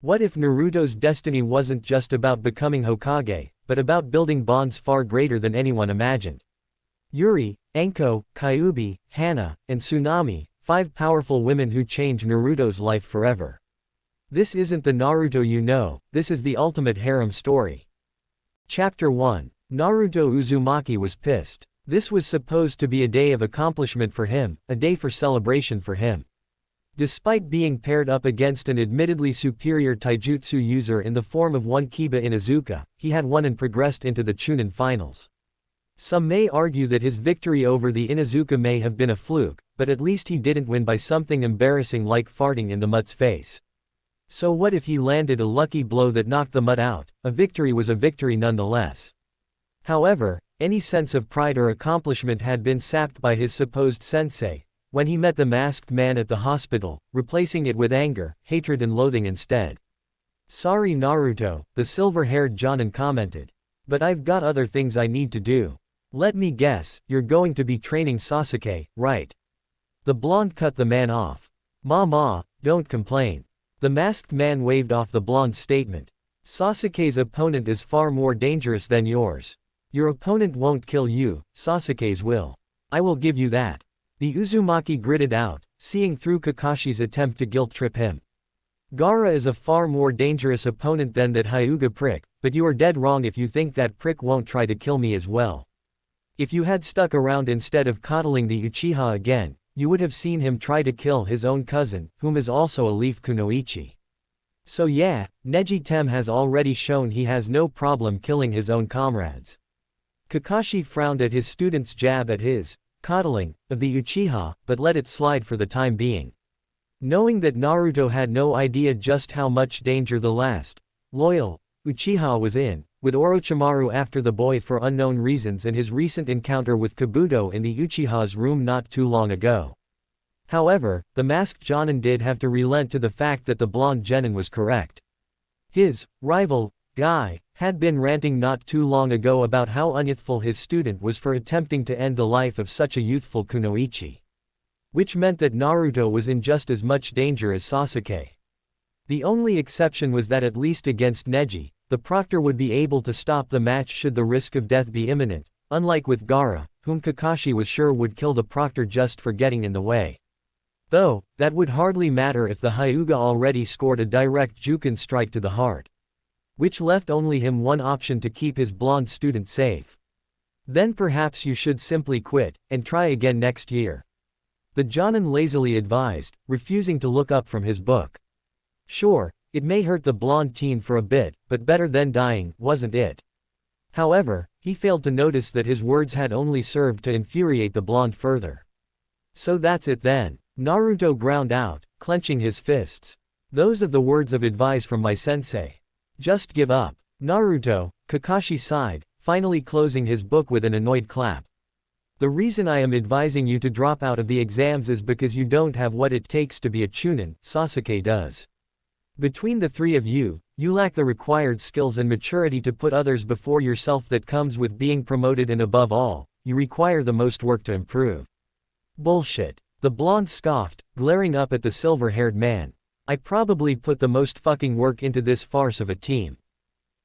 What if Naruto's destiny wasn't just about becoming Hokage, but about building bonds far greater than anyone imagined? Juri, Anko, Kyuubi, Hana, and Tsunami, 5 powerful women who changed Naruto's life forever. This isn't the Naruto you know, this is the ultimate harem story. Chapter 1. Naruto Uzumaki was pissed. This was supposed to be a day of accomplishment for him, a day for celebration for him. Despite being paired up against an admittedly superior taijutsu user in the form of one Kiba Inuzuka, he had won and progressed into the Chunin finals. Some may argue that his victory over the Inuzuka may have been a fluke, but at least he didn't win by something embarrassing like farting in the mutt's face. So what if he landed a lucky blow that knocked the mutt out? A victory was a victory nonetheless. However, any sense of pride or accomplishment had been sapped by his supposed sensei, when he met the masked man at the hospital, replacing it with anger, hatred and loathing instead. "Sorry Naruto," the silver-haired Jonin commented. "But I've got other things I need to do. Let me guess, you're going to be training Sasuke, right?" The blonde cut the man off. "Ma, don't complain." The masked man waved off the blonde's statement. "Sasuke's opponent is far more dangerous than yours. Your opponent won't kill you, Sasuke's will. I will give you that." The Uzumaki gritted out, seeing through Kakashi's attempt to guilt-trip him. "Gaara is a far more dangerous opponent than that Hyuga prick, but you are dead wrong if you think that prick won't try to kill me as well. If you had stuck around instead of coddling the Uchiha again, you would have seen him try to kill his own cousin, whom is also a leaf kunoichi. So yeah, Neji Tem has already shown he has no problem killing his own comrades." Kakashi frowned at his student's jab at his coddling of the Uchiha, but let it slide for the time being. Knowing that Naruto had no idea just how much danger the last loyal Uchiha was in, with Orochimaru after the boy for unknown reasons and his recent encounter with Kabuto in the Uchiha's room not too long ago. However, the masked Jonin did have to relent to the fact that the blonde genin was correct. His rival, Guy, had been ranting not too long ago about how unyouthful his student was for attempting to end the life of such a youthful kunoichi. Which meant that Naruto was in just as much danger as Sasuke. The only exception was that at least against Neji, the proctor would be able to stop the match should the risk of death be imminent, unlike with Gaara, whom Kakashi was sure would kill the proctor just for getting in the way. Though, that would hardly matter if the Hyuga already scored a direct Juken strike to the heart. Which left only him one option to keep his blonde student safe. "Then perhaps you should simply quit, and try again next year," the Jonin lazily advised, refusing to look up from his book. Sure, it may hurt the blonde teen for a bit, but better than dying, wasn't it? However, he failed to notice that his words had only served to infuriate the blonde further. "So that's it then," Naruto ground out, clenching his fists. "Those are the words of advice from my sensei. Just give up." "Naruto," Kakashi sighed, finally closing his book with an annoyed clap. "The reason I am advising you to drop out of the exams is because you don't have what it takes to be a Chunin, Sasuke does. Between the three of you, you lack the required skills and maturity to put others before yourself that comes with being promoted, and above all, you require the most work to improve." "Bullshit," the blonde scoffed, glaring up at the silver-haired man. "I probably put the most fucking work into this farce of a team.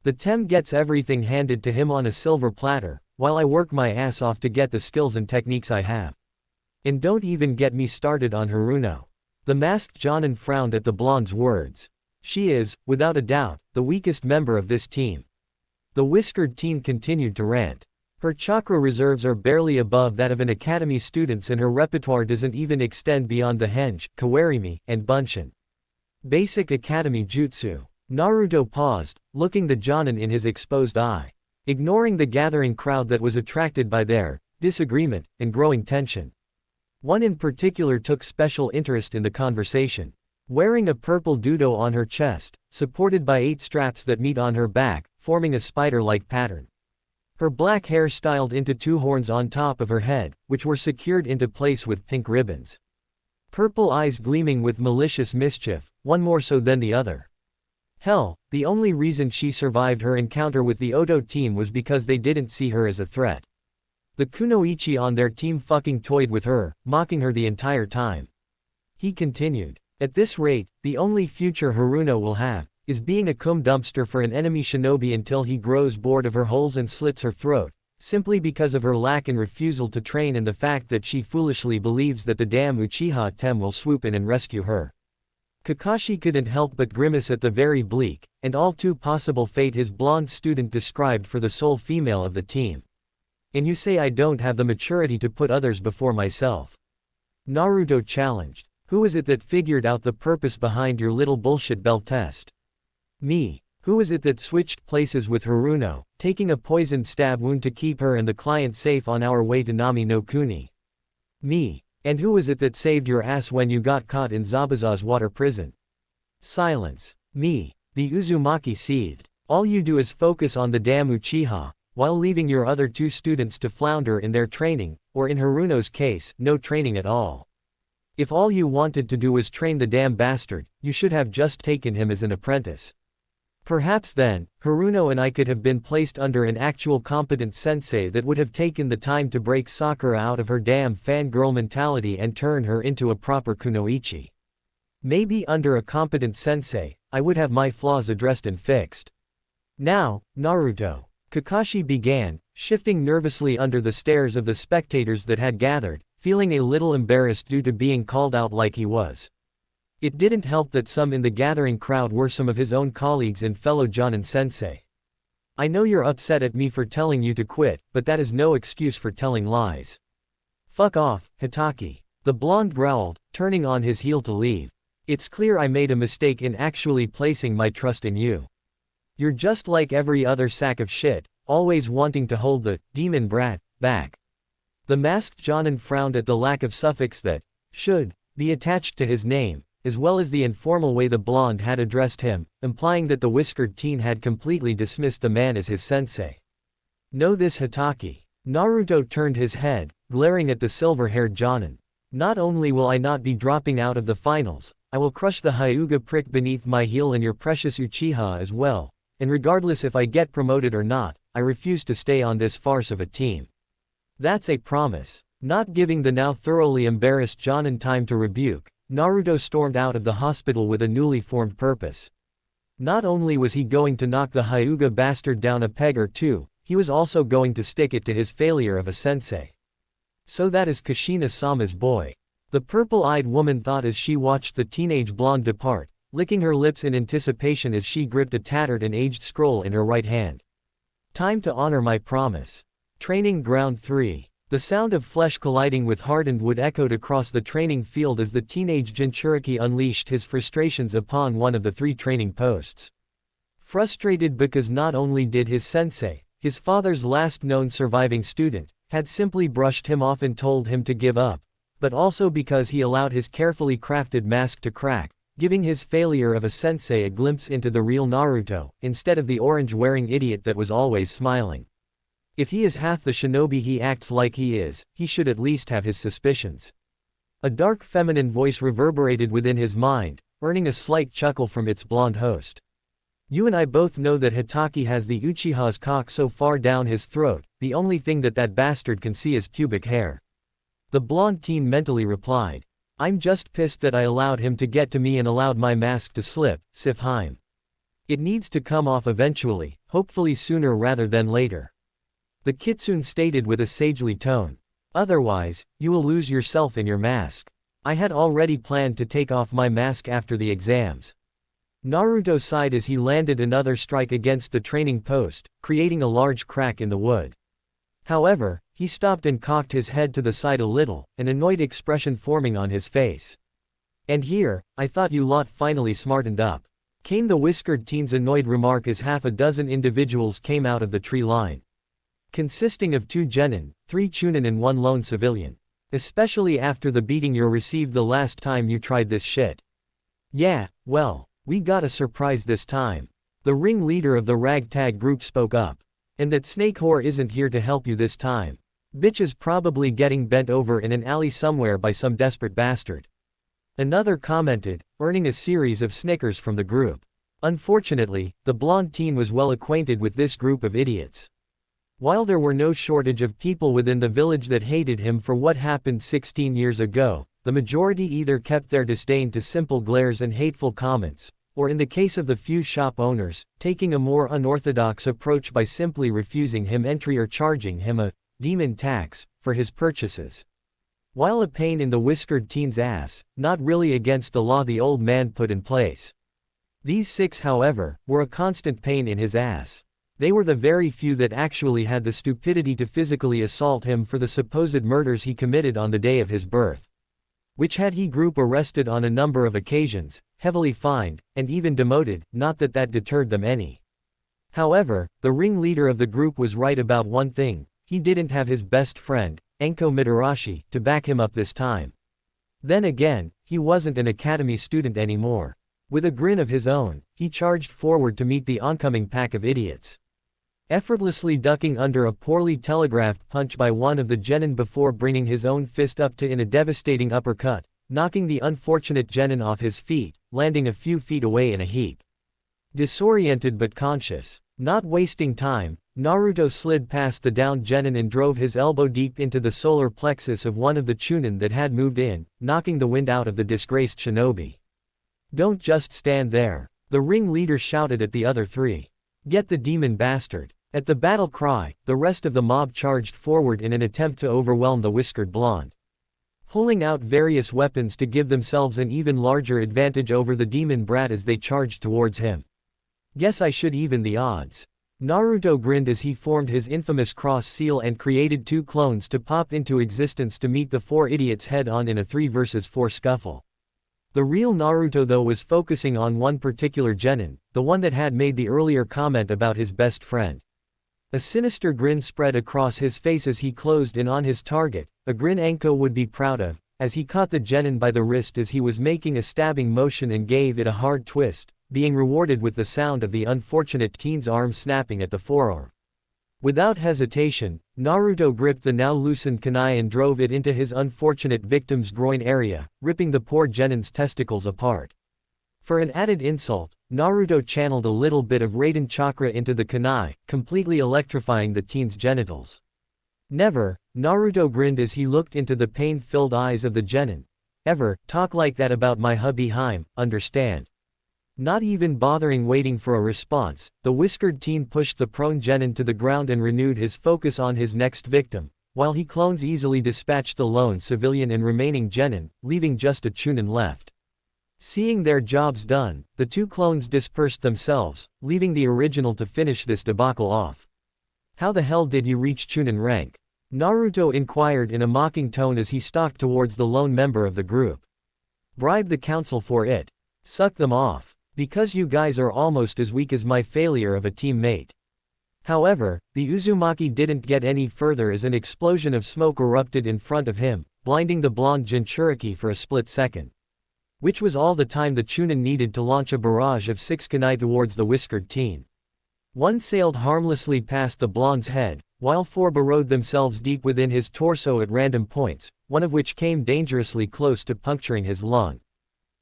The Tem gets everything handed to him on a silver platter, while I work my ass off to get the skills and techniques I have. And don't even get me started on Haruno." The masked Jonin frowned at the blonde's words. "She is, without a doubt, the weakest member of this team." The whiskered teen continued to rant. "Her chakra reserves are barely above that of an academy student's, and her repertoire doesn't even extend beyond the Henge, Kawarimi, and Bunshin. Basic academy jutsu." Naruto paused, looking the Jonin in his exposed eye. Ignoring the gathering crowd that was attracted by their disagreement and growing tension. One in particular took special interest in the conversation. Wearing a purple dodo on her chest, supported by 8 straps that meet on her back, forming a spider-like pattern. Her black hair styled into 2 horns on top of her head, which were secured into place with pink ribbons. Purple eyes gleaming with malicious mischief, one more so than the other. Hell, the only reason she survived her encounter with the Odo team was because they didn't see her as a threat. The kunoichi on their team fucking toyed with her, mocking her the entire time. He continued. "At this rate, the only future Haruno will have is being a cum dumpster for an enemy shinobi until he grows bored of her holes and slits her throat, simply because of her lack and refusal to train and the fact that she foolishly believes that the damn Uchiha Tem will swoop in and rescue her. Kakashi couldn't help but grimace at the very bleak, and all too possible fate his blonde student described for the sole female of the team. And you say I don't have the maturity to put others before myself? Naruto challenged. Who is it that figured out the purpose behind your little bullshit bell test? Me. Who is it that switched places with Haruno, taking a poisoned stab wound to keep her and the client safe on our way to Nami no Kuni? Me. And who is it that saved your ass when you got caught in Zabuza's water prison? Silence. Me. The Uzumaki seethed. All you do is focus on the damn Uchiha, while leaving your other two students to flounder in their training, or in Haruno's case, no training at all. If all you wanted to do was train the damn bastard, you should have just taken him as an apprentice. Perhaps then, Haruno and I could have been placed under an actual competent sensei that would have taken the time to break Sakura out of her damn fangirl mentality and turn her into a proper kunoichi. Maybe under a competent sensei, I would have my flaws addressed and fixed. Now, Naruto. Kakashi began, shifting nervously under the stares of the spectators that had gathered, feeling a little embarrassed due to being called out like he was. It didn't help that some in the gathering crowd were some of his own colleagues and fellow Jonin sensei. I know you're upset at me for telling you to quit, but that is no excuse for telling lies. Fuck off, Hitaki. The blonde growled, turning on his heel to leave. It's clear I made a mistake in actually placing my trust in you. You're just like every other sack of shit, always wanting to hold the demon brat back. The masked Jonin frowned at the lack of suffix that should be attached to his name, as well as the informal way the blonde had addressed him, implying that the whiskered teen had completely dismissed the man as his sensei. Know this, Hitaki. Naruto turned his head, glaring at the silver-haired Jonin. Not only will I not be dropping out of the finals, I will crush the Hyuga prick beneath my heel and your precious Uchiha as well, and regardless if I get promoted or not, I refuse to stay on this farce of a team. That's a promise. Not giving the now thoroughly embarrassed Jonin time to rebuke, Naruto stormed out of the hospital with a newly formed purpose. Not only was he going to knock the Hyuga bastard down a peg or two, he was also going to stick it to his failure of a sensei. So that is Kushina-sama's boy. The purple-eyed woman thought as she watched the teenage blonde depart, licking her lips in anticipation as she gripped a tattered and aged scroll in her right hand. Time to honor my promise. Training Ground 3. The sound of flesh colliding with hardened wood echoed across the training field as the teenage Jinchuriki unleashed his frustrations upon one of the 3 training posts. Frustrated because not only did his sensei, his father's last known surviving student, had simply brushed him off and told him to give up, but also because he allowed his carefully crafted mask to crack, giving his failure of a sensei a glimpse into the real Naruto, instead of the orange-wearing idiot that was always smiling. If he is half the shinobi he acts like he is, he should at least have his suspicions. A dark feminine voice reverberated within his mind, earning a slight chuckle from its blonde host. You and I both know that Hitaki has the Uchiha's cock so far down his throat, the only thing that bastard can see is pubic hair. The blonde teen mentally replied. I'm just pissed that I allowed him to get to me and allowed my mask to slip, Sifheim. It needs to come off eventually, hopefully sooner rather than later. The kitsune stated with a sagely tone. Otherwise, you will lose yourself in your mask. I had already planned to take off my mask after the exams. Naruto sighed as he landed another strike against the training post, creating a large crack in the wood. However, he stopped and cocked his head to the side a little, an annoyed expression forming on his face. And here, I thought you lot finally smartened up. Came the whiskered teen's annoyed remark as half a dozen individuals came out of the tree line. Consisting of 2 genin, 3 chunin and 1 lone civilian. Especially after the beating you received the last time you tried this shit. Yeah, well, we got a surprise this time. The ringleader of the ragtag group spoke up. And that snake whore isn't here to help you this time. Bitch is probably getting bent over in an alley somewhere by some desperate bastard. Another commented, earning a series of snickers from the group. Unfortunately, the blonde teen was well acquainted with this group of idiots. While there were no shortage of people within the village that hated him for what happened 16 years ago, the majority either kept their disdain to simple glares and hateful comments, or in the case of the few shop owners, taking a more unorthodox approach by simply refusing him entry or charging him a demon tax for his purchases. While a pain in the whiskered teen's ass, not really against the law the old man put in place. These 6, however, were a constant pain in his ass. They were the very few that actually had the stupidity to physically assault him for the supposed murders he committed on the day of his birth. Which had he group arrested on a number of occasions, heavily fined, and even demoted, not that that deterred them any. However, the ringleader of the group was right about one thing: he didn't have his best friend, Anko Mitarashi, to back him up this time. Then again, he wasn't an academy student anymore. With a grin of his own, he charged forward to meet the oncoming pack of idiots. Effortlessly ducking under a poorly telegraphed punch by one of the genin before bringing his own fist up to in a devastating uppercut, knocking the unfortunate genin off his feet, landing a few feet away in a heap. Disoriented but conscious, not wasting time, Naruto slid past the downed genin and drove his elbow deep into the solar plexus of one of the chunin that had moved in, knocking the wind out of the disgraced shinobi. "Don't just stand there," the ringleader shouted at the other 3. "Get the demon bastard." At the battle cry, the rest of the mob charged forward in an attempt to overwhelm the whiskered blonde. Pulling out various weapons to give themselves an even larger advantage over the demon brat as they charged towards him. "Guess I should even the odds." Naruto grinned as he formed his infamous cross seal and created 2 clones to pop into existence to meet the 4 idiots head-on in a 3 versus 4 scuffle. The real Naruto though was focusing on one particular genin, the one that had made the earlier comment about his best friend. A sinister grin spread across his face as he closed in on his target, a grin Anko would be proud of, as he caught the genin by the wrist as he was making a stabbing motion and gave it a hard twist, being rewarded with the sound of the unfortunate teen's arm snapping at the forearm. Without hesitation, Naruto gripped the now loosened kunai and drove it into his unfortunate victim's groin area, ripping the poor genin's testicles apart. For an added insult, Naruto channeled a little bit of Raiden chakra into the kunai, completely electrifying the teen's genitals. "Never," Naruto grinned as he looked into the pain-filled eyes of the genin. "Ever talk like that about my hubby Harem, understand?" Not even bothering waiting for a response, the whiskered teen pushed the prone genin to the ground and renewed his focus on his next victim, while he clones easily dispatched the lone civilian and remaining genin, leaving just a chunin left. Seeing their jobs done, the 2 clones dispersed themselves, leaving the original to finish this debacle off. "How the hell did you reach chunin rank?" Naruto inquired in a mocking tone as he stalked towards the lone member of the group. "Bribe the council for it. Suck them off. Because you guys are almost as weak as my failure of a teammate." However, the Uzumaki didn't get any further as an explosion of smoke erupted in front of him, blinding the blonde Jinchuriki for a split second. Which was all the time the chunin needed to launch a barrage of 6 kunai towards the whiskered teen. 1 sailed harmlessly past the blonde's head, while 4 burrowed themselves deep within his torso at random points, one of which came dangerously close to puncturing his lung.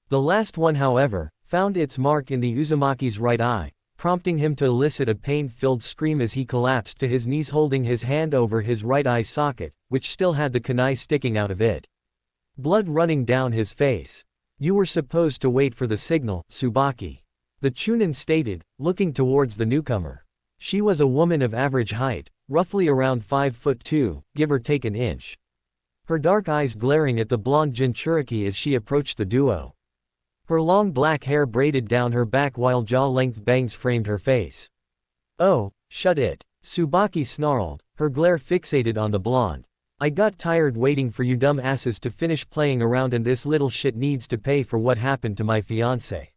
The last one, however, found its mark in the Uzumaki's right eye, prompting him to elicit a pain-filled scream as he collapsed to his knees holding his hand over his right eye socket, which still had the kunai sticking out of it. Blood running down his face. "You were supposed to wait for the signal, Tsubaki," the chunin stated, looking towards the newcomer. She was a woman of average height, roughly around 5'2", give or take an inch. Her dark eyes glaring at the blonde Jinchuriki as she approached the duo. Her long black hair braided down her back while jaw-length bangs framed her face. "Oh, shut it," Tsubaki snarled, her glare fixated on the blonde. "I got tired waiting for you dumb asses to finish playing around and this little shit needs to pay for what happened to my fiancé.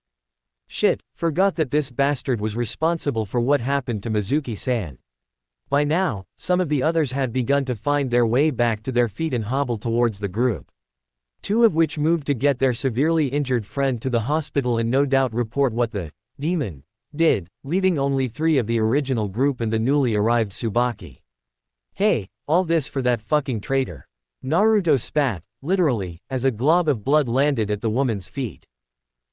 Shit, forgot that this bastard was responsible for what happened to Mizuki-san." By now, some of the others had begun to find their way back to their feet and hobble towards the group. 2 of which moved to get their severely injured friend to the hospital and no doubt report what the demon did, leaving only 3 of the original group and the newly arrived Tsubaki. "Hey, all this for that fucking traitor." Naruto spat, literally, as a glob of blood landed at the woman's feet.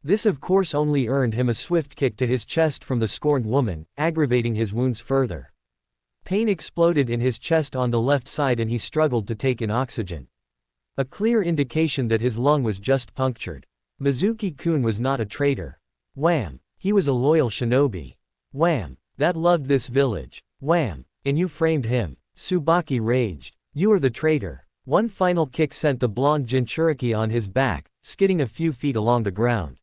This of course only earned him a swift kick to his chest from the scorned woman, aggravating his wounds further. Pain exploded in his chest on the left side and he struggled to take in oxygen. A clear indication that his lung was just punctured. Mizuki-kun was not a traitor. Wham! He was a loyal shinobi. Wham! That loved this village. Wham! And you framed him. Tsubaki raged. You are the traitor. One final kick sent the blonde Jinchuriki on his back, skidding a few feet along the ground.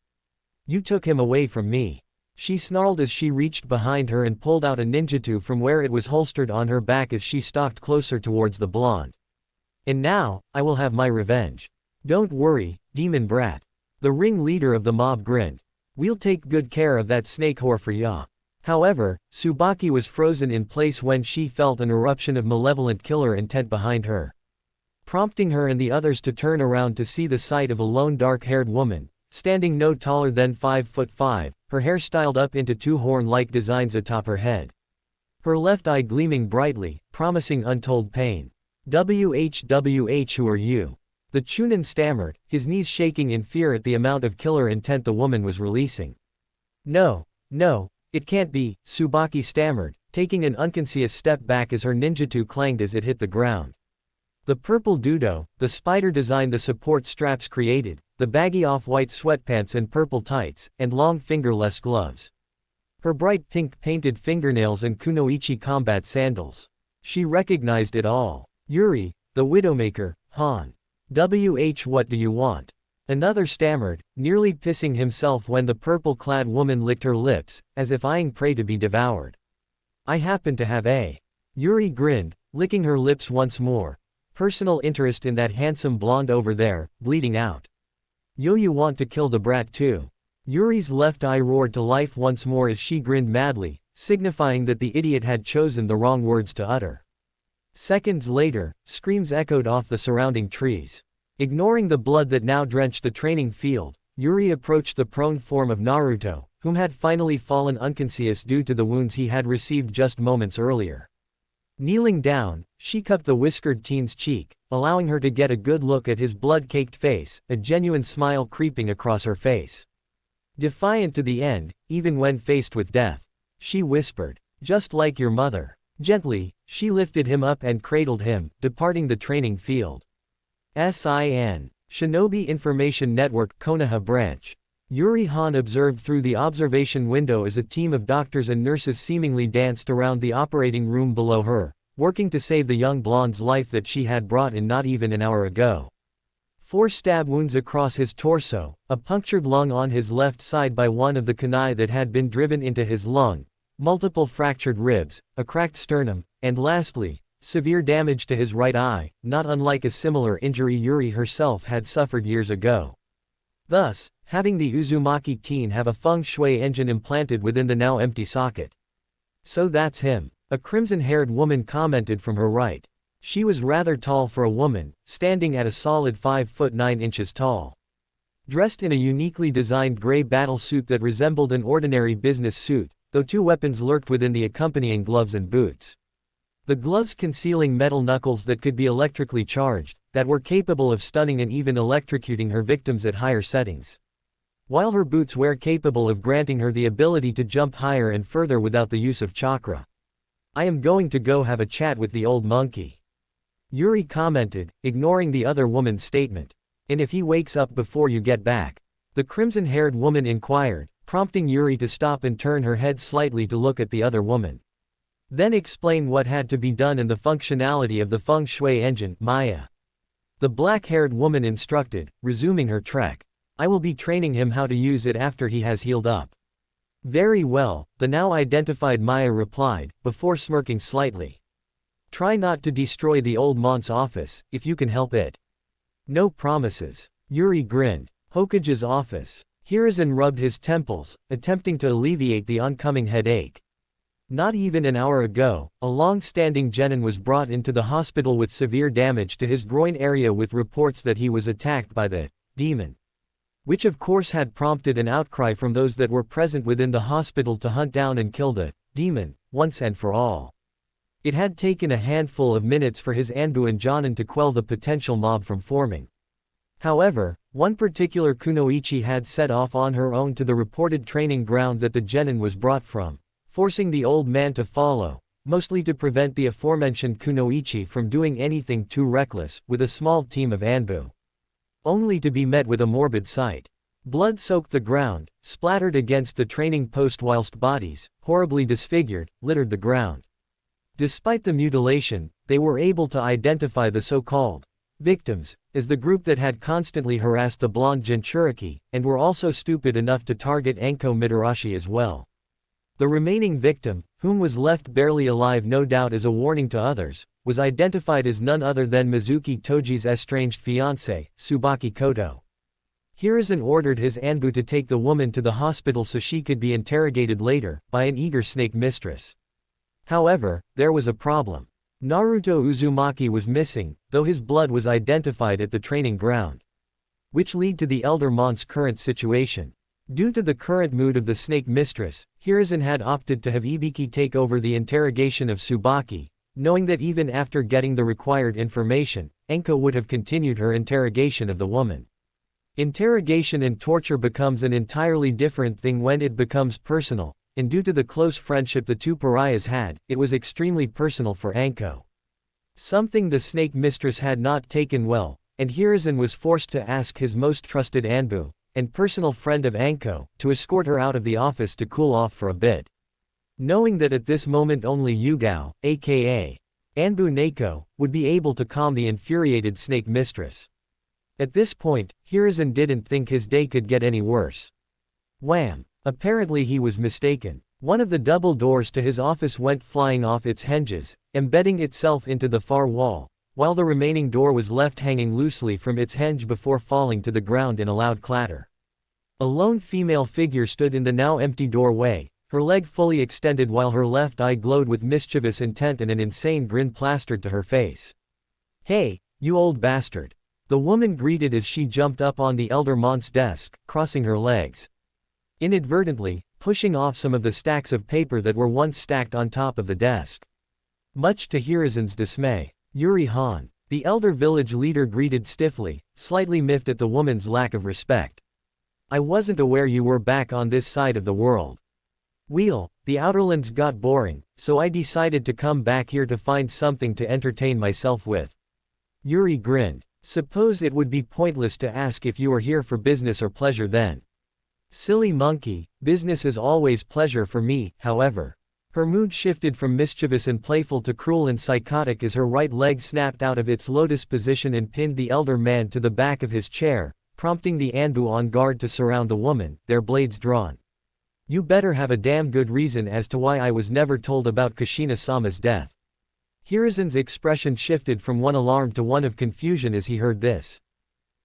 You took him away from me. She snarled as she reached behind her and pulled out a ninjutsu from where it was holstered on her back as she stalked closer towards the blonde. And now, I will have my revenge. Don't worry, demon brat. The ringleader of the mob grinned. We'll take good care of that snake whore for ya. However, Tsubaki was frozen in place when she felt an eruption of malevolent killer intent behind her, prompting her and the others to turn around to see the sight of a lone dark-haired woman, standing no taller than 5'5", her hair styled up into two horn-like designs atop her head. Her left eye gleaming brightly, promising untold pain. "WHWH, who are you?" The Chunin stammered, his knees shaking in fear at the amount of killer intent the woman was releasing. No, it can't be," Tsubaki stammered, taking an unconscious step back as her ninjutsu clanged as it hit the ground. The purple dudo, the spider design the support straps created, the baggy off-white sweatpants and purple tights, and long fingerless gloves. Her bright pink painted fingernails and kunoichi combat sandals. She recognized it all. Yuri, the Widowmaker, Han. What do you want? Another stammered, nearly pissing himself when the purple-clad woman licked her lips, as if eyeing prey to be devoured. I happen to have a. Yuri grinned, licking her lips once more. Personal interest in that handsome blonde over there, bleeding out. Yo, you want to kill the brat too? Yuri's left eye roared to life once more as she grinned madly, signifying that the idiot had chosen the wrong words to utter. Seconds later, screams echoed off the surrounding trees. Ignoring the blood that now drenched the training field, Yuri approached the prone form of Naruto, whom had finally fallen unconscious due to the wounds he had received just moments earlier. Kneeling down, she cupped the whiskered teen's cheek, allowing her to get a good look at his blood-caked face, a genuine smile creeping across her face. Defiant to the end, even when faced with death, she whispered, "Just like your mother." Gently, she lifted him up and cradled him, departing the training field. SIN. Shinobi Information Network Konoha Branch. Yuri Han observed through the observation window as a team of doctors and nurses seemingly danced around the operating room below her, working to save the young blonde's life that she had brought in not even an hour ago. 4 stab wounds across his torso, a punctured lung on his left side by one of the kunai that had been driven into his lung, multiple fractured ribs, a cracked sternum, and lastly, severe damage to his right eye, not unlike a similar injury Yuri herself had suffered years ago. Thus, having the Uzumaki teen have a feng shui engine implanted within the now empty socket. So that's him, a crimson-haired woman commented from her right. She was rather tall for a woman, standing at a solid 5'9" tall. Dressed in a uniquely designed gray battle suit that resembled an ordinary business suit, though 2 weapons lurked within the accompanying gloves and boots. The gloves concealing metal knuckles that could be electrically charged, that were capable of stunning and even electrocuting her victims at higher settings. While her boots were capable of granting her the ability to jump higher and further without the use of chakra. I am going to go have a chat with the old monkey. Yuri commented, ignoring the other woman's statement. And if he wakes up before you get back? The crimson-haired woman inquired, prompting Yuri to stop and turn her head slightly to look at the other woman. Then explain what had to be done and the functionality of the feng shui engine, Maya. The black-haired woman instructed, resuming her trek. I will be training him how to use it after he has healed up. Very well, the now identified Maya replied, before smirking slightly. Try not to destroy the old mont's office, if you can help it. No promises. Yuri grinned. Hokage's office. Hiruzen rubbed his temples, attempting to alleviate the oncoming headache. Not even an hour ago, a long-standing genin was brought into the hospital with severe damage to his groin area with reports that he was attacked by the demon. Which of course had prompted an outcry from those that were present within the hospital to hunt down and kill the demon, once and for all. It had taken a handful of minutes for his Anbu and Jonin to quell the potential mob from forming. However, one particular kunoichi had set off on her own to the reported training ground that the genin was brought from, forcing the old man to follow, mostly to prevent the aforementioned kunoichi from doing anything too reckless, with a small team of Anbu. Only to be met with a morbid sight. Blood soaked the ground, splattered against the training post whilst bodies, horribly disfigured, littered the ground. Despite the mutilation, they were able to identify the so-called victims as the group that had constantly harassed the blonde Jinchuriki, and were also stupid enough to target Anko Mitarashi as well. The remaining victim, whom was left barely alive no doubt as a warning to others, was identified as none other than Mizuki Toji's estranged fiancé, Tsubaki Koto. Hiruzen ordered his Anbu to take the woman to the hospital so she could be interrogated later, by an eager snake mistress. However, there was a problem. Naruto Uzumaki was missing, though his blood was identified at the training ground. Which led to the elder Mon's current situation. Due to the current mood of the snake mistress, Hiruzen had opted to have Ibiki take over the interrogation of Tsubaki, knowing that even after getting the required information, Anko would have continued her interrogation of the woman. Interrogation and torture becomes an entirely different thing when it becomes personal, and due to the close friendship the two pariahs had, it was extremely personal for Anko. Something the snake mistress had not taken well, and Hiruzen was forced to ask his most trusted Anbu, and personal friend of Anko, to escort her out of the office to cool off for a bit. Knowing that at this moment only Yugao, aka Anbu Neko, would be able to calm the infuriated snake mistress. At this point, Hiruzen didn't think his day could get any worse. Wham! Apparently he was mistaken. One of the double doors to his office went flying off its hinges, embedding itself into the far wall, while the remaining door was left hanging loosely from its hinge before falling to the ground in a loud clatter. A lone female figure stood in the now empty doorway, her leg fully extended while her left eye glowed with mischievous intent and an insane grin plastered to her face. "Hey, you old bastard!" the woman greeted as she jumped up on the elder Mont's desk, crossing her legs. Inadvertently, pushing off some of the stacks of paper that were once stacked on top of the desk. Much to Hiruzen's dismay, Yuri Han, the elder village leader greeted stiffly, slightly miffed at the woman's lack of respect. "I wasn't aware you were back on this side of the world. Well, the Outerlands got boring, so I decided to come back here to find something to entertain myself with." Yuri grinned. "Suppose it would be pointless to ask if you are here for business or pleasure then." "Silly monkey, business is always pleasure for me, however." Her mood shifted from mischievous and playful to cruel and psychotic as her right leg snapped out of its lotus position and pinned the elder man to the back of his chair, prompting the Anbu on guard to surround the woman, their blades drawn. "You better have a damn good reason as to why I was never told about Kushina-sama's death." Hiruzen's expression shifted from one alarm to one of confusion as he heard this.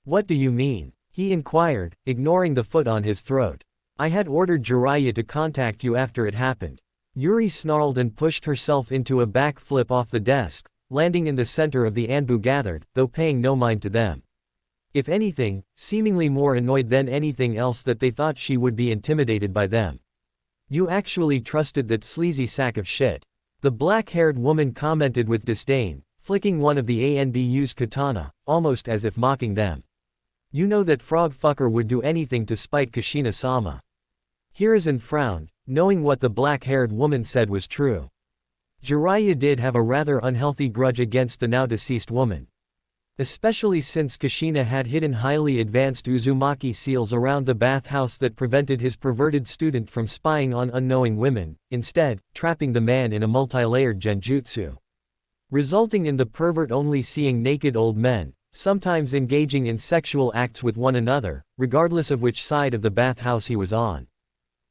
"What do you mean?" he inquired, ignoring the foot on his throat. "I had ordered Jiraiya to contact you after it happened." Yuri snarled and pushed herself into a back flip off the desk, landing in the center of the Anbu gathered, though paying no mind to them. If anything, seemingly more annoyed than anything else that they thought she would be intimidated by them. "You actually trusted that sleazy sack of shit," the black-haired woman commented with disdain, flicking one of the ANBU's katana, almost as if mocking them. "You know that frog fucker would do anything to spite Kushina-sama." Hiruzen frowned, knowing what the black-haired woman said was true. Jiraiya did have a rather unhealthy grudge against the now-deceased woman. Especially since Kushina had hidden highly advanced Uzumaki seals around the bathhouse that prevented his perverted student from spying on unknowing women, instead, trapping the man in a multi-layered genjutsu. Resulting in the pervert only seeing naked old men, sometimes engaging in sexual acts with one another, regardless of which side of the bathhouse he was on.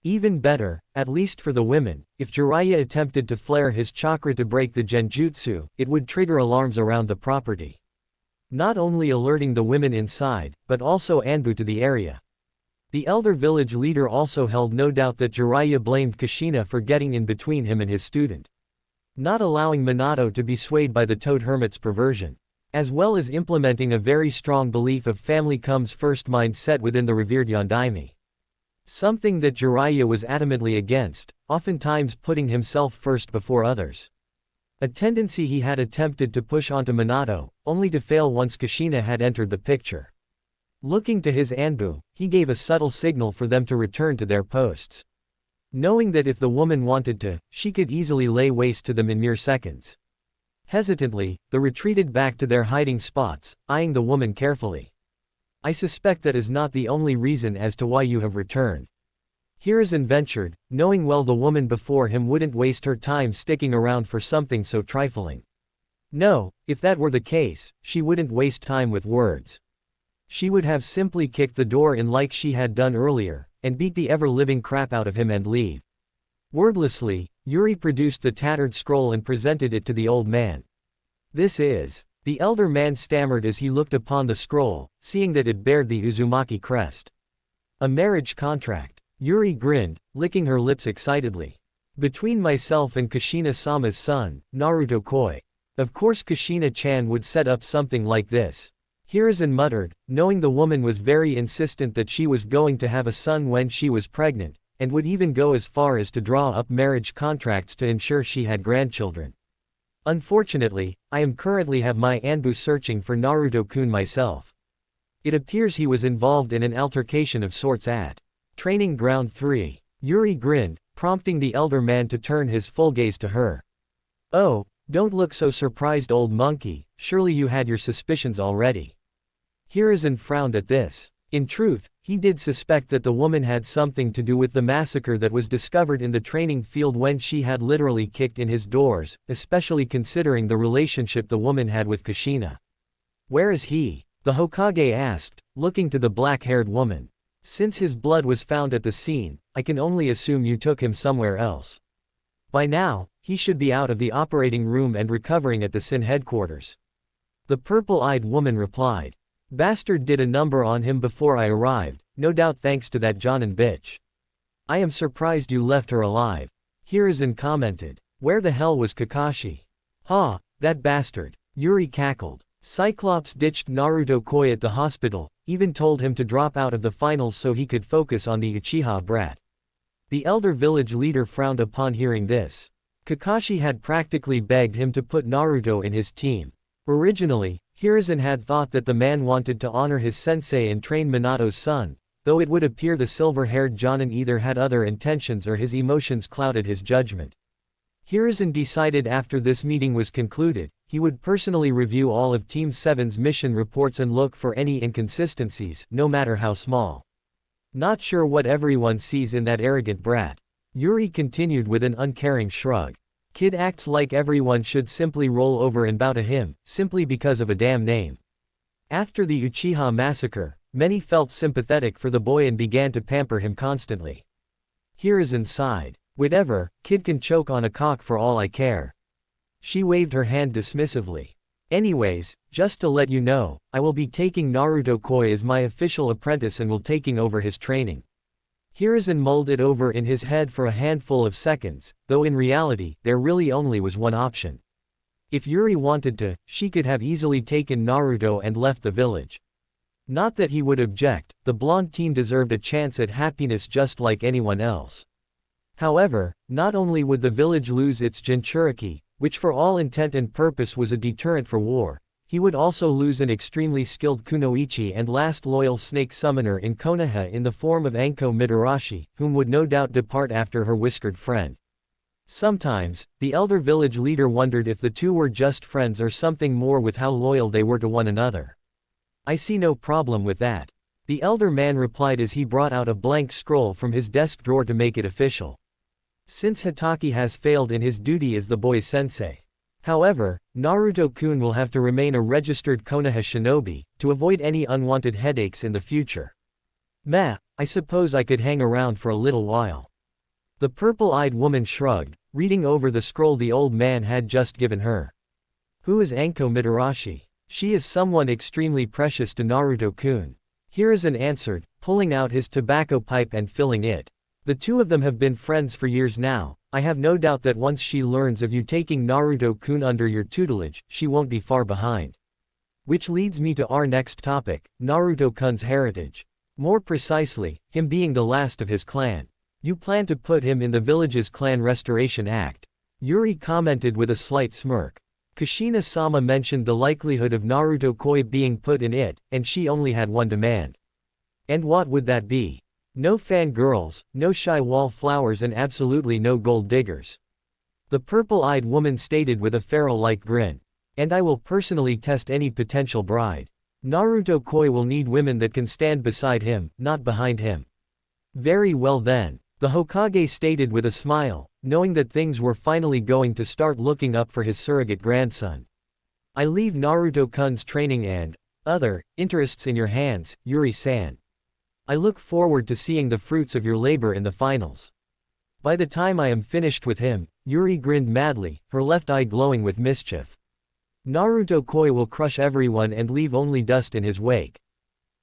Even better, at least for the women, if Jiraiya attempted to flare his chakra to break the genjutsu, it would trigger alarms around the property. Not only alerting the women inside, but also Anbu to the area. The elder village leader also held no doubt that Jiraiya blamed Kushina for getting in between him and his student. Not allowing Minato to be swayed by the Toad Hermit's perversion. As well as implementing a very strong belief of family comes first mindset within the revered Yondaime. Something that Jiraiya was adamantly against, oftentimes putting himself first before others. A tendency he had attempted to push onto Minato, only to fail once Kushina had entered the picture. Looking to his Anbu, he gave a subtle signal for them to return to their posts. Knowing that if the woman wanted to, she could easily lay waste to them in mere seconds. Hesitantly, they retreated back to their hiding spots, eyeing the woman carefully. I suspect that is not the only reason as to why you have returned. Hiruzen ventured, knowing well the woman before him wouldn't waste her time sticking around for something so trifling. No, if that were the case, she wouldn't waste time with words. She would have simply kicked the door in like she had done earlier, and beat the ever-living crap out of him and leave. Wordlessly, Yuri produced the tattered scroll and presented it to the old man. This is. The elder man stammered as he looked upon the scroll, seeing that it bared the Uzumaki crest. A marriage contract. Yuri grinned, licking her lips excitedly. Between myself and Kushina-sama's son, Naruto Koi. Of course Kushina-chan would set up something like this. Hiruzen muttered, knowing the woman was very insistent that she was going to have a son when she was pregnant, and would even go as far as to draw up marriage contracts to ensure she had grandchildren. Unfortunately, I am currently have my Anbu searching for Naruto-kun myself. It appears he was involved in an altercation of sorts at Training Ground 3. Yuri grinned, prompting the elder man to turn his full gaze to her. Oh, don't look so surprised, old monkey, surely you had your suspicions already. Hiruzen frowned at this. In truth, he did suspect that the woman had something to do with the massacre that was discovered in the training field when she had literally kicked in his doors, especially considering the relationship the woman had with Kushina. Where is he? The Hokage asked, looking to the black-haired woman. Since his blood was found at the scene, I can only assume you took him somewhere else. By now, he should be out of the operating room and recovering at the Sin headquarters. The purple-eyed woman replied. Bastard did a number on him before I arrived, no doubt thanks to that Jonin bitch. I am surprised you left her alive. Hiruzen commented. Where the hell was Kakashi? Ha, that bastard. Yuri cackled. Cyclops ditched Naruto Koi at the hospital, even told him to drop out of the finals so he could focus on the Uchiha brat. The elder village leader frowned upon hearing this. Kakashi had practically begged him to put Naruto in his team. Originally, Hiruzen had thought that the man wanted to honor his sensei and train Minato's son, though it would appear the silver-haired Jonin either had other intentions or his emotions clouded his judgment. Hiruzen decided after this meeting was concluded, he would personally review all of Team 7's mission reports and look for any inconsistencies, no matter how small. Not sure what everyone sees in that arrogant brat. Yuri continued with an uncaring shrug. Kid acts like everyone should simply roll over and bow to him, simply because of a damn name. After the Uchiha massacre, many felt sympathetic for the boy and began to pamper him constantly. Hiruzen sighed. Whatever, kid can choke on a cock for all I care. She waved her hand dismissively. Anyways, just to let you know, I will be taking Naruto Koi as my official apprentice and will taking over his training. Hiruzen mulled it over in his head for a handful of seconds, though in reality, there really only was one option. If Yuri wanted to, she could have easily taken Naruto and left the village. Not that he would object, the blonde teen deserved a chance at happiness just like anyone else. However, not only would the village lose its Jinchuriki, which for all intent and purpose was a deterrent for war, he would also lose an extremely skilled kunoichi and last loyal snake summoner in Konoha in the form of Anko Mitarashi, whom would no doubt depart after her whiskered friend. Sometimes, the elder village leader wondered if the two were just friends or something more with how loyal they were to one another. I see no problem with that. The elder man replied as he brought out a blank scroll from his desk drawer to make it official. Since Hitaki has failed in his duty as the boy's sensei. However, Naruto-kun will have to remain a registered Konoha shinobi, to avoid any unwanted headaches in the future. Meh, I suppose I could hang around for a little while. The purple-eyed woman shrugged, reading over the scroll the old man had just given her. Who is Anko Mitarashi? She is someone extremely precious to Naruto-kun. Hiruzen answered, pulling out his tobacco pipe and filling it. The two of them have been friends for years now. I have no doubt that once she learns of you taking Naruto-kun under your tutelage, she won't be far behind. Which leads me to our next topic, Naruto-kun's heritage. More precisely, him being the last of his clan. You plan to put him in the village's Clan Restoration Act. Yuri commented with a slight smirk. Kushina-sama mentioned the likelihood of Naruto Koi being put in it, and she only had one demand. And what would that be? No fangirls, no shy wallflowers and absolutely no gold diggers. The purple-eyed woman stated with a feral-like grin. And I will personally test any potential bride. Naruto Koi will need women that can stand beside him, not behind him. Very well then. The Hokage stated with a smile, knowing that things were finally going to start looking up for his surrogate grandson. I leave Naruto-kun's training and other interests in your hands, Yuri-san. I look forward to seeing the fruits of your labor in the finals. By the time I am finished with him, Yuri grinned madly, her left eye glowing with mischief. Naruto Koi will crush everyone and leave only dust in his wake.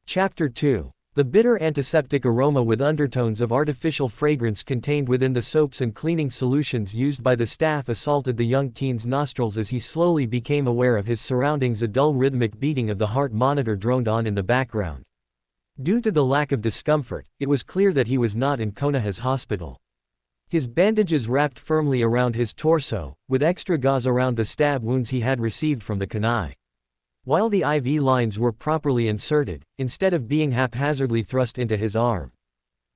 Chapter 2. The bitter antiseptic aroma with undertones of artificial fragrance contained within the soaps and cleaning solutions used by the staff assaulted the young teen's nostrils as he slowly became aware of his surroundings. A dull rhythmic beating of the heart monitor droned on in the background. Due to the lack of discomfort, it was clear that he was not in Konoha's hospital. His bandages wrapped firmly around his torso, with extra gauze around the stab wounds he had received from the kunai. While the IV lines were properly inserted, instead of being haphazardly thrust into his arm.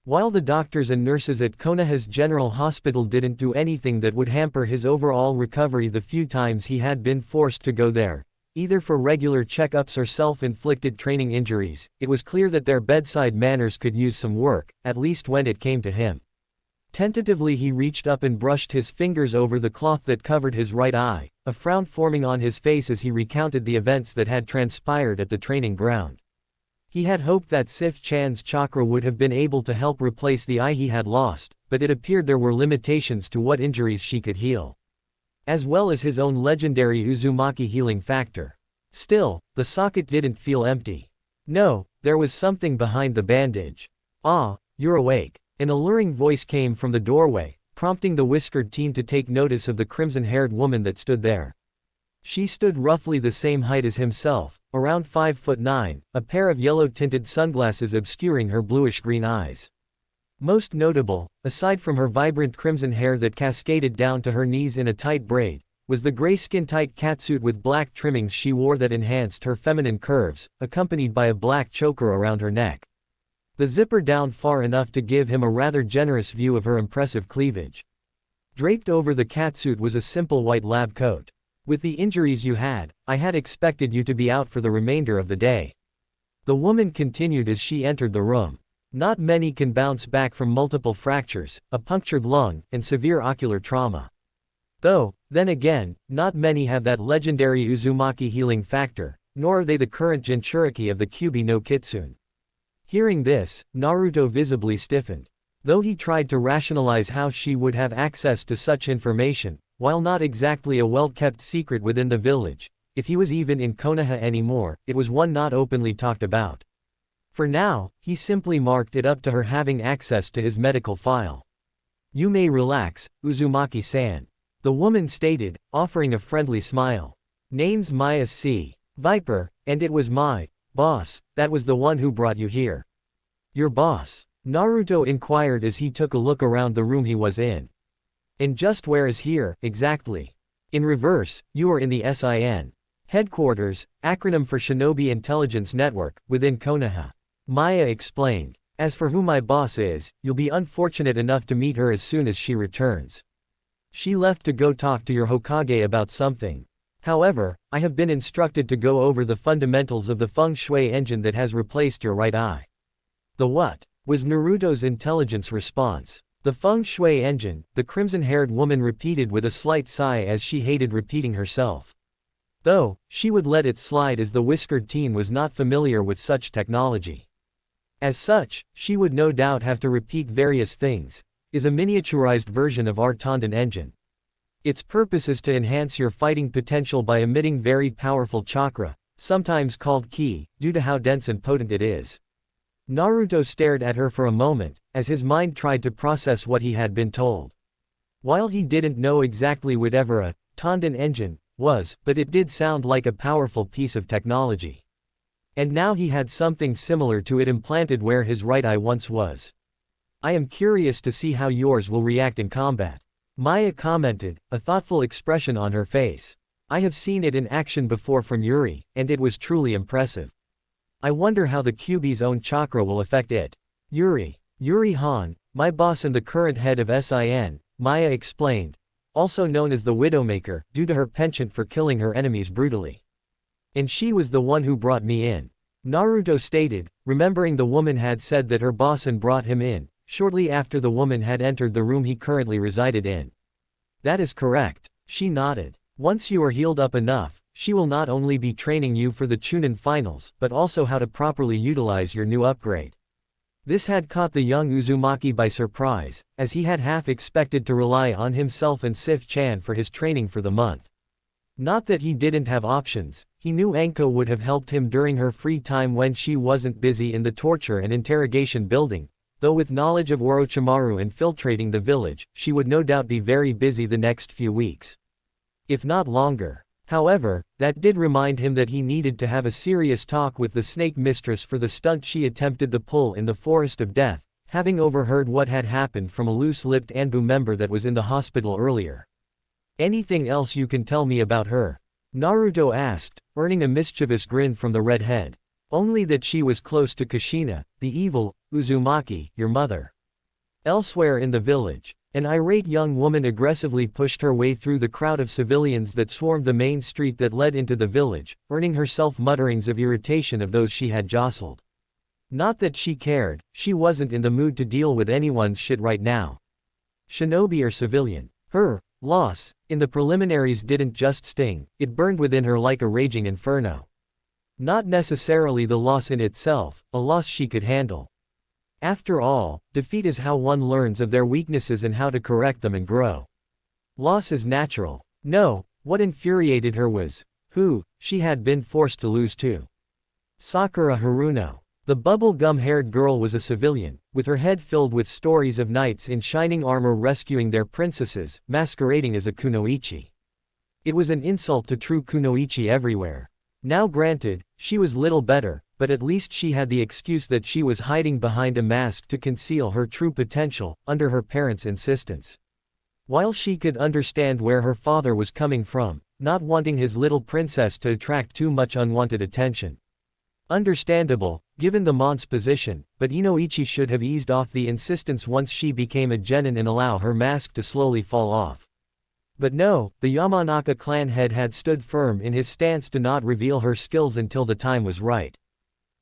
While the doctors and nurses at Konoha's General Hospital didn't do anything that would hamper his overall recovery the few times he had been forced to go there, either for regular checkups or self-inflicted training injuries, it was clear that their bedside manners could use some work, at least when it came to him. Tentatively he reached up and brushed his fingers over the cloth that covered his right eye, a frown forming on his face as he recounted the events that had transpired at the training ground. He had hoped that Sif Chan's chakra would have been able to help replace the eye he had lost, but it appeared there were limitations to what injuries she could heal. As well as his own legendary Uzumaki healing factor. Still, the socket didn't feel empty. No, there was something behind the bandage. "Ah, you're awake." An alluring voice came from the doorway, prompting the whiskered teen to take notice of the crimson-haired woman that stood there. She stood roughly the same height as himself, around 5'9", a pair of yellow-tinted sunglasses obscuring her bluish-green eyes. Most notable, aside from her vibrant crimson hair that cascaded down to her knees in a tight braid, was the gray skin-tight catsuit with black trimmings she wore that enhanced her feminine curves, accompanied by a black choker around her neck. The zipper down far enough to give him a rather generous view of her impressive cleavage. Draped over the catsuit was a simple white lab coat. "With the injuries you had, I had expected you to be out for the remainder of the day." The woman continued as she entered the room. Not many can bounce back from multiple fractures, a punctured lung, and severe ocular trauma. Though, then again, not many have that legendary Uzumaki healing factor, nor are they the current Jinchuriki of the Kyuubi no Kitsune. Hearing this, Naruto visibly stiffened. Though he tried to rationalize how she would have access to such information, while not exactly a well-kept secret within the village, if he was even in Konoha anymore, it was one not openly talked about. For now, he simply marked it up to her having access to his medical file. "You may relax, Uzumaki-san," the woman stated, offering a friendly smile. "Name's Maya C. Viper, and it was my boss that was the one who brought you here." "Your boss?" Naruto inquired as he took a look around the room he was in. "And just where is here, exactly?" "In reverse, you are in the SIN. Headquarters, acronym for Shinobi Intelligence Network, within Konoha," Maya explained. "As for who my boss is, you'll be unfortunate enough to meet her as soon as she returns. She left to go talk to your Hokage about something. However, I have been instructed to go over the fundamentals of the feng shui engine that has replaced your right eye." "The what?" was Naruto's intelligence response. "The feng shui engine," the crimson-haired woman repeated with a slight sigh as she hated repeating herself. Though, she would let it slide as the whiskered teen was not familiar with such technology. As such, she would no doubt have to repeat various things. Is a miniaturized version of our Tanden engine. Its purpose is to enhance your fighting potential by emitting very powerful chakra, sometimes called ki, due to how dense and potent it is. Naruto stared at her for a moment, as his mind tried to process what he had been told. While he didn't know exactly whatever a Tanden engine was, but it did sound like a powerful piece of technology. And now he had something similar to it implanted where his right eye once was. "I am curious to see how yours will react in combat," Maya commented, a thoughtful expression on her face. "I have seen it in action before from Yuri, and it was truly impressive. I wonder how the Kyuubi's own chakra will affect it." Yuri Han, my boss and the current head of SIN, Maya explained, also known as the Widowmaker, due to her penchant for killing her enemies brutally. And she was the one who brought me in. Naruto stated, remembering the woman had said that her boss brought him in, shortly after the woman had entered the room he currently resided in. That is correct, she nodded. Once you are healed up enough, she will not only be training you for the Chunin finals, but also how to properly utilize your new upgrade. This had caught the young Uzumaki by surprise, as he had half expected to rely on himself and Sif-chan for his training for the month. Not that he didn't have options, he knew Anko would have helped him during her free time when she wasn't busy in the torture and interrogation building, though with knowledge of Orochimaru infiltrating the village, she would no doubt be very busy the next few weeks. If not longer. However, that did remind him that he needed to have a serious talk with the snake mistress for the stunt she attempted to pull in the Forest of Death, having overheard what had happened from a loose-lipped Anbu member that was in the hospital earlier. Anything else you can tell me about her? Naruto asked, earning a mischievous grin from the redhead. Only that she was close to Kushina, the evil Uzumaki, your mother. Elsewhere in the village, an irate young woman aggressively pushed her way through the crowd of civilians that swarmed the main street that led into the village, earning herself mutterings of irritation of those she had jostled. Not that she cared, she wasn't in the mood to deal with anyone's shit right now. Shinobi or civilian, her loss in the preliminaries didn't just sting, it burned within her like a raging inferno. Not necessarily the loss in itself, a loss she could handle. After all, defeat is how one learns of their weaknesses and how to correct them and grow. Loss is natural. No, what infuriated her was who she had been forced to lose to. Sakura Haruno. The bubble-gum-haired girl was a civilian, with her head filled with stories of knights in shining armor rescuing their princesses, masquerading as a kunoichi. It was an insult to true kunoichi everywhere. Now granted, she was little better, but at least she had the excuse that she was hiding behind a mask to conceal her true potential, under her parents' insistence. While she could understand where her father was coming from, not wanting his little princess to attract too much unwanted attention. Understandable, given the Mont's position, but Inoichi should have eased off the insistence once she became a genin and allow her mask to slowly fall off. But no, the Yamanaka clan head had stood firm in his stance to not reveal her skills until the time was right.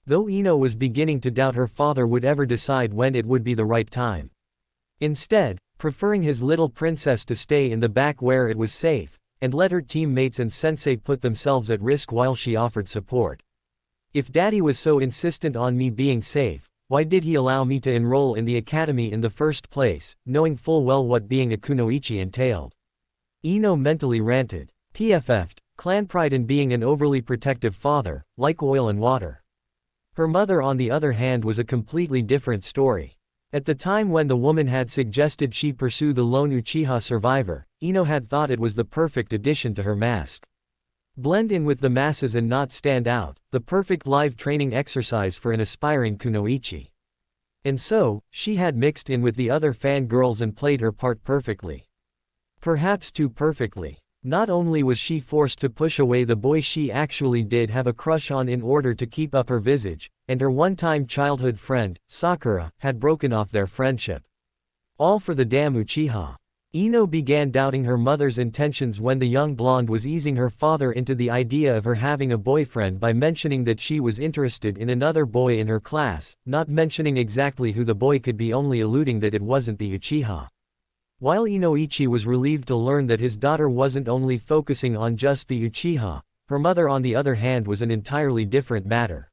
Though Ino was beginning to doubt her father would ever decide when it would be the right time. Instead, preferring his little princess to stay in the back where it was safe, and let her teammates and sensei put themselves at risk while she offered support. If daddy was so insistent on me being safe, why did he allow me to enroll in the academy in the first place, knowing full well what being a kunoichi entailed? Ino mentally ranted. PFF'd, clan pride in being an overly protective father, like oil and water. Her mother on the other hand was a completely different story. At the time when the woman had suggested she pursue the lone Uchiha survivor, Ino had thought it was the perfect addition to her mask. Blend in with the masses and not stand out, the perfect live training exercise for an aspiring kunoichi. And so, she had mixed in with the other fangirls and played her part perfectly. Perhaps too perfectly. Not only was she forced to push away the boy she actually did have a crush on in order to keep up her visage, and her one-time childhood friend, Sakura, had broken off their friendship. All for the damn Uchiha. Ino began doubting her mother's intentions when the young blonde was easing her father into the idea of her having a boyfriend by mentioning that she was interested in another boy in her class, not mentioning exactly who the boy could be, only alluding that it wasn't the Uchiha. While Inoichi was relieved to learn that his daughter wasn't only focusing on just the Uchiha, her mother on the other hand was an entirely different matter.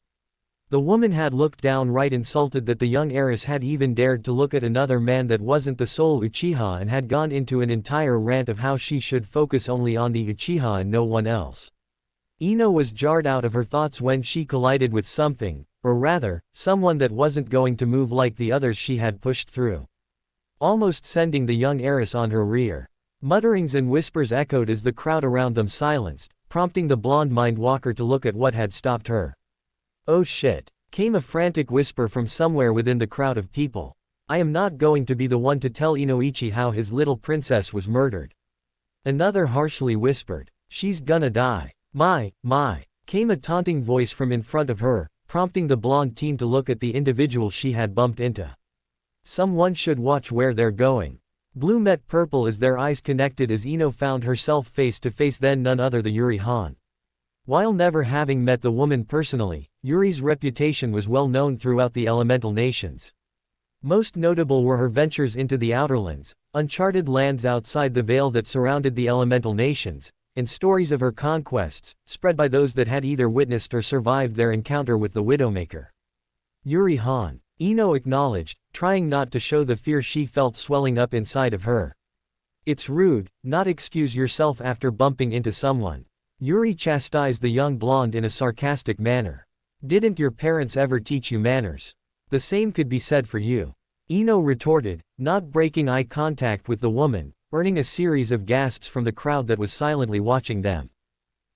The woman had looked downright insulted that the young heiress had even dared to look at another man that wasn't the sole Uchiha and had gone into an entire rant of how she should focus only on the Uchiha and no one else. Ino was jarred out of her thoughts when she collided with something, or rather, someone that wasn't going to move like the others she had pushed through. Almost sending the young heiress on her rear. Mutterings and whispers echoed as the crowd around them silenced, prompting the blonde mind-walker to look at what had stopped her. "Oh shit," came a frantic whisper from somewhere within the crowd of people. "I am not going to be the one to tell Inoichi how his little princess was murdered." Another harshly whispered, "She's gonna die." My, came a taunting voice from in front of her, prompting the blonde teen to look at the individual she had bumped into. Someone should watch where they're going. Blue met purple as their eyes connected as Ino found herself face to face then none other the Yuri Han. While never having met the woman personally, Yuri's reputation was well known throughout the elemental nations. Most notable were her ventures into the Outerlands, uncharted lands outside the veil that surrounded the elemental nations, and stories of her conquests, spread by those that had either witnessed or survived their encounter with the Widowmaker. Yuri Han, Ino acknowledged, trying not to show the fear she felt swelling up inside of her. It's rude, not excuse yourself after bumping into someone. Yuri chastised the young blonde in a sarcastic manner. Didn't your parents ever teach you manners? The same could be said for you. Ino retorted, not breaking eye contact with the woman, earning a series of gasps from the crowd that was silently watching them.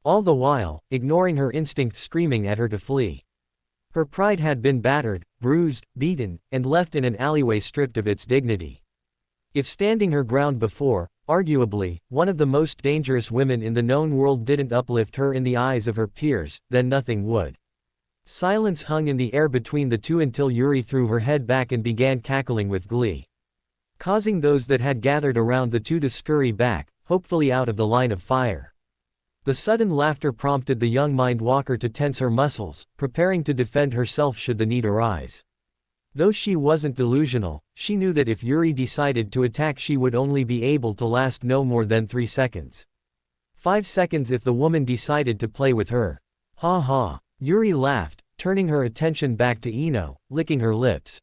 All the while, ignoring her instinct screaming at her to flee. Her pride had been battered, bruised, beaten, and left in an alleyway stripped of its dignity. If standing her ground before, arguably, one of the most dangerous women in the known world didn't uplift her in the eyes of her peers, then nothing would. Silence hung in the air between the two until Yuri threw her head back and began cackling with glee, causing those that had gathered around the two to scurry back, hopefully out of the line of fire. The sudden laughter prompted the young mind-walker to tense her muscles, preparing to defend herself should the need arise. Though she wasn't delusional, she knew that if Yuri decided to attack she would only be able to last no more than 3 seconds. 5 seconds if the woman decided to play with her. Ha ha. Yuri laughed, turning her attention back to Ino, licking her lips.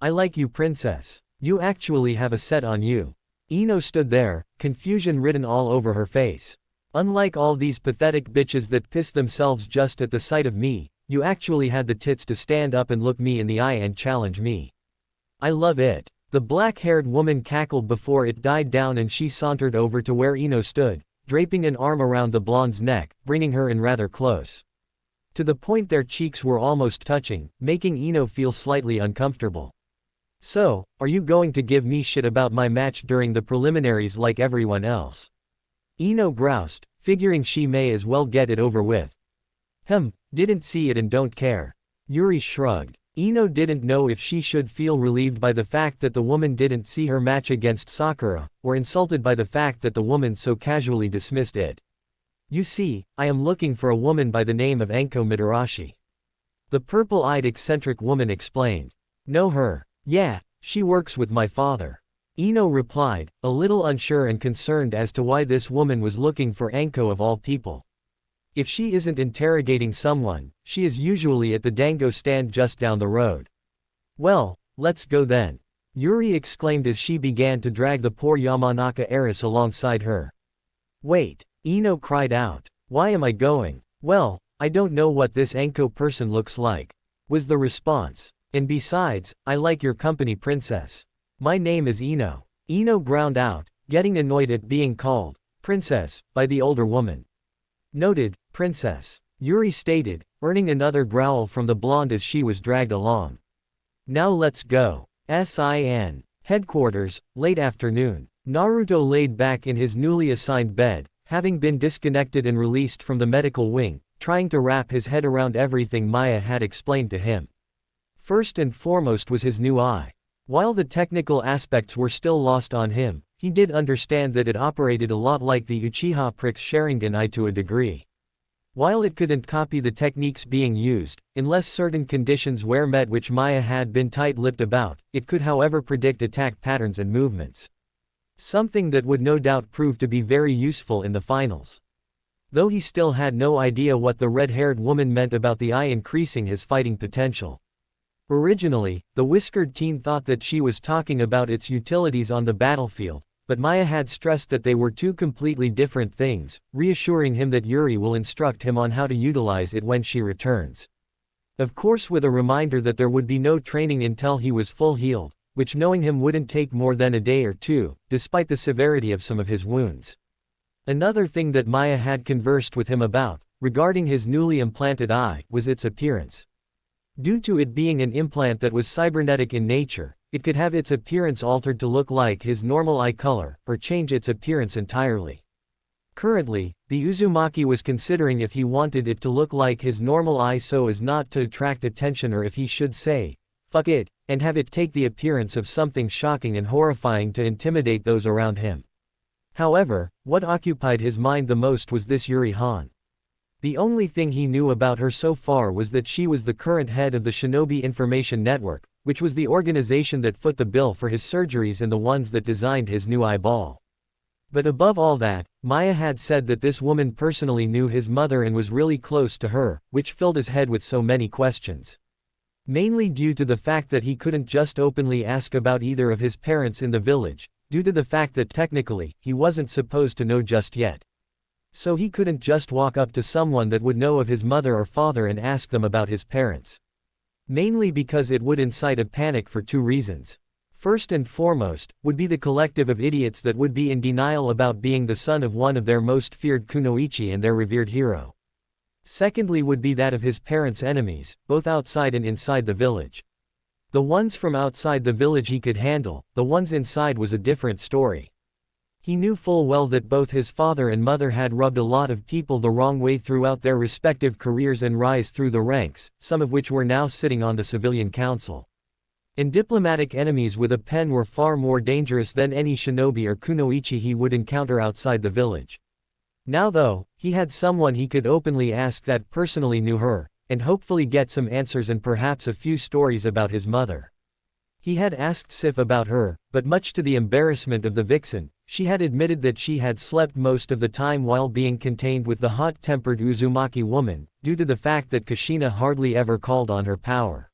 I like you, princess. You actually have a set on you. Ino stood there, confusion written all over her face. Unlike all these pathetic bitches that piss themselves just at the sight of me, you actually had the tits to stand up and look me in the eye and challenge me. I love it. The black-haired woman cackled before it died down and she sauntered over to where Ino stood, draping an arm around the blonde's neck, bringing her in rather close. To the point their cheeks were almost touching, making Ino feel slightly uncomfortable. So, are you going to give me shit about my match during the preliminaries like everyone else? Ino groused, figuring she may as well get it over with. Didn't see it and don't care. Yuri shrugged. Ino didn't know if she should feel relieved by the fact that the woman didn't see her match against Sakura, or insulted by the fact that the woman so casually dismissed it. You see, I am looking for a woman by the name of Anko Midarashi. The purple-eyed eccentric woman explained. Know her? Yeah, she works with my father. Ino replied, a little unsure and concerned as to why this woman was looking for Anko of all people. If she isn't interrogating someone, she is usually at the dango stand just down the road. Well, let's go then. Yuri exclaimed as she began to drag the poor Yamanaka heiress alongside her. Wait, Ino cried out. Why am I going? Well, I don't know what this Anko person looks like, was the response. And besides, I like your company, princess. My name is Ino. Ino ground out, getting annoyed at being called princess by the older woman. Noted, princess, Yuri stated, earning another growl from the blonde as she was dragged along. Now let's go. SIN. Headquarters, late afternoon. Naruto laid back in his newly assigned bed, having been disconnected and released from the medical wing, trying to wrap his head around everything Maya had explained to him. First and foremost was his new eye. While the technical aspects were still lost on him, he did understand that it operated a lot like the Uchiha Prick's Sharingan eye to a degree. While it couldn't copy the techniques being used, unless certain conditions were met which Maya had been tight-lipped about, it could however predict attack patterns and movements. Something that would no doubt prove to be very useful in the finals. Though he still had no idea what the red-haired woman meant about the eye increasing his fighting potential. Originally, the whiskered teen thought that she was talking about its utilities on the battlefield, but Maya had stressed that they were two completely different things, reassuring him that Yuri will instruct him on how to utilize it when she returns. Of course, with a reminder that there would be no training until he was full healed, which knowing him wouldn't take more than a day or two, despite the severity of some of his wounds. Another thing that Maya had conversed with him about, regarding his newly implanted eye, was its appearance. Due to it being an implant that was cybernetic in nature, it could have its appearance altered to look like his normal eye color, or change its appearance entirely. Currently, the Uzumaki was considering if he wanted it to look like his normal eye so as not to attract attention, or if he should say, fuck it, and have it take the appearance of something shocking and horrifying to intimidate those around him. However, what occupied his mind the most was this Yuri Han. The only thing he knew about her so far was that she was the current head of the Shinobi Information Network, which was the organization that foot the bill for his surgeries and the ones that designed his new eyeball. But above all that, Maya had said that this woman personally knew his mother and was really close to her, which filled his head with so many questions. Mainly due to the fact that he couldn't just openly ask about either of his parents in the village, due to the fact that technically, he wasn't supposed to know just yet. So he couldn't just walk up to someone that would know of his mother or father and ask them about his parents. Mainly because it would incite a panic for two reasons. First and foremost, would be the collective of idiots that would be in denial about being the son of one of their most feared kunoichi and their revered hero. Secondly would be that of his parents' enemies, both outside and inside the village. The ones from outside the village he could handle, the ones inside was a different story. He knew full well that both his father and mother had rubbed a lot of people the wrong way throughout their respective careers and rise through the ranks, some of which were now sitting on the civilian council. And diplomatic enemies with a pen were far more dangerous than any shinobi or kunoichi he would encounter outside the village. Now though, he had someone he could openly ask that personally knew her, and hopefully get some answers and perhaps a few stories about his mother. He had asked Sif about her, but much to the embarrassment of the vixen, she had admitted that she had slept most of the time while being contained with the hot-tempered Uzumaki woman, due to the fact that Kushina hardly ever called on her power.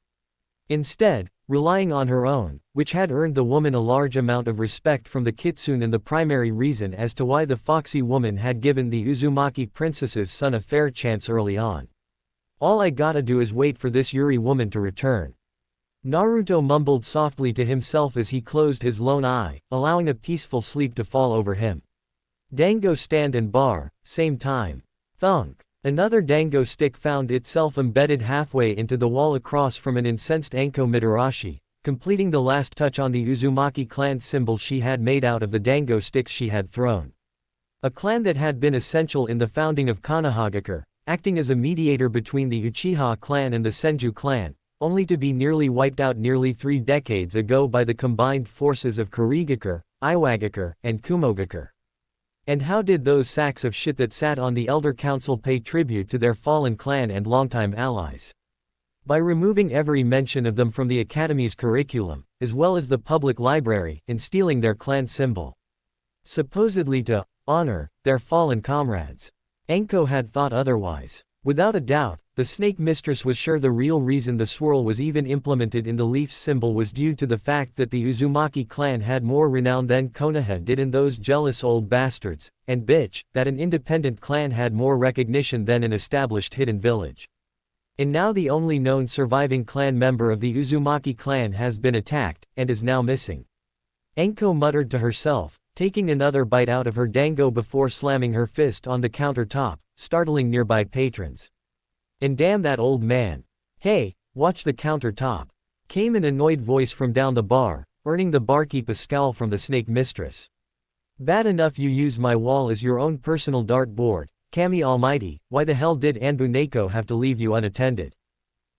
Instead, relying on her own, which had earned the woman a large amount of respect from the kitsune and the primary reason as to why the foxy woman had given the Uzumaki princess's son a fair chance early on. All I gotta do is wait for this Yuri woman to return. Naruto mumbled softly to himself as he closed his lone eye, allowing a peaceful sleep to fall over him. Dango stand and bar, same time. Thunk. Another dango stick found itself embedded halfway into the wall across from an incensed Anko Mitarashi, completing the last touch on the Uzumaki clan symbol she had made out of the dango sticks she had thrown. A clan that had been essential in the founding of Konohagakure, acting as a mediator between the Uchiha clan and the Senju clan, only to be nearly wiped out nearly 3 decades ago by the combined forces of Kurigakure, Iwagakure, and Kumogakure. And how did those sacks of shit that sat on the Elder Council pay tribute to their fallen clan and longtime allies? By removing every mention of them from the Academy's curriculum, as well as the public library, and stealing their clan symbol. Supposedly to honor their fallen comrades. Anko had thought otherwise. Without a doubt, the Snake Mistress was sure the real reason the swirl was even implemented in the leaf's symbol was due to the fact that the Uzumaki clan had more renown than Konoha did in those jealous old bastards, and bitch, that an independent clan had more recognition than an established hidden village. And now the only known surviving clan member of the Uzumaki clan has been attacked, and is now missing. Anko muttered to herself, taking another bite out of her dango before slamming her fist on the countertop, startling nearby patrons. And damn that old man. Hey, watch the countertop. Came an annoyed voice from down the bar, earning the barkeep a scowl from the Snake Mistress. Bad enough you use my wall as your own personal dart board, Kami Almighty, why the hell did Anbuneko have to leave you unattended?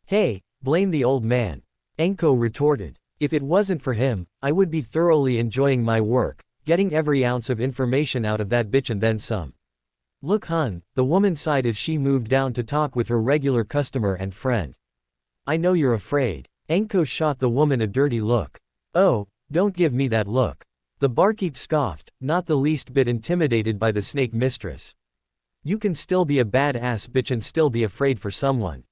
Hey, blame the old man. Anko retorted. If it wasn't for him, I would be thoroughly enjoying my work, getting every ounce of information out of that bitch and then some. Look hun, the woman sighed as she moved down to talk with her regular customer and friend. I know you're afraid. Anko shot the woman a dirty look. Oh, don't give me that look. The barkeep scoffed, not the least bit intimidated by the Snake Mistress. You can still be a bad-ass bitch and still be afraid for someone.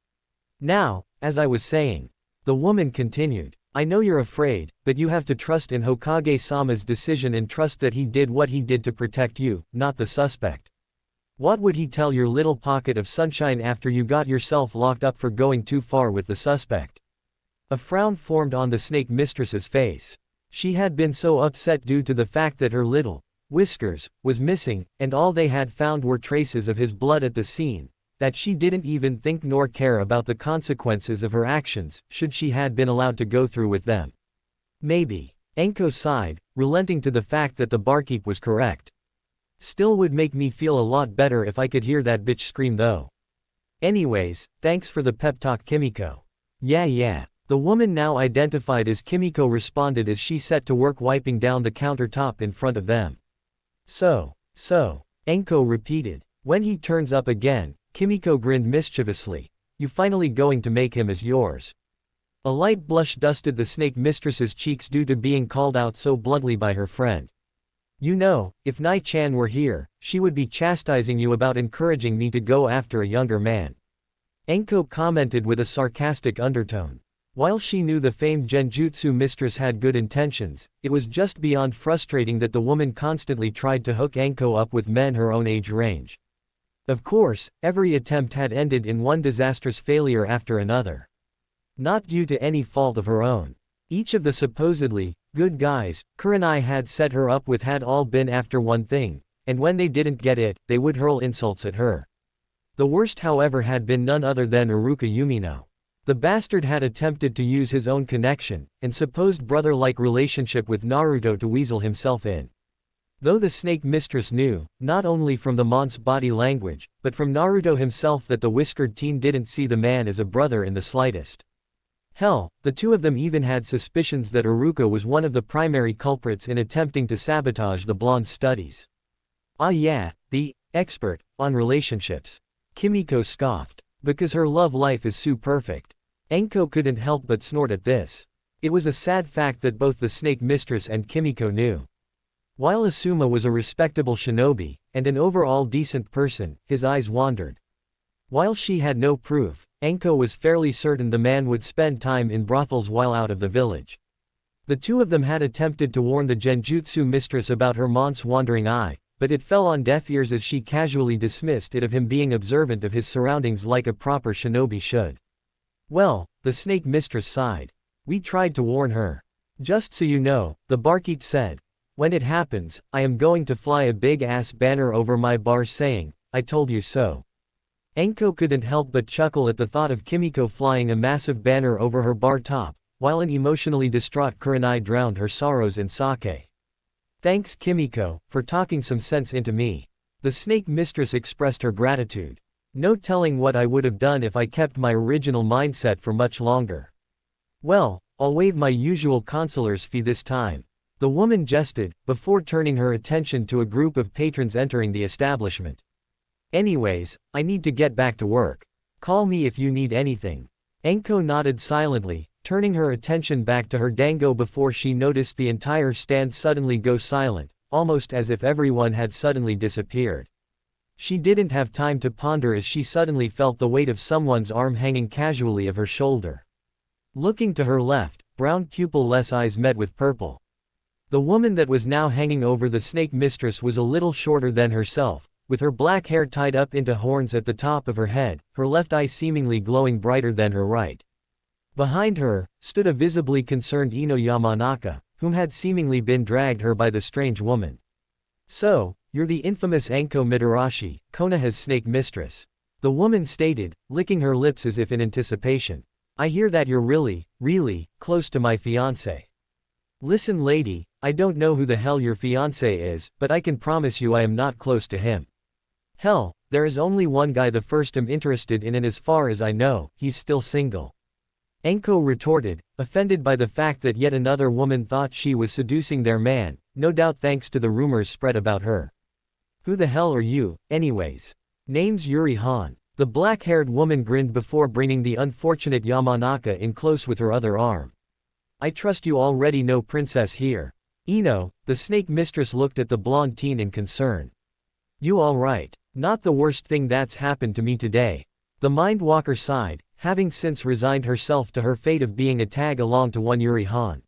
Now, as I was saying, the woman continued, I know you're afraid, but you have to trust in Hokage-sama's decision and trust that he did what he did to protect you, not the suspect. What would he tell your little pocket of sunshine after you got yourself locked up for going too far with the suspect? A frown formed on the Snake Mistress's face. She had been so upset due to the fact that her little Whiskers was missing, and all they had found were traces of his blood at the scene, that she didn't even think nor care about the consequences of her actions, should she had been allowed to go through with them. Maybe. Anko sighed, relenting to the fact that the barkeep was correct. Still would make me feel a lot better if I could hear that bitch scream though. Anyways, thanks for the pep talk Kimiko. Yeah. The woman now identified as Kimiko responded as she set to work wiping down the countertop in front of them. So, Anko repeated. When he turns up again, Kimiko grinned mischievously. You finally going to make him as yours. A light blush dusted the snake mistress's cheeks due to being called out so bluntly by her friend. You know, if Nai-chan were here, she would be chastising you about encouraging me to go after a younger man. Anko commented with a sarcastic undertone. While she knew the famed genjutsu mistress had good intentions, it was just beyond frustrating that the woman constantly tried to hook Anko up with men her own age range. Of course, every attempt had ended in one disastrous failure after another. Not due to any fault of her own. Each of the supposedly good guys Kurenai had set her up with had all been after one thing, and when they didn't get it, they would hurl insults at her. The worst however had been none other than Iruka Yumino. The bastard had attempted to use his own connection, and supposed brother-like relationship with Naruto to weasel himself in. Though the snake mistress knew, not only from the mont's body language, but from Naruto himself that the whiskered teen didn't see the man as a brother in the slightest. Hell, the two of them even had suspicions that Iruka was one of the primary culprits in attempting to sabotage the blonde's studies. Ah yeah, the expert on relationships. Kimiko scoffed. Because her love life is so perfect. Anko couldn't help but snort at this. It was a sad fact that both the snake mistress and Kimiko knew. While Asuma was a respectable shinobi, and an overall decent person, his eyes wandered. While she had no proof, Anko was fairly certain the man would spend time in brothels while out of the village. The two of them had attempted to warn the genjutsu mistress about her mont's wandering eye, but it fell on deaf ears as she casually dismissed it of him being observant of his surroundings like a proper shinobi should. Well, the snake mistress sighed. We tried to warn her. Just so you know, the barkeep said. When it happens, I am going to fly a big-ass banner over my bar saying, I told you so. Anko couldn't help but chuckle at the thought of Kimiko flying a massive banner over her bar top, while an emotionally distraught Kurenai drowned her sorrows in sake. Thanks Kimiko, for talking some sense into me. The snake mistress expressed her gratitude. No telling what I would have done if I kept my original mindset for much longer. Well, I'll waive my usual consoler's fee this time. The woman jested, before turning her attention to a group of patrons entering the establishment. Anyways, I need to get back to work. Call me if you need anything. Anko nodded silently, turning her attention back to her dango before she noticed the entire stand suddenly go silent, almost as if everyone had suddenly disappeared. She didn't have time to ponder as she suddenly felt the weight of someone's arm hanging casually of her shoulder. Looking to her left, brown pupil-less eyes met with purple. The woman that was now hanging over the snake mistress was a little shorter than herself, with her black hair tied up into horns at the top of her head, her left eye seemingly glowing brighter than her right. Behind her, stood a visibly concerned Ino Yamanaka, whom had seemingly been dragged her by the strange woman. So, you're the infamous Anko Mitarashi, Konoha's snake mistress. The woman stated, licking her lips as if in anticipation. I hear that you're really, close to my fiancé. Listen lady, I don't know who the hell your fiancé is, but I can promise you I am not close to him. Hell, there is only one guy the first I'm interested in and as far as I know, he's still single. Anko retorted, offended by the fact that yet another woman thought she was seducing their man, no doubt thanks to the rumors spread about her. Who the hell are you, anyways? Name's Yuri Han. The black-haired woman grinned before bringing the unfortunate Yamanaka in close with her other arm. I trust you already know Princess here. Ino, the snake mistress looked at the blonde teen in concern. You alright? Not the worst thing that's happened to me today. The mind walker sighed, having since resigned herself to her fate of being a tag-along to one Yuri Han.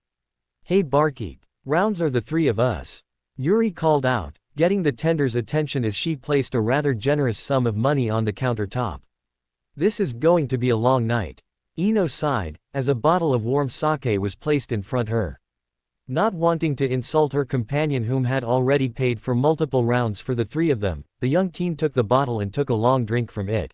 Hey barkeep, rounds are the three of us. Yuri called out, getting the tender's attention as she placed a rather generous sum of money on the countertop. This is going to be a long night. Ino sighed, as a bottle of warm sake was placed in front her. Not wanting to insult her companion whom had already paid for multiple rounds for the three of them, the young teen took the bottle and took a long drink from it.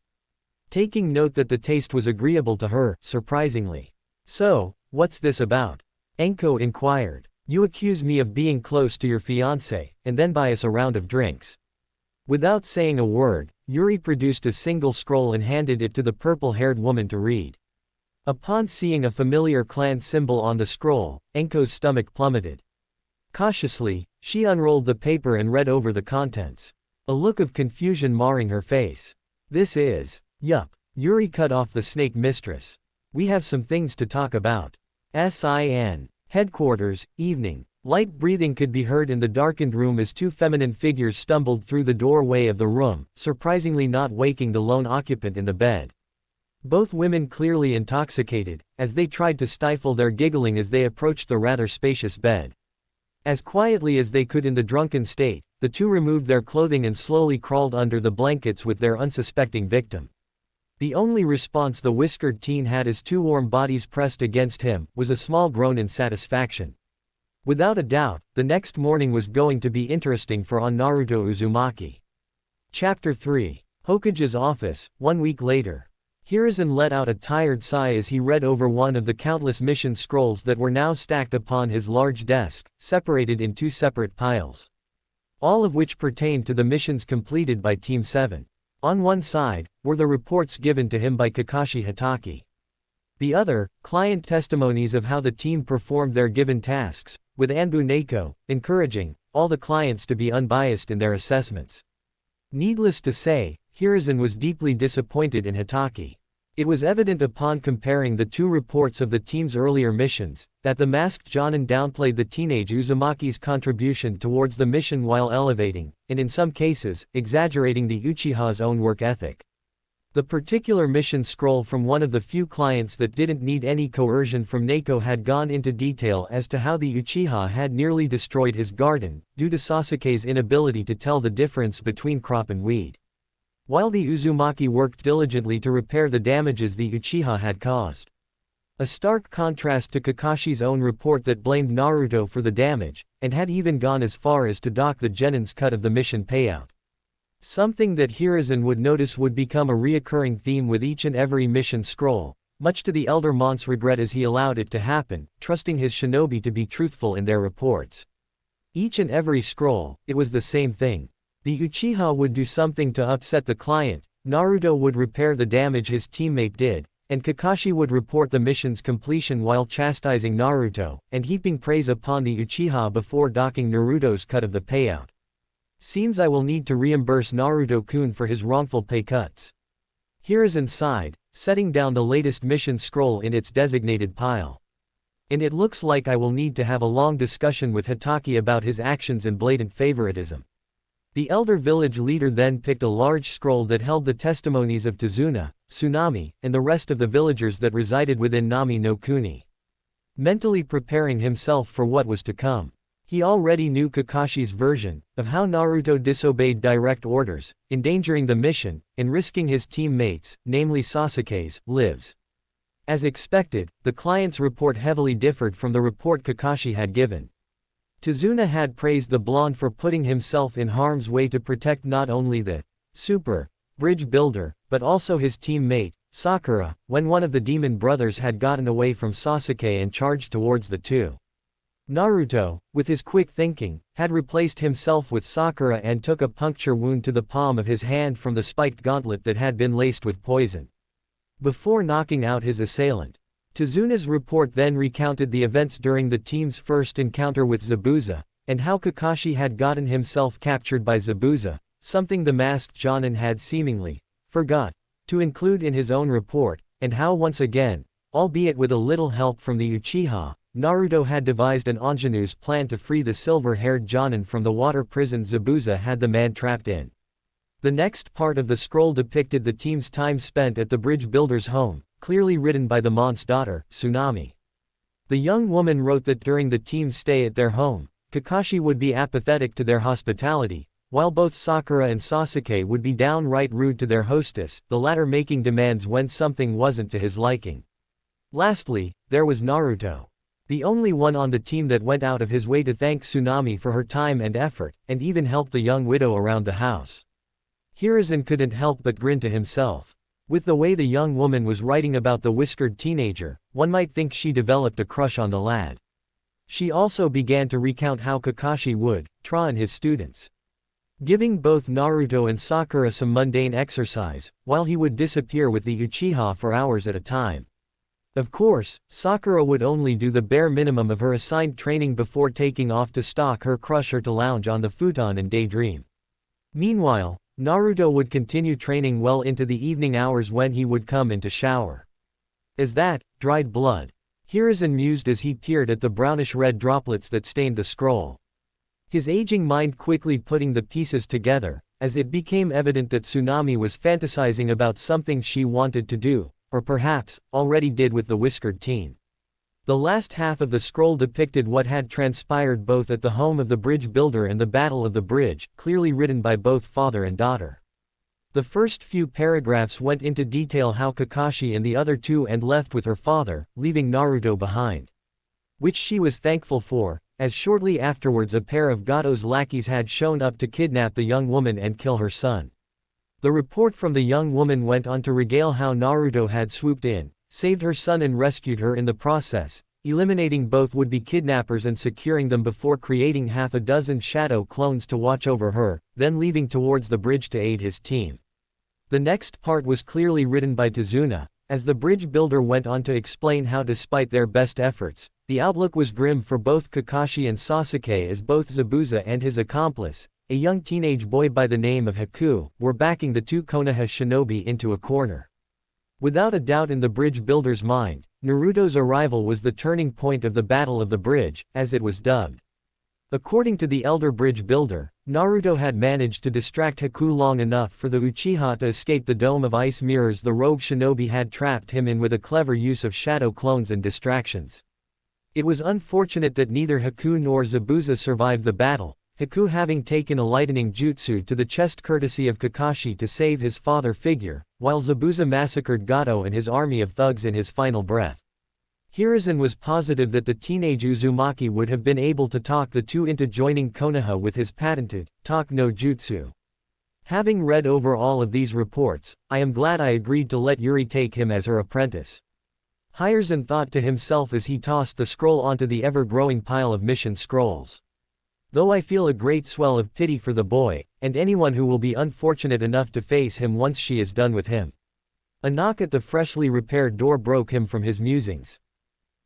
Taking note that the taste was agreeable to her, surprisingly. So, what's this about? Anko inquired. You accuse me of being close to your fiancé, and then buy us a round of drinks. Without saying a word, Yuri produced a single scroll and handed it to the purple-haired woman to read. Upon seeing a familiar clan symbol on the scroll, Anko's stomach plummeted. Cautiously, she unrolled the paper and read over the contents. A look of confusion marring her face. This is. Yup. Yuri cut off the snake mistress. We have some things to talk about. Sin. Headquarters, evening. Light breathing could be heard in the darkened room as two feminine figures stumbled through the doorway of the room, surprisingly not waking the lone occupant in the bed. Both women clearly intoxicated, as they tried to stifle their giggling as they approached the rather spacious bed. As quietly as they could in the drunken state, the two removed their clothing and slowly crawled under the blankets with their unsuspecting victim. The only response the whiskered teen had as two warm bodies pressed against him was a small groan in satisfaction. Without a doubt, the next morning was going to be interesting for Naruto Uzumaki. Chapter 3. Hokage's office, 1 week later. Hiruzen let out a tired sigh as he read over one of the countless mission scrolls that were now stacked upon his large desk, separated in two separate piles. All of which pertained to the missions completed by Team 7. On one side, were the reports given to him by Kakashi Hatake. The other, client testimonies of how the team performed their given tasks, with Anbu Neko, encouraging all the clients to be unbiased in their assessments. Needless to say, Hiruzen was deeply disappointed in Hatake. It was evident upon comparing the two reports of the team's earlier missions, that the masked Jonin downplayed the teenage Uzumaki's contribution towards the mission while elevating, and in some cases, exaggerating the Uchiha's own work ethic. The particular mission scroll from one of the few clients that didn't need any coercion from Neko had gone into detail as to how the Uchiha had nearly destroyed his garden, due to Sasuke's inability to tell the difference between crop and weed. While the Uzumaki worked diligently to repair the damages the Uchiha had caused. A stark contrast to Kakashi's own report that blamed Naruto for the damage, and had even gone as far as to dock the Genin's cut of the mission payout. Something that Hiruzen would notice would become a reoccurring theme with each and every mission scroll, much to the elder Mont's regret as he allowed it to happen, trusting his shinobi to be truthful in their reports. Each and every scroll, it was the same thing. The Uchiha would do something to upset the client, Naruto would repair the damage his teammate did, and Kakashi would report the mission's completion while chastising Naruto, and heaping praise upon the Uchiha before docking Naruto's cut of the payout. Seems I will need to reimburse Naruto-kun for his wrongful pay cuts. Hiruzen sighed, setting down the latest mission scroll in its designated pile. And it looks like I will need to have a long discussion with Hatake about his actions and blatant favoritism. The elder village leader then picked a large scroll that held the testimonies of Tsunami, Tsunami, and the rest of the villagers that resided within Nami no Kuni. Mentally preparing himself for what was to come. He already knew Kakashi's version of how Naruto disobeyed direct orders, endangering the mission, and risking his teammates, namely Sasuke's, lives. As expected, the client's report heavily differed from the report Kakashi had given. Tsunami had praised the blonde for putting himself in harm's way to protect not only the super bridge builder, but also his teammate, Sakura, when one of the demon brothers had gotten away from Sasuke and charged towards the two. Naruto, with his quick thinking, had replaced himself with Sakura and took a puncture wound to the palm of his hand from the spiked gauntlet that had been laced with poison. Before knocking out his assailant. Tsuna's report then recounted the events during the team's first encounter with Zabuza, and how Kakashi had gotten himself captured by Zabuza, something the masked Jonin had seemingly forgot to include in his own report, and how once again, albeit with a little help from the Uchiha, Naruto had devised an ingenuous plan to free the silver-haired Jonin from the water prison Zabuza had the man trapped in. The next part of the scroll depicted the team's time spent at the bridge builder's home, clearly written by the Mont's daughter, Tsunami. The young woman wrote that during the team's stay at their home, Kakashi would be apathetic to their hospitality, while both Sakura and Sasuke would be downright rude to their hostess, the latter making demands when something wasn't to his liking. Lastly, there was Naruto. The only one on the team that went out of his way to thank Tsunami for her time and effort, and even helped the young widow around the house. Hiruzen couldn't help but grin to himself. With the way the young woman was writing about the whiskered teenager, one might think she developed a crush on the lad. She also began to recount how Kakashi would train his students, giving both Naruto and Sakura some mundane exercise, while he would disappear with the Uchiha for hours at a time. Of course, Sakura would only do the bare minimum of her assigned training before taking off to stalk her crush or to lounge on the futon and daydream. Meanwhile, Naruto would continue training well into the evening hours when he would come into shower. Is that dried blood? Hiruzen mused as he peered at the brownish-red droplets that stained the scroll. His aging mind quickly putting the pieces together, as it became evident that Tsunami was fantasizing about something she wanted to do, or perhaps, already did with the whiskered teen. The last half of the scroll depicted what had transpired both at the home of the bridge builder and the Battle of the Bridge, clearly written by both father and daughter. The first few paragraphs went into detail how Kakashi and the other two and left with her father, leaving Naruto behind. Which she was thankful for, as shortly afterwards a pair of Gato's lackeys had shown up to kidnap the young woman and kill her son. The report from the young woman went on to regale how Naruto had swooped in, saved her son and rescued her in the process, eliminating both would-be kidnappers and securing them before creating half a dozen shadow clones to watch over her, then leaving towards the bridge to aid his team. The next part was clearly written by Tazuna, as the bridge builder went on to explain how despite their best efforts, the outlook was grim for both Kakashi and Sasuke as both Zabuza and his accomplice, a young teenage boy by the name of Haku, were backing the two Konoha shinobi into a corner. Without a doubt in the bridge builder's mind, Naruto's arrival was the turning point of the Battle of the Bridge, as it was dubbed. According to the elder bridge builder, Naruto had managed to distract Haku long enough for the Uchiha to escape the dome of ice mirrors the rogue shinobi had trapped him in with a clever use of shadow clones and distractions. It was unfortunate that neither Haku nor Zabuza survived the battle, Haku having taken a lightning jutsu to the chest courtesy of Kakashi to save his father figure, while Zabuza massacred Gato and his army of thugs in his final breath. Hiruzen was positive that the teenage Uzumaki would have been able to talk the two into joining Konoha with his patented, talk no jutsu. Having read over all of these reports, I am glad I agreed to let Yuri take him as her apprentice. Hiruzen thought to himself as he tossed the scroll onto the ever-growing pile of mission scrolls. Though I feel a great swell of pity for the boy, and anyone who will be unfortunate enough to face him once she is done with him. A knock at the freshly repaired door broke him from his musings.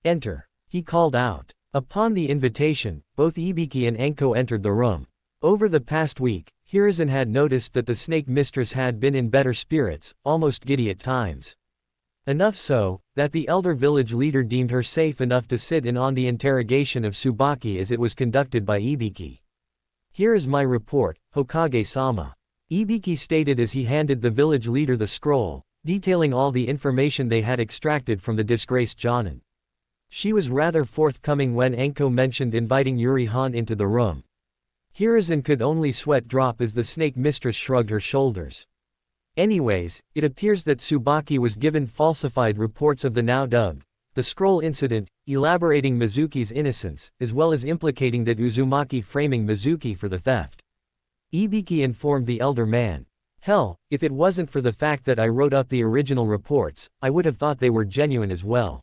Enter, he called out. Upon the invitation, both Ibiki and Anko entered the room. Over the past week, Hiruzen had noticed that the snake mistress had been in better spirits, almost giddy at times. Enough so, that the elder village leader deemed her safe enough to sit in on the interrogation of Tsubaki as it was conducted by Ibiki. Here is my report, Hokage-sama. Ibiki stated as he handed the village leader the scroll, detailing all the information they had extracted from the disgraced Jonin. She was rather forthcoming when Anko mentioned inviting Yuri Han into the room. Hiruzen could only sweat drop as the snake mistress shrugged her shoulders. Anyways, it appears that Tsubaki was given falsified reports of the now dubbed the scroll incident, elaborating Mizuki's innocence, as well as implicating that Uzumaki framing Mizuki for the theft. Ibiki informed the elder man. Hell, if it wasn't for the fact that I wrote up the original reports, I would have thought they were genuine as well.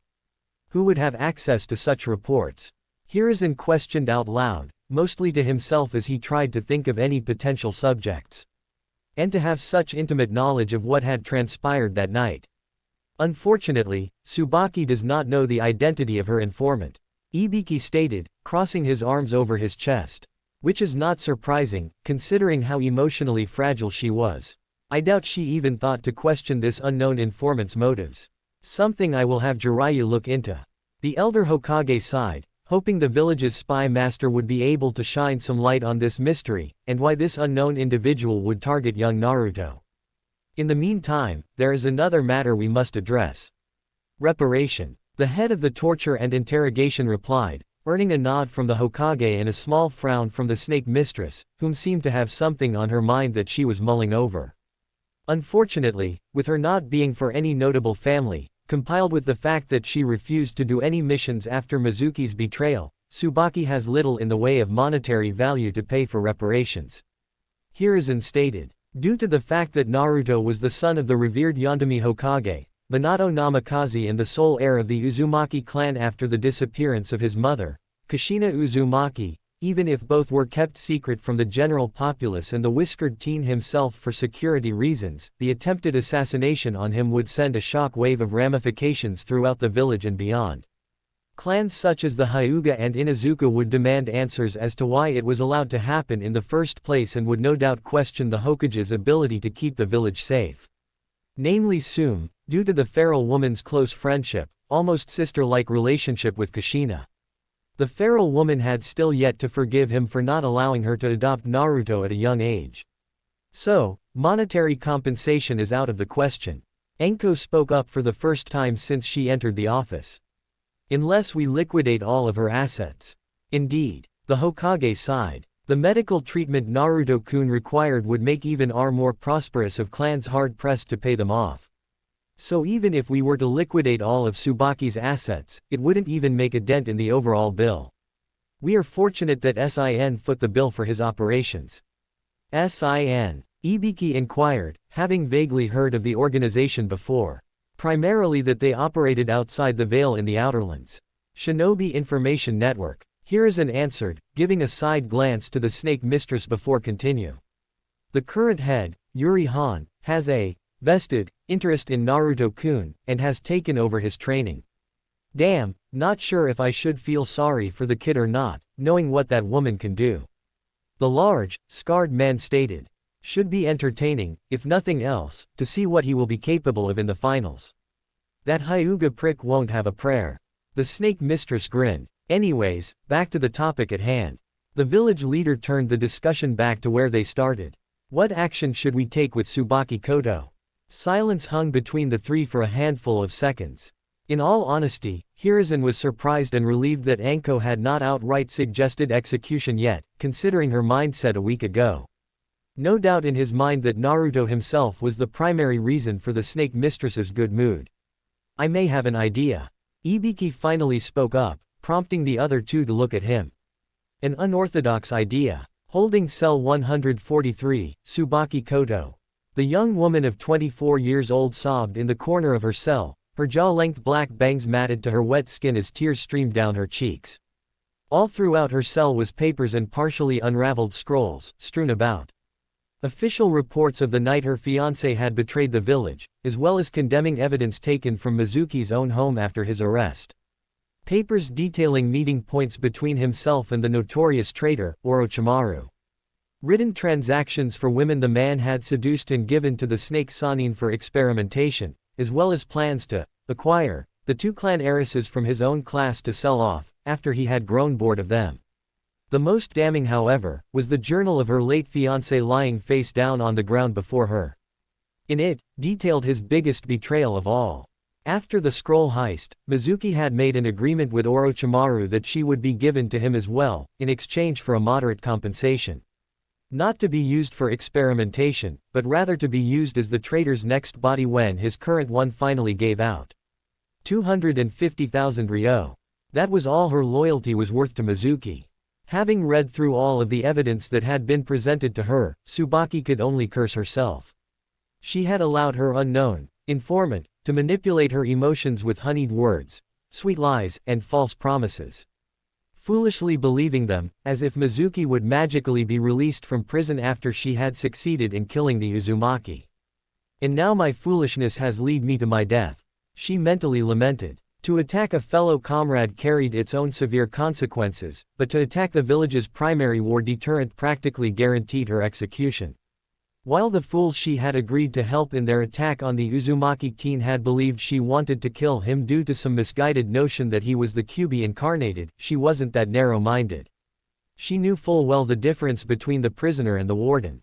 Who would have access to such reports? Hiruzen questioned out loud, mostly to himself as he tried to think of any potential subjects. And to have such intimate knowledge of what had transpired that night. Unfortunately, Tsubaki does not know the identity of her informant. Ibiki stated, crossing his arms over his chest. Which is not surprising, considering how emotionally fragile she was. I doubt she even thought to question this unknown informant's motives. Something I will have Jiraiya look into. The elder Hokage sighed, hoping the village's spy master would be able to shine some light on this mystery, and why this unknown individual would target young Naruto. In the meantime, there is another matter we must address. Reparation. The head of the torture and interrogation replied, earning a nod from the Hokage and a small frown from the snake mistress, whom seemed to have something on her mind that she was mulling over. Unfortunately, with her not being for any notable family, compiled with the fact that she refused to do any missions after Mizuki's betrayal, Tsubaki has little in the way of monetary value to pay for reparations. Hiruzen stated, due to the fact that Naruto was the son of the revered Yontomi Hokage, Minato Namikaze and the sole heir of the Uzumaki clan after the disappearance of his mother, Kushina Uzumaki, even if both were kept secret from the general populace and the whiskered teen himself for security reasons, the attempted assassination on him would send a shock wave of ramifications throughout the village and beyond. Clans such as the Hyuga and Inazuka would demand answers as to why it was allowed to happen in the first place and would no doubt question the Hokage's ability to keep the village safe. Namely Sum, due to the feral woman's close friendship, almost sister-like relationship with Kushina. The feral woman had still yet to forgive him for not allowing her to adopt Naruto at a young age. So, monetary compensation is out of the question. Anko spoke up for the first time since she entered the office. Unless we liquidate all of her assets. Indeed, the Hokage sighed. The medical treatment Naruto-kun required would make even our more prosperous of clans hard-pressed to pay them off. So even if we were to liquidate all of Tsubaki's assets, it wouldn't even make a dent in the overall bill. We are fortunate that Sin foot the bill for his operations. Sin? Ibiki inquired, having vaguely heard of the organization before. Primarily that they operated outside the Veil in the Outerlands. Shinobi Information Network. Hiruzen answered, giving a side glance to the snake mistress before continue. The current head, Yuri Han, has a vested interest in Naruto-kun, and has taken over his training. Damn, not sure if I should feel sorry for the kid or not, knowing what that woman can do. The large, scarred man stated. Should be entertaining, if nothing else, to see what he will be capable of in the finals. That Hyuga prick won't have a prayer. The snake mistress grinned. Anyways, back to the topic at hand. The village leader turned the discussion back to where they started. What action should we take with Tsubaki Koto? Silence hung between the three for a handful of seconds. In all honesty, Hiruzen was surprised and relieved that Anko had not outright suggested execution yet, considering her mindset a week ago. No doubt in his mind that Naruto himself was the primary reason for the snake mistress's good mood. I may have an idea. Ibiki finally spoke up, prompting the other two to look at him. An unorthodox idea. Holding cell 143, Tsubaki Koto. The young woman of 24 years old sobbed in the corner of her cell, her jaw-length black bangs matted to her wet skin as tears streamed down her cheeks. All throughout her cell was papers and partially unraveled scrolls, strewn about. Official reports of the night her fiancé had betrayed the village, as well as condemning evidence taken from Mizuki's own home after his arrest. Papers detailing meeting points between himself and the notorious traitor, Orochimaru. Written transactions for women the man had seduced and given to the snake Sannin for experimentation, as well as plans to acquire the two clan heiresses from his own class to sell off, after he had grown bored of them. The most damning, however, was the journal of her late fiancé lying face down on the ground before her. In it, detailed his biggest betrayal of all. After the scroll heist, Mizuki had made an agreement with Orochimaru that she would be given to him as well, in exchange for a moderate compensation. Not to be used for experimentation, but rather to be used as the traitor's next body when his current one finally gave out. 250,000 ryo. That was all her loyalty was worth to Mizuki. Having read through all of the evidence that had been presented to her, Tsubaki could only curse herself. She had allowed her unknown informant to manipulate her emotions with honeyed words, sweet lies, and false promises. Foolishly believing them, as if Mizuki would magically be released from prison after she had succeeded in killing the Uzumaki. And now my foolishness has led me to my death. She mentally lamented. To attack a fellow comrade carried its own severe consequences, but to attack the village's primary war deterrent practically guaranteed her execution. While the fools she had agreed to help in their attack on the Uzumaki teen had believed she wanted to kill him due to some misguided notion that he was the Kyuubi incarnated, she wasn't that narrow-minded. She knew full well the difference between the prisoner and the warden.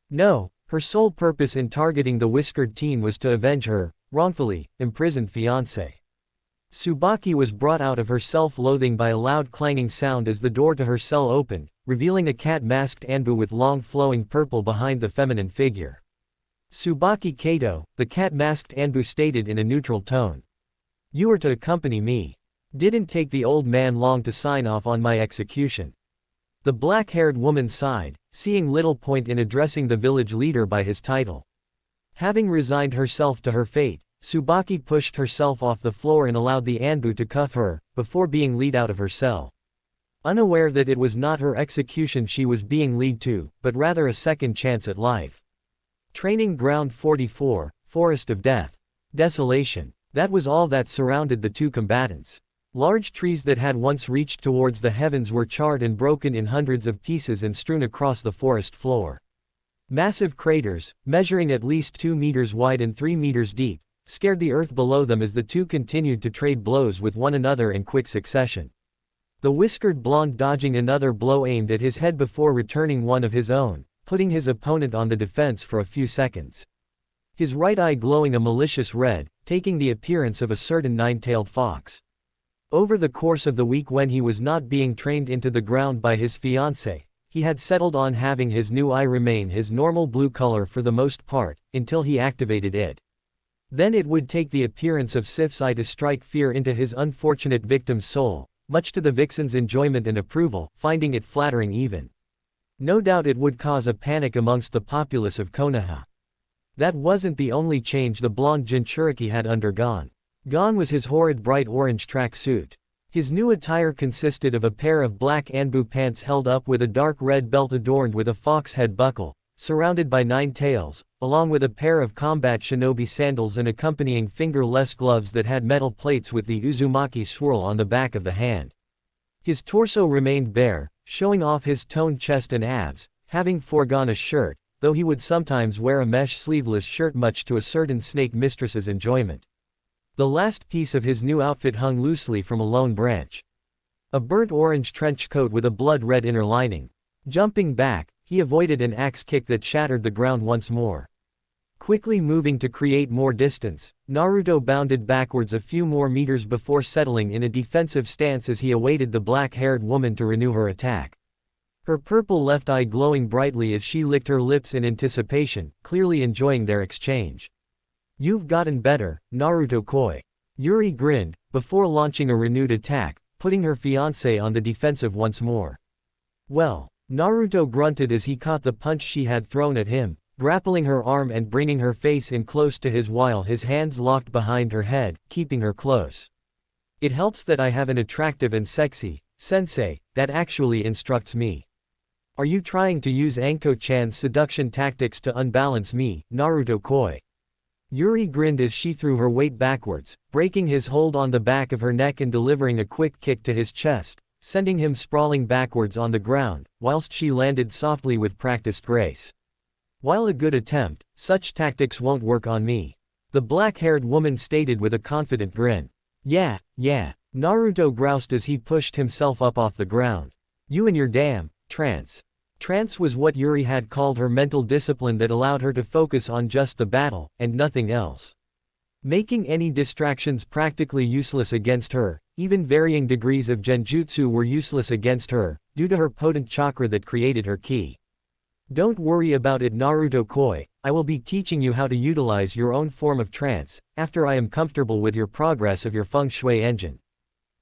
No, her sole purpose in targeting the whiskered teen was to avenge her, wrongfully, imprisoned fiancé. Tsubaki was brought out of her self-loathing by a loud clanging sound as the door to her cell opened, revealing a cat-masked Anbu with long flowing purple behind the feminine figure. Tsubaki Kato, the cat-masked Anbu stated in a neutral tone. You are to accompany me. Didn't take the old man long to sign off on my execution. The black-haired woman sighed, seeing little point in addressing the village leader by his title. Having resigned herself to her fate, Tsubaki pushed herself off the floor and allowed the Anbu to cuff her, before being led out of her cell. Unaware that it was not her execution she was being led to, but rather a second chance at life. Training Ground 44, Forest of Death. Desolation. That was all that surrounded the two combatants. Large trees that had once reached towards the heavens were charred and broken in hundreds of pieces and strewn across the forest floor. Massive craters, measuring at least 2 meters wide and 3 meters deep, scared the earth below them as the two continued to trade blows with one another in quick succession. The whiskered blonde dodging another blow aimed at his head before returning one of his own, putting his opponent on the defense for a few seconds. His right eye glowing a malicious red, taking the appearance of a certain nine-tailed fox. Over the course of the week when he was not being trained into the ground by his fiancée, he had settled on having his new eye remain his normal blue color for the most part, until he activated it. Then it would take the appearance of Sif's eye to strike fear into his unfortunate victim's soul, much to the vixen's enjoyment and approval, finding it flattering even. No doubt it would cause a panic amongst the populace of Konoha. That wasn't the only change the blonde Jinchuriki had undergone. Gone was his horrid bright orange track suit. His new attire consisted of a pair of black Anbu pants held up with a dark red belt adorned with a fox head buckle, surrounded by 9 tails, along with a pair of combat shinobi sandals and accompanying fingerless gloves that had metal plates with the Uzumaki swirl on the back of the hand. His torso remained bare, showing off his toned chest and abs, having foregone a shirt, though he would sometimes wear a mesh sleeveless shirt much to a certain snake mistress's enjoyment. The last piece of his new outfit hung loosely from a lone branch. A burnt orange trench coat with a blood-red inner lining. Jumping back, he avoided an axe kick that shattered the ground once more. Quickly moving to create more distance, Naruto bounded backwards a few more meters before settling in a defensive stance as he awaited the black-haired woman to renew her attack. Her purple left eye glowing brightly as she licked her lips in anticipation, clearly enjoying their exchange. "You've gotten better, Naruto Koi." Yuri grinned, before launching a renewed attack, putting her fiancé on the defensive once more. "Well," Naruto grunted as he caught the punch she had thrown at him, grappling her arm and bringing her face in close to his while his hands locked behind her head, keeping her close. "It helps that I have an attractive and sexy sensei that actually instructs me. Are you trying to use Anko-chan's seduction tactics to unbalance me, Naruto Koi?" Yuri grinned as she threw her weight backwards, breaking his hold on the back of her neck and delivering a quick kick to his chest, sending him sprawling backwards on the ground, whilst she landed softly with practiced grace. "While a good attempt, such tactics won't work on me," the black-haired woman stated with a confident grin. Yeah, Naruto groused as he pushed himself up off the ground. "You and your damn trance." Trance was what Yuri had called her mental discipline that allowed her to focus on just the battle, and nothing else. Making any distractions practically useless against her, even varying degrees of genjutsu were useless against her, due to her potent chakra that created her ki. "Don't worry about it, Naruto Koi, I will be teaching you how to utilize your own form of trance, after I am comfortable with your progress of your feng shui engine,"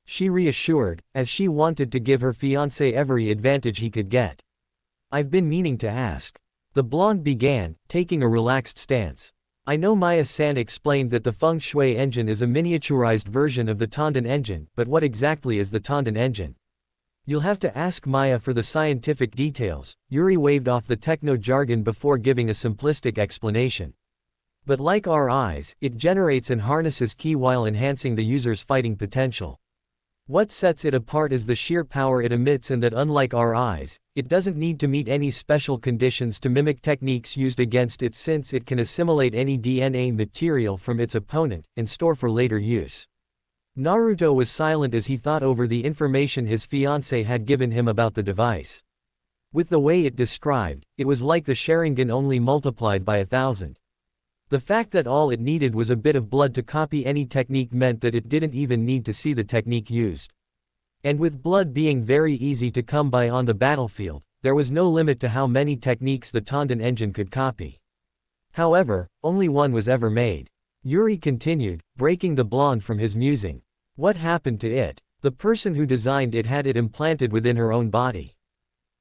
she reassured, as she wanted to give her fiancé every advantage he could get. "I've been meaning to ask." The blonde began, taking a relaxed stance. "I know Maya-san explained that the feng shui engine is a miniaturized version of the Tanden engine, but what exactly is the Tanden engine?" "You'll have to ask Maya for the scientific details." Yuri waved off the techno-jargon before giving a simplistic explanation. "But like our eyes, it generates and harnesses ki while enhancing the user's fighting potential. What sets it apart is the sheer power it emits, and that unlike our eyes, it doesn't need to meet any special conditions to mimic techniques used against it, since it can assimilate any DNA material from its opponent, and store for later use." Naruto was silent as he thought over the information his fiancé had given him about the device. With the way it described, it was like the Sharingan only multiplied by 1,000. The fact that all it needed was a bit of blood to copy any technique meant that it didn't even need to see the technique used. And with blood being very easy to come by on the battlefield, there was no limit to how many techniques the Tanden engine could copy. However, only one was ever made. Yuri continued, breaking the blonde from his musing. "What happened to it? The person who designed it had it implanted within her own body."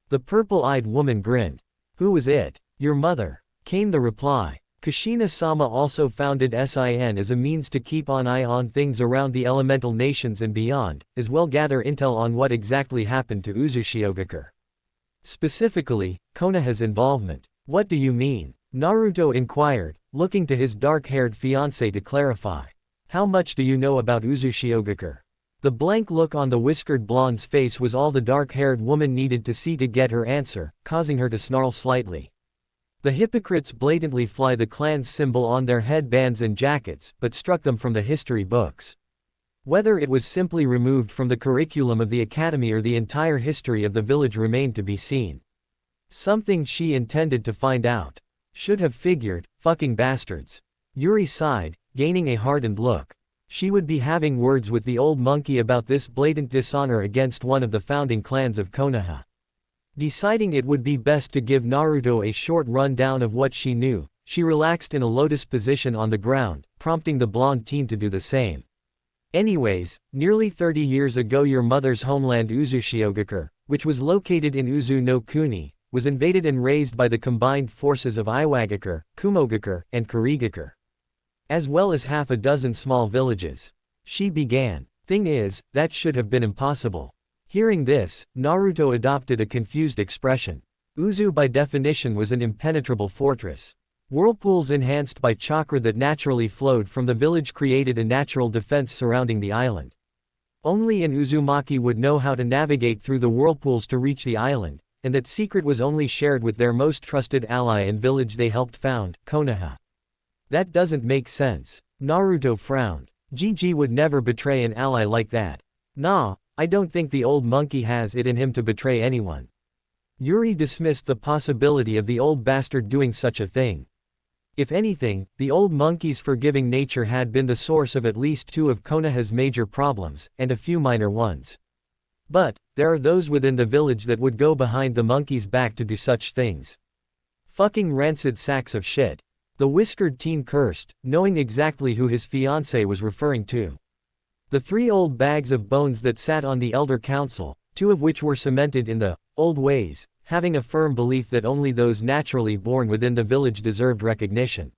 The purple-eyed woman grinned. "Who was it?" "Your mother," came the reply. "Kushina-sama also founded SIN as a means to keep an eye on things around the elemental nations and beyond, as well gather intel on what exactly happened to Uzushiogakure. Specifically, Konoha's involvement." "What do you mean?" Naruto inquired, looking to his dark-haired fiancé to clarify. "How much do you know about Uzushiogakure?" The blank look on the whiskered blonde's face was all the dark-haired woman needed to see to get her answer, causing her to snarl slightly. The hypocrites blatantly fly the clan's symbol on their headbands and jackets, but struck them from the history books. Whether it was simply removed from the curriculum of the academy or the entire history of the village remained to be seen. Something she intended to find out. Should have figured, fucking bastards. Yuri sighed, gaining a hardened look. She would be having words with the old monkey about this blatant dishonor against one of the founding clans of Konoha. Deciding it would be best to give Naruto a short rundown of what she knew, she relaxed in a lotus position on the ground, prompting the blonde teen to do the same. Anyways, nearly 30 years ago your mother's homeland Uzushiogakure, which was located in Uzu no Kuni, was invaded and razed by the combined forces of Iwagakure, Kumogakure, and Kurigakure, as well as half a dozen small villages. She began. Thing is, that should have been impossible. Hearing this, Naruto adopted a confused expression. Uzu by definition was an impenetrable fortress. Whirlpools enhanced by chakra that naturally flowed from the village created a natural defense surrounding the island. Only an Uzumaki would know how to navigate through the whirlpools to reach the island, and that secret was only shared with their most trusted ally and village they helped found, Konoha. That doesn't make sense. Naruto frowned. GG would never betray an ally like that. Nah, I don't think the old monkey has it in him to betray anyone. Yuri dismissed the possibility of the old bastard doing such a thing. If anything, the old monkey's forgiving nature had been the source of at least two of Konoha's major problems, and a few minor ones. But, there are those within the village that would go behind the monkey's back to do such things. Fucking rancid sacks of shit. The whiskered teen cursed, knowing exactly who his fiancée was referring to. The three old bags of bones that sat on the elder council, two of which were cemented in the old ways, having a firm belief that only those naturally born within the village deserved recognition.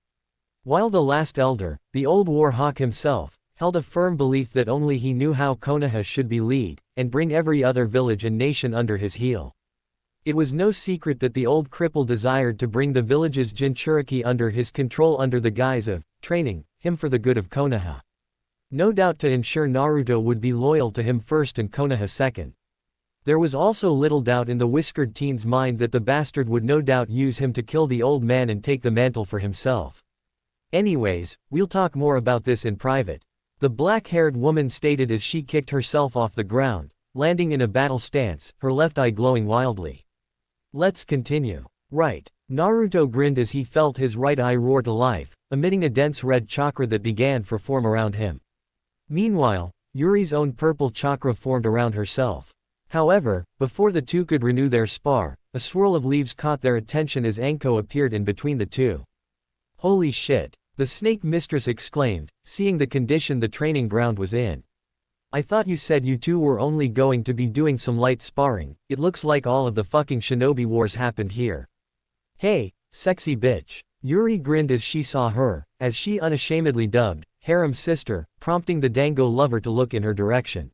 While the last elder, the old war hawk himself, held a firm belief that only he knew how Konoha should be led, and bring every other village and nation under his heel. It was no secret that the old cripple desired to bring the village's Jinchuriki under his control under the guise of training him for the good of Konoha. No doubt to ensure Naruto would be loyal to him first and Konoha second. There was also little doubt in the whiskered teen's mind that the bastard would no doubt use him to kill the old man and take the mantle for himself. Anyways, we'll talk more about this in private. The black-haired woman stated as she kicked herself off the ground, landing in a battle stance, her left eye glowing wildly. Let's continue. Right. Naruto grinned as he felt his right eye roar to life, emitting a dense red chakra that began to form around him. Meanwhile, Yuri's own purple chakra formed around herself. However, before the two could renew their spar, a swirl of leaves caught their attention as Anko appeared in between the two. Holy shit! The snake mistress exclaimed, seeing the condition the training ground was in. I thought you said you two were only going to be doing some light sparring, it looks like all of the fucking shinobi wars happened here. Hey, sexy bitch. Yuri grinned as she saw her, as she unashamedly dubbed, Harem's sister, prompting the Dango lover to look in her direction.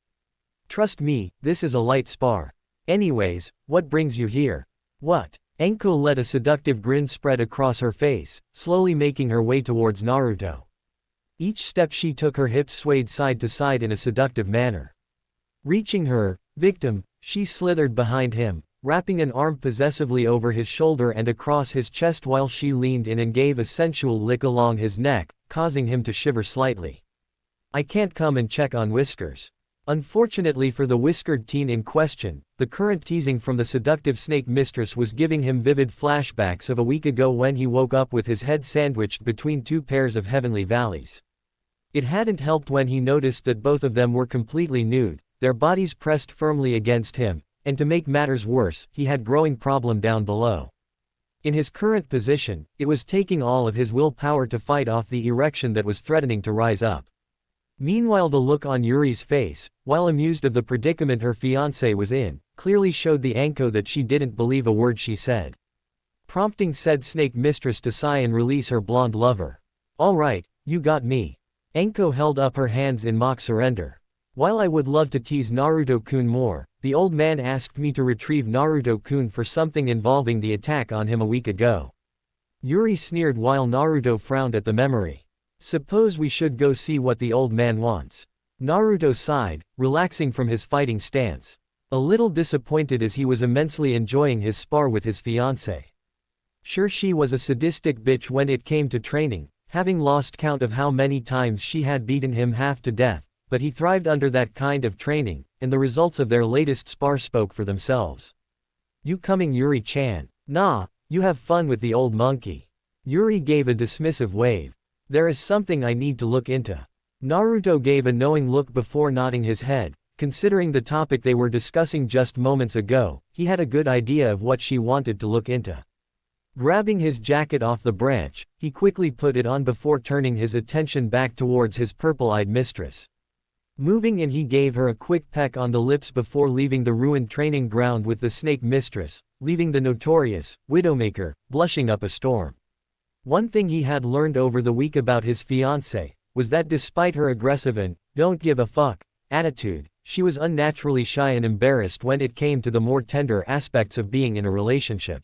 Trust me, this is a light spar. Anyways, what brings you here? What? Anko let a seductive grin spread across her face, slowly making her way towards Naruto. Each step she took her hips swayed side to side in a seductive manner. Reaching her victim, she slithered behind him, wrapping an arm possessively over his shoulder and across his chest while she leaned in and gave a sensual lick along his neck, causing him to shiver slightly. I can't come and check on Whiskers. Unfortunately for the whiskered teen in question, the current teasing from the seductive snake mistress was giving him vivid flashbacks of a week ago when he woke up with his head sandwiched between two pairs of heavenly valleys. It hadn't helped when he noticed that both of them were completely nude, their bodies pressed firmly against him, and to make matters worse, he had growing problem down below. In his current position, it was taking all of his willpower to fight off the erection that was threatening to rise up. Meanwhile, the look on Yuri's face, while amused of the predicament her fiancé was in, clearly showed the Anko that she didn't believe a word she said. Prompting said snake mistress to sigh and release her blonde lover. Alright, you got me. Anko held up her hands in mock surrender. While I would love to tease Naruto-kun more, the old man asked me to retrieve Naruto-kun for something involving the attack on him a week ago. Yuri sneered while Naruto frowned at the memory. Suppose we should go see what the old man wants. Naruto sighed, relaxing from his fighting stance. A little disappointed as he was immensely enjoying his spar with his fiancée. Sure, she was a sadistic bitch when it came to training, having lost count of how many times she had beaten him half to death, but he thrived under that kind of training, and the results of their latest spar spoke for themselves. You coming, Yuri-chan? Nah, you have fun with the old monkey. Yuri gave a dismissive wave. There is something I need to look into. Naruto gave a knowing look before nodding his head. Considering the topic they were discussing just moments ago, he had a good idea of what she wanted to look into. Grabbing his jacket off the branch, he quickly put it on before turning his attention back towards his purple-eyed mistress. Moving in, he gave her a quick peck on the lips before leaving the ruined training ground with the snake mistress, leaving the notorious Widowmaker blushing up a storm. One thing he had learned over the week about his fiancée was that despite her aggressive and don't give a fuck attitude, she was unnaturally shy and embarrassed when it came to the more tender aspects of being in a relationship.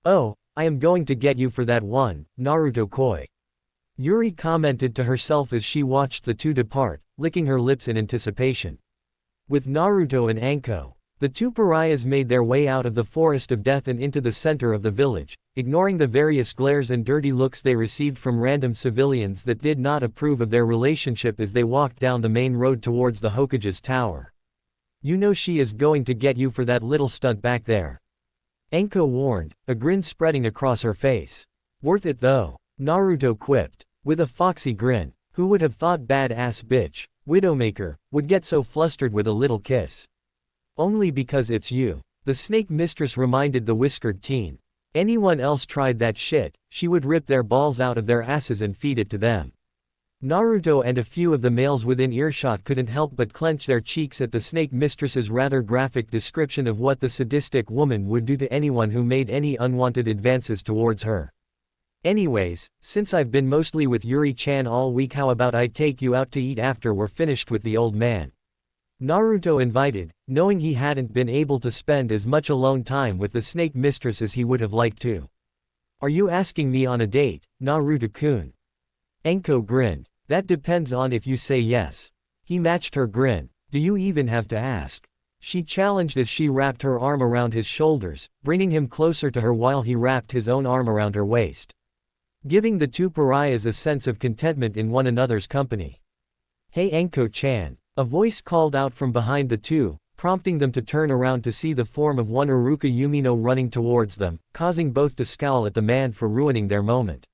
Oh, I am going to get you for that one, Naruto-koi. Yuri commented to herself as she watched the two depart, licking her lips in anticipation. With Naruto and Anko, the two pariahs made their way out of the forest of death and into the center of the village, ignoring the various glares and dirty looks they received from random civilians that did not approve of their relationship as they walked down the main road towards the Hokage's tower. You know she is going to get you for that little stunt back there. Anko warned, a grin spreading across her face. Worth it though, Naruto quipped, with a foxy grin. Who would have thought bad-ass bitch, Widowmaker, would get so flustered with a little kiss? Only because it's you. The snake mistress reminded the whiskered teen. Anyone else tried that shit, she would rip their balls out of their asses and feed it to them. Naruto and a few of the males within earshot couldn't help but clench their cheeks at the snake mistress's rather graphic description of what the sadistic woman would do to anyone who made any unwanted advances towards her. Anyways, since I've been mostly with Yuri-chan all week, how about I take you out to eat after we're finished with the old man? Naruto invited, knowing he hadn't been able to spend as much alone time with the snake mistress as he would have liked to. Are you asking me on a date, Naruto-kun? Anko grinned. That depends on if you say yes. He matched her grin. Do you even have to ask? She challenged as she wrapped her arm around his shoulders, bringing him closer to her while he wrapped his own arm around her waist. Giving the two pariahs a sense of contentment in one another's company. Hey Anko-chan. A voice called out from behind the two, prompting them to turn around to see the form of one Iruka Yumino running towards them, causing both to scowl at the man for ruining their moment.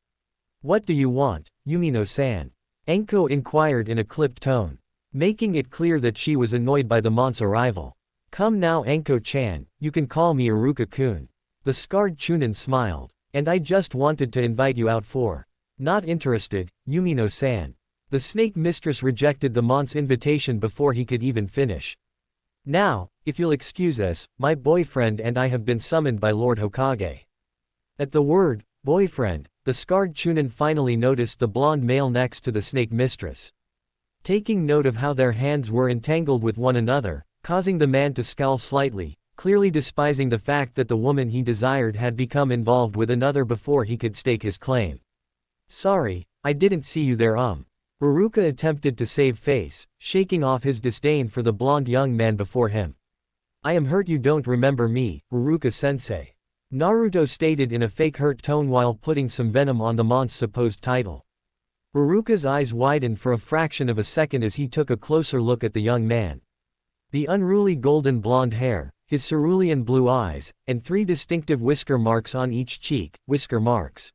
What do you want, Yumino-san? Anko inquired in a clipped tone, making it clear that she was annoyed by the man's arrival. Come now Anko-chan, you can call me Iruka-kun. The scarred Chunin smiled. And I just wanted to invite you out for. Not interested, Yumino-san. The snake mistress rejected the man's invitation before he could even finish. Now, if you'll excuse us, my boyfriend and I have been summoned by Lord Hokage. At the word, boyfriend, the scarred Chunin finally noticed the blonde male next to the snake mistress. Taking note of how their hands were entangled with one another, causing the man to scowl slightly, clearly despising the fact that the woman he desired had become involved with another before he could stake his claim. Sorry, I didn't see you there. Iruka attempted to save face, shaking off his disdain for the blonde young man before him. I am hurt you don't remember me, Iruka-sensei. Naruto stated in a fake hurt tone while putting some venom on the man's supposed title. Iruka's eyes widened for a fraction of a second as he took a closer look at the young man. The unruly golden blonde hair, his cerulean blue eyes, and 3 distinctive whisker marks on each cheek, whisker marks.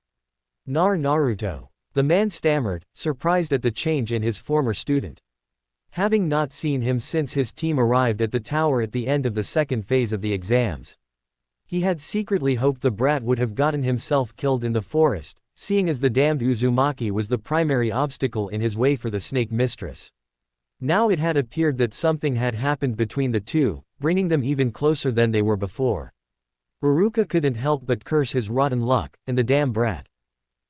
Naruto. The man stammered, surprised at the change in his former student. Having not seen him since his team arrived at the tower at the end of the second phase of the exams. He had secretly hoped the brat would have gotten himself killed in the forest, seeing as the damned Uzumaki was the primary obstacle in his way for the snake mistress. Now it had appeared that something had happened between the two, bringing them even closer than they were before. Iruka couldn't help but curse his rotten luck, and the damn brat.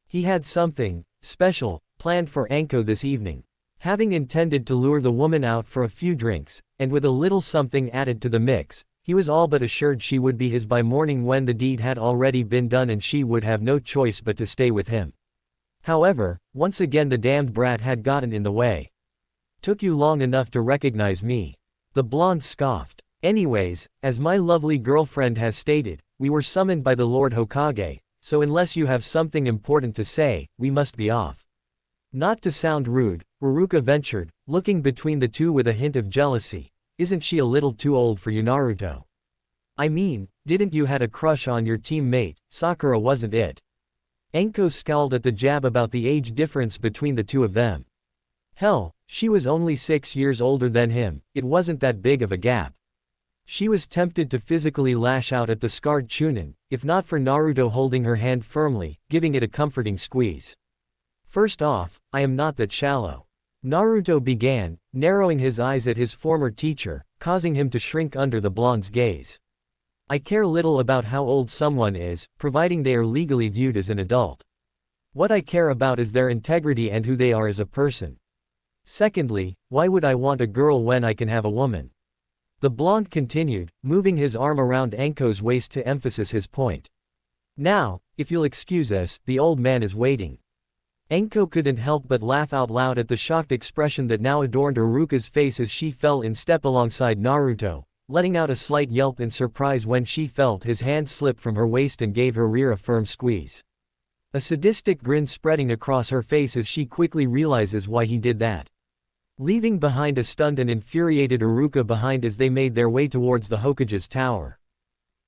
He had something special planned for Anko this evening. Having intended to lure the woman out for a few drinks, and with a little something added to the mix, he was all but assured she would be his by morning when the deed had already been done and she would have no choice but to stay with him. However, once again the damned brat had gotten in the way. Took you long enough to recognize me. The blonde scoffed. Anyways, as my lovely girlfriend has stated, we were summoned by the Lord Hokage, so unless you have something important to say, we must be off. Not to sound rude, Uruka ventured, looking between the two with a hint of jealousy. Isn't she a little too old for you, Naruto? I mean, didn't you had a crush on your teammate, Sakura, wasn't it? Anko scowled at the jab about the age difference between the two of them. Hell, she was only 6 years older than him, it wasn't that big of a gap. She was tempted to physically lash out at the scarred Chunin, if not for Naruto holding her hand firmly, giving it a comforting squeeze. First off, I am not that shallow. Naruto began, narrowing his eyes at his former teacher, causing him to shrink under the blonde's gaze. I care little about how old someone is, providing they are legally viewed as an adult. What I care about is their integrity and who they are as a person. Secondly, why would I want a girl when I can have a woman? The blonde continued, moving his arm around Anko's waist to emphasize his point. Now, if you'll excuse us, the old man is waiting. Anko couldn't help but laugh out loud at the shocked expression that now adorned Uruka's face as she fell in step alongside Naruto, letting out a slight yelp in surprise when she felt his hand slip from her waist and gave her rear a firm squeeze. A sadistic grin spreading across her face as she quickly realizes why he did that. Leaving behind a stunned and infuriated Uruka behind as they made their way towards the Hokage's tower.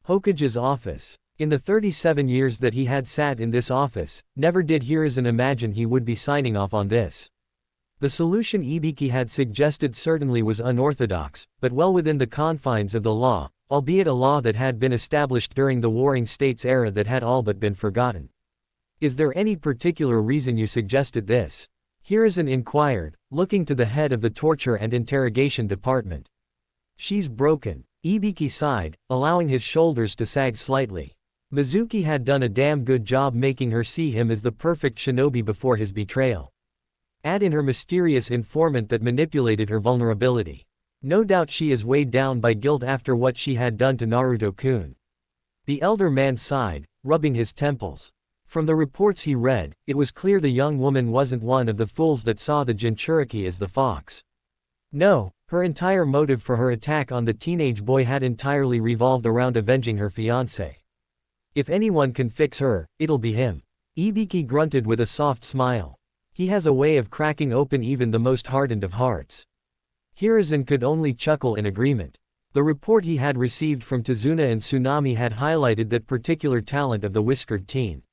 Hokage's office. In the 37 years that he had sat in this office, never did Hiruzen imagine he would be signing off on this. The solution Ibiki had suggested certainly was unorthodox, but well within the confines of the law, albeit a law that had been established during the Warring States era that had all but been forgotten. Is there any particular reason you suggested this? Hiruzen inquired, looking to the head of the torture and interrogation department. She's broken. Ibiki sighed, allowing his shoulders to sag slightly. Mizuki had done a damn good job making her see him as the perfect shinobi before his betrayal. Add in her mysterious informant that manipulated her vulnerability. No doubt she is weighed down by guilt after what she had done to Naruto-kun. The elder man sighed, rubbing his temples. From the reports he read, it was clear the young woman wasn't one of the fools that saw the Jinchuriki as the fox. No, her entire motive for her attack on the teenage boy had entirely revolved around avenging her fiancé. If anyone can fix her, it'll be him. Ibiki grunted with a soft smile. He has a way of cracking open even the most hardened of hearts. Hiruzen could only chuckle in agreement. The report he had received from Tazuna and Tsunami had highlighted that particular talent of the whiskered teen.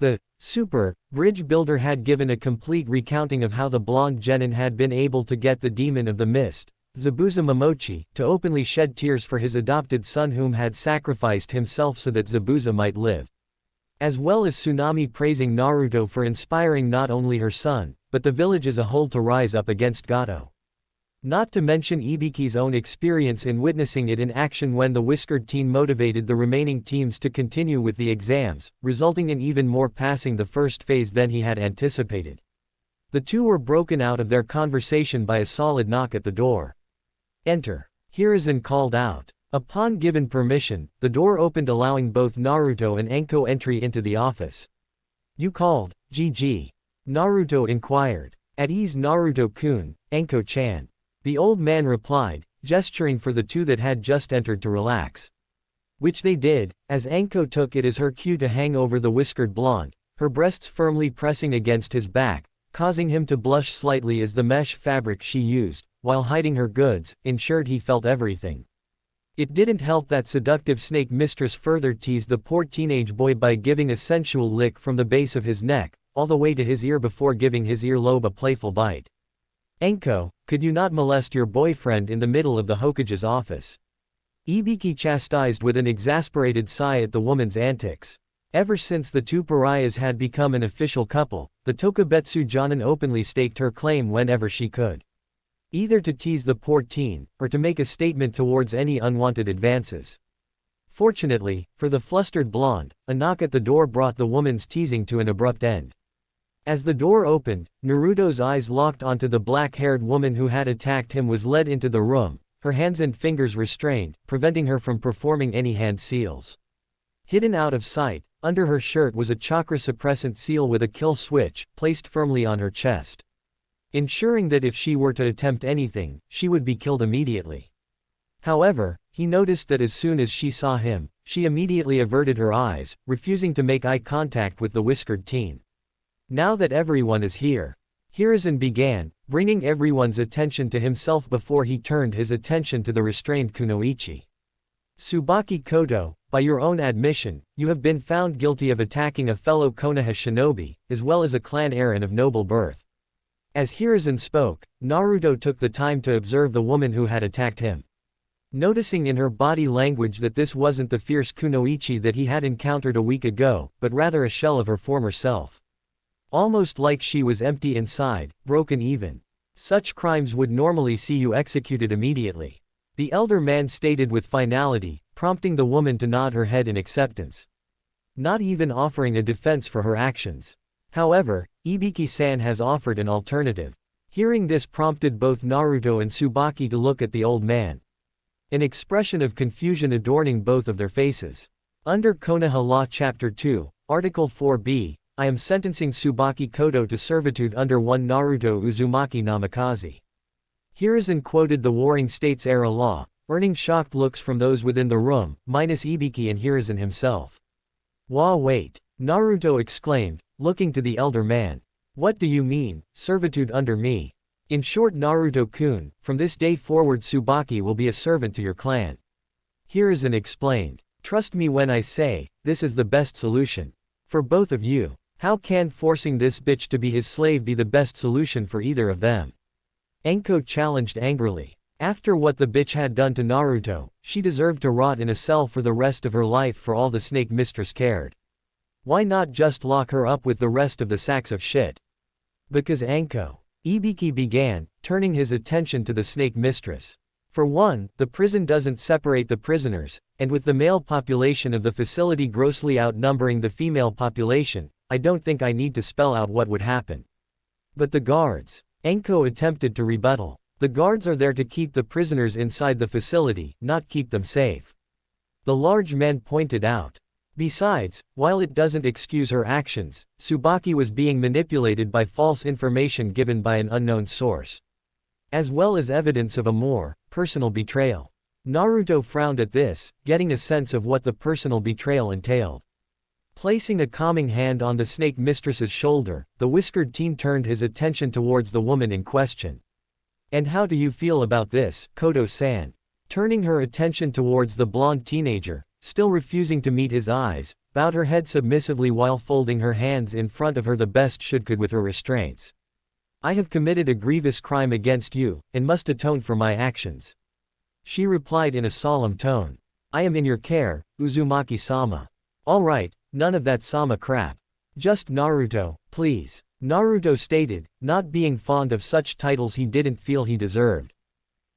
The super bridge builder had given a complete recounting of how the blonde genin had been able to get the demon of the mist, Zabuza Momochi, to openly shed tears for his adopted son whom had sacrificed himself so that Zabuza might live. As well as Tsunami praising Naruto for inspiring not only her son, but the village as a whole to rise up against Gato. Not to mention Ibiki's own experience in witnessing it in action when the whiskered teen motivated the remaining teams to continue with the exams, resulting in even more passing the first phase than he had anticipated. The two were broken out of their conversation by a solid knock at the door. Enter. Hiruzen called out. Upon given permission, the door opened allowing both Naruto and Anko entry into the office. You called, GG. Naruto inquired. At ease Naruto-kun, Anko-chan. The old man replied, gesturing for the two that had just entered to relax. Which they did, as Anko took it as her cue to hang over the whiskered blonde, her breasts firmly pressing against his back, causing him to blush slightly as the mesh fabric she used, while hiding her goods, ensured he felt everything. It didn't help that seductive snake mistress further teased the poor teenage boy by giving a sensual lick from the base of his neck, all the way to his ear before giving his earlobe a playful bite. Anko, could you not molest your boyfriend in the middle of the Hokage's office? Ibiki chastised with an exasperated sigh at the woman's antics. Ever since the two pariahs had become an official couple, the Tokubetsu Jonin openly staked her claim whenever she could. Either to tease the poor teen, or to make a statement towards any unwanted advances. Fortunately, for the flustered blonde, a knock at the door brought the woman's teasing to an abrupt end. As the door opened, Naruto's eyes locked onto the black-haired woman who had attacked him was led into the room, her hands and fingers restrained, preventing her from performing any hand seals. Hidden out of sight, under her shirt was a chakra suppressant seal with a kill switch, placed firmly on her chest. ensuring that if she were to attempt anything, she would be killed immediately. However, he noticed that as soon as she saw him, she immediately averted her eyes, refusing to make eye contact with the whiskered teen. Now that everyone is here, Hiruzen began, bringing everyone's attention to himself before he turned his attention to the restrained Kunoichi. Tsubaki Koto, by your own admission, you have been found guilty of attacking a fellow Konoha shinobi, as well as a clan Eren of noble birth. As Hiruzen spoke, Naruto took the time to observe the woman who had attacked him. Noticing in her body language that this wasn't the fierce Kunoichi that he had encountered a week ago, but rather a shell of her former self. Almost like she was empty inside, broken even. Such crimes would normally see you executed immediately. The elder man stated with finality, prompting the woman to nod her head in acceptance. Not even offering a defense for her actions. However, Ibiki-san has offered an alternative. Hearing this prompted both Naruto and Tsubaki to look at the old man. An expression of confusion adorning both of their faces. Under Konoha Law Chapter 2, Article 4b, I am sentencing Tsubaki Koto to servitude under 1 Naruto Uzumaki Namikaze. Hiruzen quoted the Warring States era law, earning shocked looks from those within the room, minus Ibiki and Hiruzen himself. Wait! Naruto exclaimed, looking to the elder man. What do you mean, servitude under me? In short, Naruto-kun, from this day forward Tsubaki will be a servant to your clan. Hiruzen explained. Trust me when I say, this is the best solution. For both of you. How can forcing this bitch to be his slave be the best solution for either of them? Anko challenged angrily. After what the bitch had done to Naruto, she deserved to rot in a cell for the rest of her life for all the snake mistress cared. Why not just lock her up with the rest of the sacks of shit? Because Anko. Ibiki began, turning his attention to the snake mistress. For one, the prison doesn't separate the prisoners, and with the male population of the facility grossly outnumbering the female population, I don't think I need to spell out what would happen. But the guards. Anko attempted to rebuttal. The guards are there to keep the prisoners inside the facility, not keep them safe. The large man pointed out. Besides, while it doesn't excuse her actions, Tsubaki was being manipulated by false information given by an unknown source. As well as evidence of a more personal betrayal. Naruto frowned at this, getting a sense of what the personal betrayal entailed. Placing a calming hand on the snake mistress's shoulder, the whiskered teen turned his attention towards the woman in question. And how do you feel about this, Koto-san? Turning her attention towards the blonde teenager, still refusing to meet his eyes, bowed her head submissively while folding her hands in front of her the best she could with her restraints. I have committed a grievous crime against you, and must atone for my actions. She replied in a solemn tone. I am in your care, Uzumaki-sama. Alright, none of that sama crap. Just Naruto, please. Naruto stated, not being fond of such titles he didn't feel he deserved.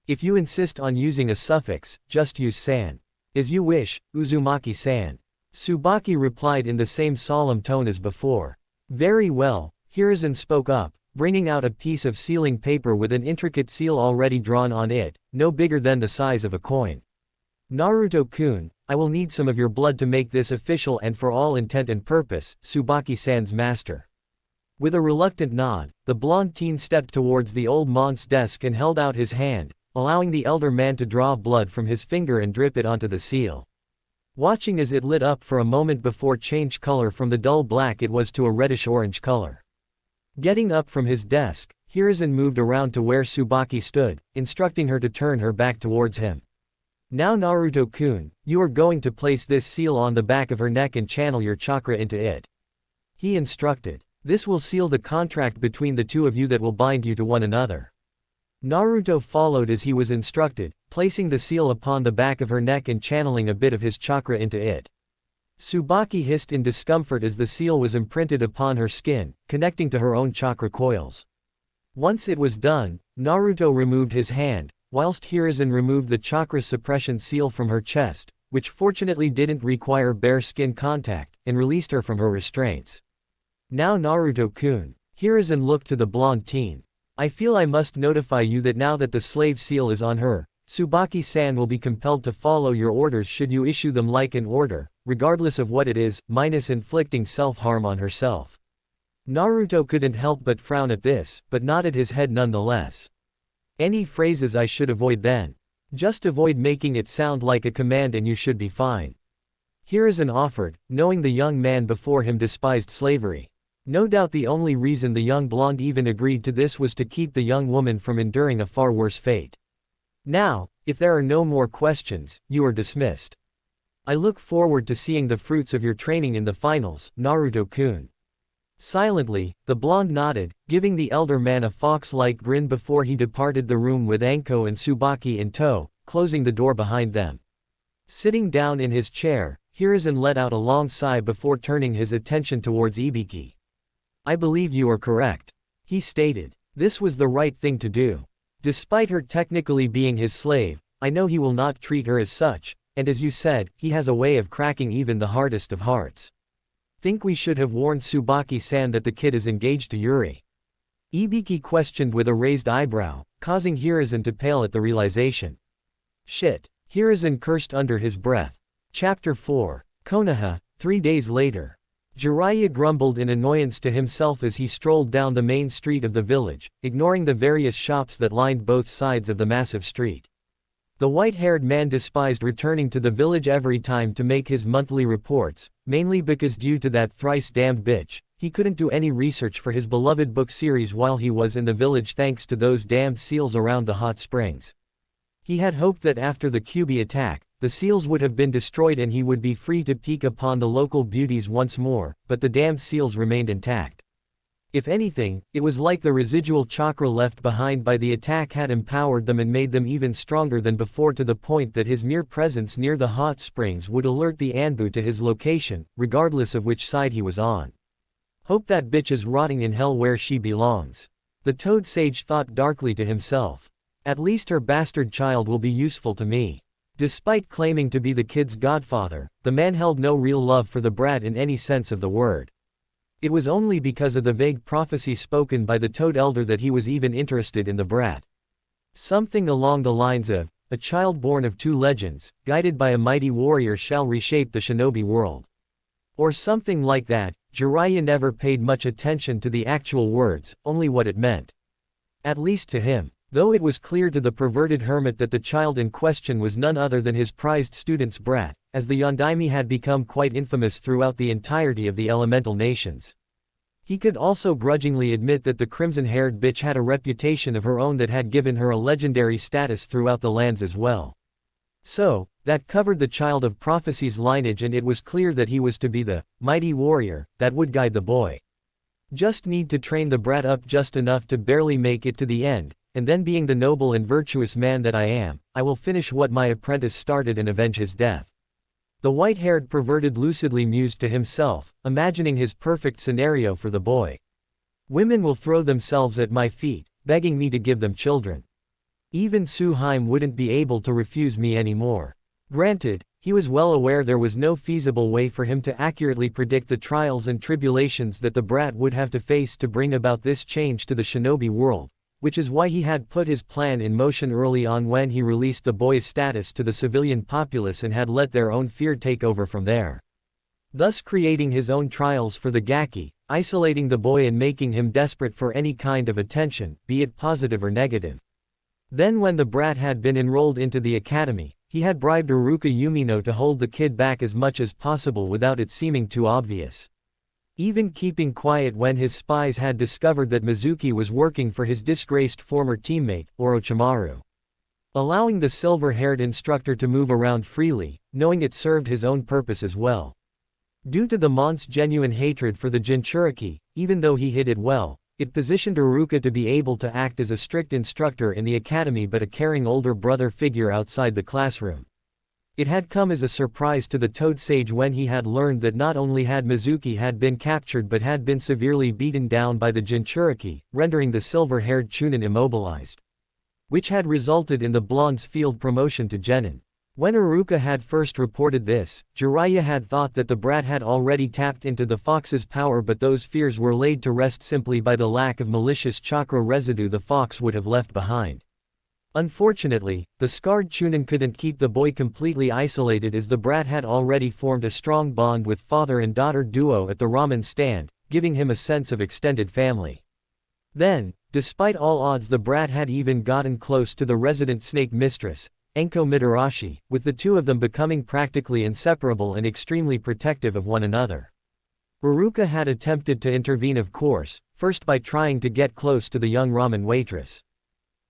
If you insist on using a suffix, just use san. As you wish, Uzumaki-san. Tsubaki replied in the same solemn tone as before. Very well, Hiruzen spoke up, bringing out a piece of sealing paper with an intricate seal already drawn on it, no bigger than the size of a coin. Naruto-kun, I will need some of your blood to make this official and for all intent and purpose, Tsubaki-san's master. With a reluctant nod, the blonde teen stepped towards the old monk's desk and held out his hand, allowing the elder man to draw blood from his finger and drip it onto the seal. Watching as it lit up for a moment before change color from the dull black it was to a reddish-orange color. Getting up from his desk, Hiruzen moved around to where Tsubaki stood, instructing her to turn her back towards him. Now Naruto-kun, you are going to place this seal on the back of her neck and channel your chakra into it. He instructed. This will seal the contract between the two of you that will bind you to one another. Naruto followed as he was instructed, placing the seal upon the back of her neck and channeling a bit of his chakra into it. Tsubaki hissed in discomfort as the seal was imprinted upon her skin, connecting to her own chakra coils. Once it was done, Naruto removed his hand, whilst Hiruzen removed the chakra suppression seal from her chest, which fortunately didn't require bare skin contact, and released her from her restraints. Now Naruto-kun. Hiruzen looked to the blonde teen. I feel I must notify you that now that the slave seal is on her, Tsubaki-san will be compelled to follow your orders should you issue them like an order, regardless of what it is, minus inflicting self-harm on herself. Naruto couldn't help but frown at this, but nodded his head nonetheless. Any phrases I should avoid then? Just avoid making it sound like a command and you should be fine. Hiruzen offered, knowing the young man before him despised slavery. No doubt the only reason the young blonde even agreed to this was to keep the young woman from enduring a far worse fate. Now, if there are no more questions, you are dismissed. I look forward to seeing the fruits of your training in the finals, Naruto-kun. Silently, the blonde nodded, giving the elder man a fox-like grin before he departed the room with Anko and Tsubaki in tow, closing the door behind them. Sitting down in his chair, Hiruzen let out a long sigh before turning his attention towards Ibiki. I believe you are correct, he stated. This was the right thing to do. Despite her technically being his slave, I know he will not treat her as such, and as you said, he has a way of cracking even the hardest of hearts. Think we should have warned Tsubaki-san that the kid is engaged to Yuri? Ibiki questioned with a raised eyebrow, causing Hiruzen to pale at the realization. Shit. Hiruzen cursed under his breath. Chapter 4. Konoha, 3 days later. Jiraiya grumbled in annoyance to himself as he strolled down the main street of the village, ignoring the various shops that lined both sides of the massive street. The white-haired man despised returning to the village every time to make his monthly reports, mainly because due to that thrice-damned bitch, he couldn't do any research for his beloved book series while he was in the village thanks to those damned seals around the hot springs. He had hoped that after the Kyuubi attack, the seals would have been destroyed and he would be free to peek upon the local beauties once more, but the damned seals remained intact. If anything, it was like the residual chakra left behind by the attack had empowered them and made them even stronger than before, to the point that his mere presence near the hot springs would alert the Anbu to his location, regardless of which side he was on. Hope that bitch is rotting in hell where she belongs. The Toad Sage thought darkly to himself. At least her bastard child will be useful to me. Despite claiming to be the kid's godfather, the man held no real love for the brat in any sense of the word. It was only because of the vague prophecy spoken by the Toad Elder that he was even interested in the brat. Something along the lines of, a child born of 2 legends, guided by a mighty warrior shall reshape the shinobi world. Or something like that. Jiraiya never paid much attention to the actual words, only what it meant. At least to him. Though it was clear to the perverted hermit that the child in question was none other than his prized student's brat, as the Yondaime had become quite infamous throughout the entirety of the elemental nations. He could also grudgingly admit that the crimson-haired bitch had a reputation of her own that had given her a legendary status throughout the lands as well. So, that covered the child of prophecy's lineage, and it was clear that he was to be the mighty warrior that would guide the boy. Just need to train the brat up just enough to barely make it to the end. And then, being the noble and virtuous man that I am, I will finish what my apprentice started and avenge his death. The white-haired perverted lucidly mused to himself, imagining his perfect scenario for the boy. Women will throw themselves at my feet, begging me to give them children. Even Suheim wouldn't be able to refuse me anymore. Granted, he was well aware there was no feasible way for him to accurately predict the trials and tribulations that the brat would have to face to bring about this change to the shinobi world. Which is why he had put his plan in motion early on when he released the boy's status to the civilian populace and had let their own fear take over from there. Thus creating his own trials for the Gaki, isolating the boy and making him desperate for any kind of attention, be it positive or negative. Then when the brat had been enrolled into the academy, he had bribed Iruka Yumino to hold the kid back as much as possible without it seeming too obvious. Even keeping quiet when his spies had discovered that Mizuki was working for his disgraced former teammate, Orochimaru. Allowing the silver-haired instructor to move around freely, knowing it served his own purpose as well. Due to the Mont's genuine hatred for the Jinchuriki, even though he hid it well, it positioned Iruka to be able to act as a strict instructor in the academy but a caring older brother figure outside the classroom. It had come as a surprise to the Toad Sage when he had learned that not only had Mizuki had been captured but had been severely beaten down by the Jinchuriki, rendering the silver-haired Chunin immobilized. Which had resulted in the blonde's field promotion to Genin. When Iruka had first reported this, Jiraiya had thought that the brat had already tapped into the fox's power, but those fears were laid to rest simply by the lack of malicious chakra residue the fox would have left behind. Unfortunately, the scarred Chunin couldn't keep the boy completely isolated as the brat had already formed a strong bond with father and daughter duo at the ramen stand, giving him a sense of extended family. Then, despite all odds, the brat had even gotten close to the resident snake mistress, Anko Mitarashi, with the two of them becoming practically inseparable and extremely protective of one another. Haruka had attempted to intervene, of course, first by trying to get close to the young ramen waitress.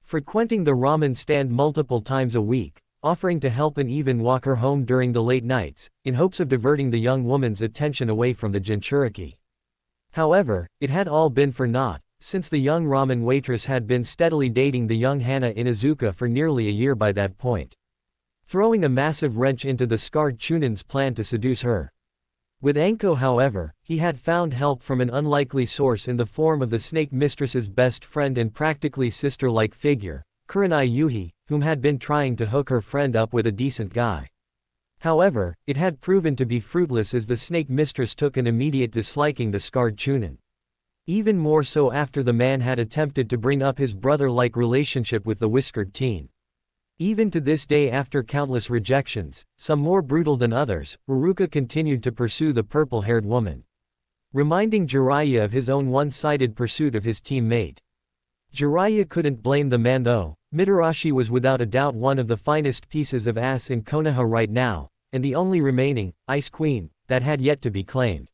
Frequenting the ramen stand multiple times a week, offering to help and even walk her home during the late nights, in hopes of diverting the young woman's attention away from the Jinchuriki. However, it had all been for naught, since the young ramen waitress had been steadily dating the young Hana Inuzuka for nearly a year by that point, throwing a massive wrench into the scarred Chunin's plan to seduce her. With Anko, however, he had found help from an unlikely source in the form of the snake mistress's best friend and practically sister-like figure, Kurenai Yuhi, whom had been trying to hook her friend up with a decent guy. However, it had proven to be fruitless, as the snake mistress took an immediate disliking the scarred Chunin. Even more so after the man had attempted to bring up his brother-like relationship with the whiskered teen. Even to this day, after countless rejections, some more brutal than others, Haruka continued to pursue the purple-haired woman, reminding Jiraiya of his own one-sided pursuit of his teammate. Jiraiya couldn't blame the man though. Mitarashi was without a doubt one of the finest pieces of ass in Konoha right now, and the only remaining Ice Queen that had yet to be claimed.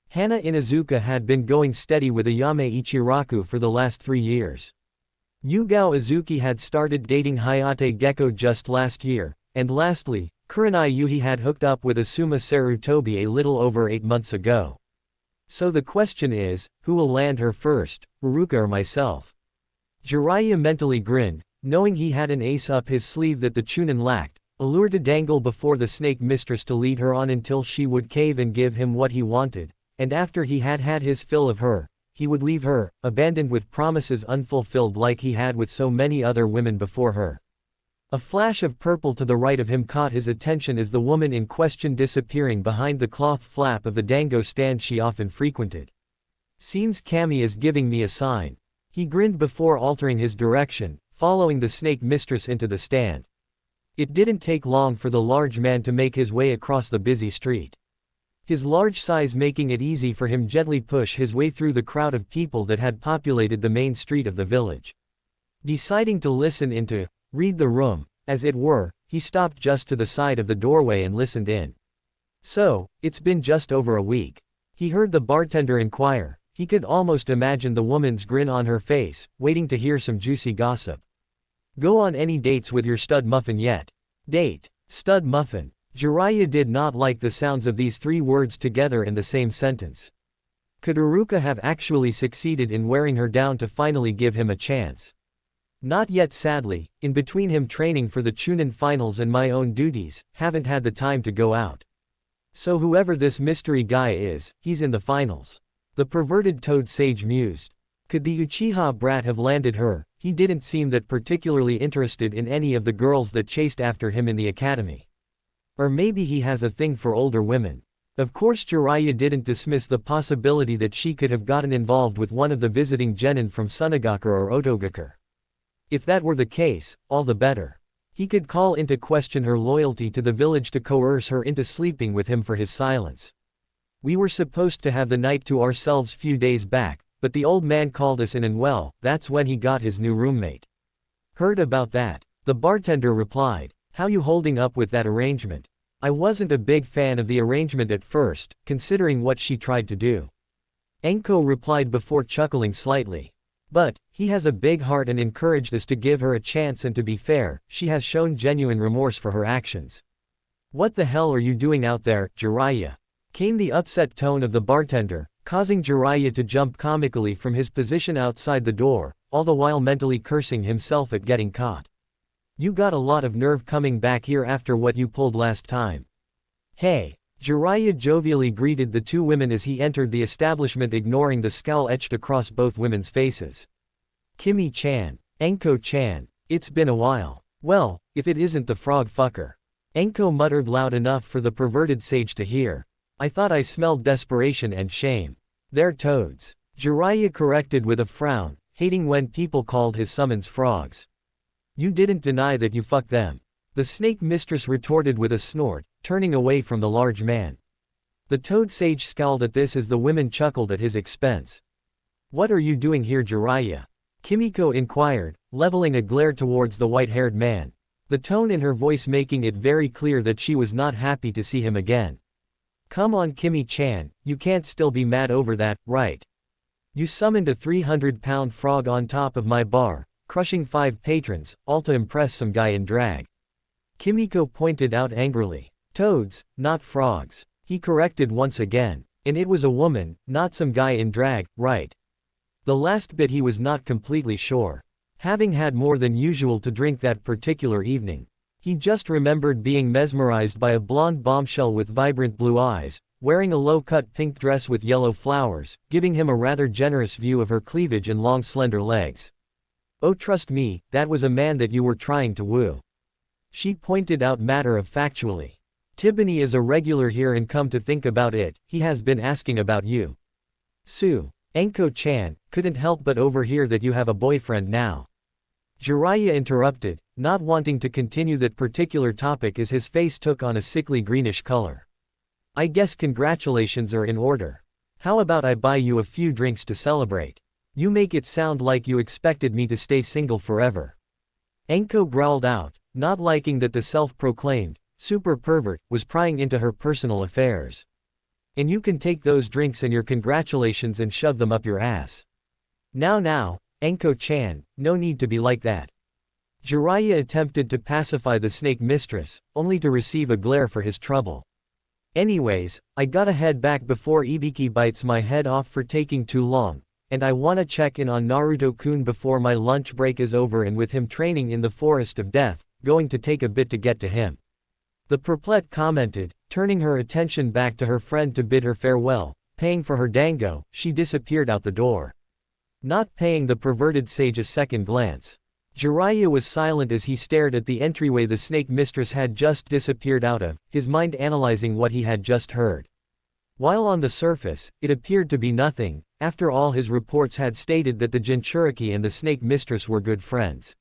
Hana Inuzuka had been going steady with Ayame Ichiraku for the last 3 years. Yugao Izuki had started dating Hayate Gecko just last year, and lastly, Kurenai Yuhi had hooked up with Asuma Sarutobi a little over 8 months ago. So the question is, who will land her first, Haruka or myself? Jiraiya mentally grinned, knowing he had an ace up his sleeve that the Chunin lacked, a lure to dangle before the snake mistress to lead her on until she would cave and give him what he wanted, and after he had had his fill of her, he would leave her, abandoned with promises unfulfilled like he had with so many other women before her. A flash of purple to the right of him caught his attention as the woman in question disappearing behind the cloth flap of the dango stand she often frequented. Seems Kami is giving me a sign. He grinned before altering his direction, following the snake mistress into the stand. It didn't take long for the large man to make his way across the busy street, his large size making it easy for him gently push his way through the crowd of people that had populated the main street of the village. Deciding to listen in to read the room, as it were, he stopped just to the side of the doorway and listened in. So, it's been just over a week. He heard the bartender inquire. He could almost imagine the woman's grin on her face, waiting to hear some juicy gossip. Go on any dates with your stud muffin yet? Date. Stud muffin. Jiraiya did not like the sounds of these 3 words together in the same sentence. Could Haruka have actually succeeded in wearing her down to finally give him a chance? Not yet, sadly. In between him training for the Chunin finals and my own duties, haven't had the time to go out. So whoever this mystery guy is, he's in the finals. The perverted toad sage mused. Could the Uchiha brat have landed her? He didn't seem that particularly interested in any of the girls that chased after him in the academy. Or maybe he has a thing for older women. Of course, Jiraiya didn't dismiss the possibility that she could have gotten involved with one of the visiting genin from Sunagakure or Otogakure. If that were the case, all the better. He could call into question her loyalty to the village to coerce her into sleeping with him for his silence. We were supposed to have the night to ourselves few days back, but the old man called us in and well, that's when he got his new roommate. Heard about that? The bartender replied. How you holding up with that arrangement? I wasn't a big fan of the arrangement at first, considering what she tried to do. Anko replied before chuckling slightly. But, he has a big heart and encouraged us to give her a chance, and to be fair, she has shown genuine remorse for her actions. What the hell are you doing out there, Jiraiya? Came the upset tone of the bartender, causing Jiraiya to jump comically from his position outside the door, all the while mentally cursing himself at getting caught. You got a lot of nerve coming back here after what you pulled last time. Hey! Jiraiya jovially greeted the 2 women as he entered the establishment, ignoring the scowl etched across both women's faces. Kimi-chan. Anko-chan. It's been a while. Well, if it isn't the frog fucker. Anko muttered loud enough for the perverted sage to hear. I thought I smelled desperation and shame. They're toads. Jiraiya corrected with a frown, hating when people called his summons frogs. You didn't deny that you fucked them. The snake mistress retorted with a snort, turning away from the large man. The toad sage scowled at this as the women chuckled at his expense. What are you doing here, Jiraiya? Kimiko inquired, leveling a glare towards the white-haired man, the tone in her voice making it very clear that she was not happy to see him again. Come on, Kimi-chan, you can't still be mad over that, right? You summoned a 300-pound frog on top of my bar, crushing 5 patrons, all to impress some guy in drag. Kimiko pointed out angrily. Toads, not frogs. He corrected once again. And it was a woman, not some guy in drag, right? The last bit he was not completely sure. Having had more than usual to drink that particular evening, he just remembered being mesmerized by a blonde bombshell with vibrant blue eyes, wearing a low-cut pink dress with yellow flowers, giving him a rather generous view of her cleavage and long slender legs. Oh, trust me, that was a man that you were trying to woo. She pointed out matter-of-factually. Tibony is a regular here, and come to think about it, he has been asking about you. Anko-chan, couldn't help but overhear that you have a boyfriend now. Jiraiya interrupted, not wanting to continue that particular topic as his face took on a sickly greenish color. I guess congratulations are in order. How about I buy you a few drinks to celebrate? You make it sound like you expected me to stay single forever. Anko growled out, not liking that the self-proclaimed super pervert was prying into her personal affairs. And you can take those drinks and your congratulations and shove them up your ass. Now, Anko-chan, no need to be like that. Jiraiya attempted to pacify the snake mistress, only to receive a glare for his trouble. Anyways, I gotta head back before Ibiki bites my head off for taking too long, and I wanna check in on Naruto-kun before my lunch break is over, and with him training in the Forest of Death, going to take a bit to get to him. The perplete commented, turning her attention back to her friend to bid her farewell. Paying for her dango, she disappeared out the door, not paying the perverted sage a second glance. Jiraiya was silent as he stared at the entryway the snake mistress had just disappeared out of, his mind analyzing what he had just heard. While on the surface, it appeared to be nothing. After all, his reports had stated that the Jinchuriki and the snake mistress were good friends.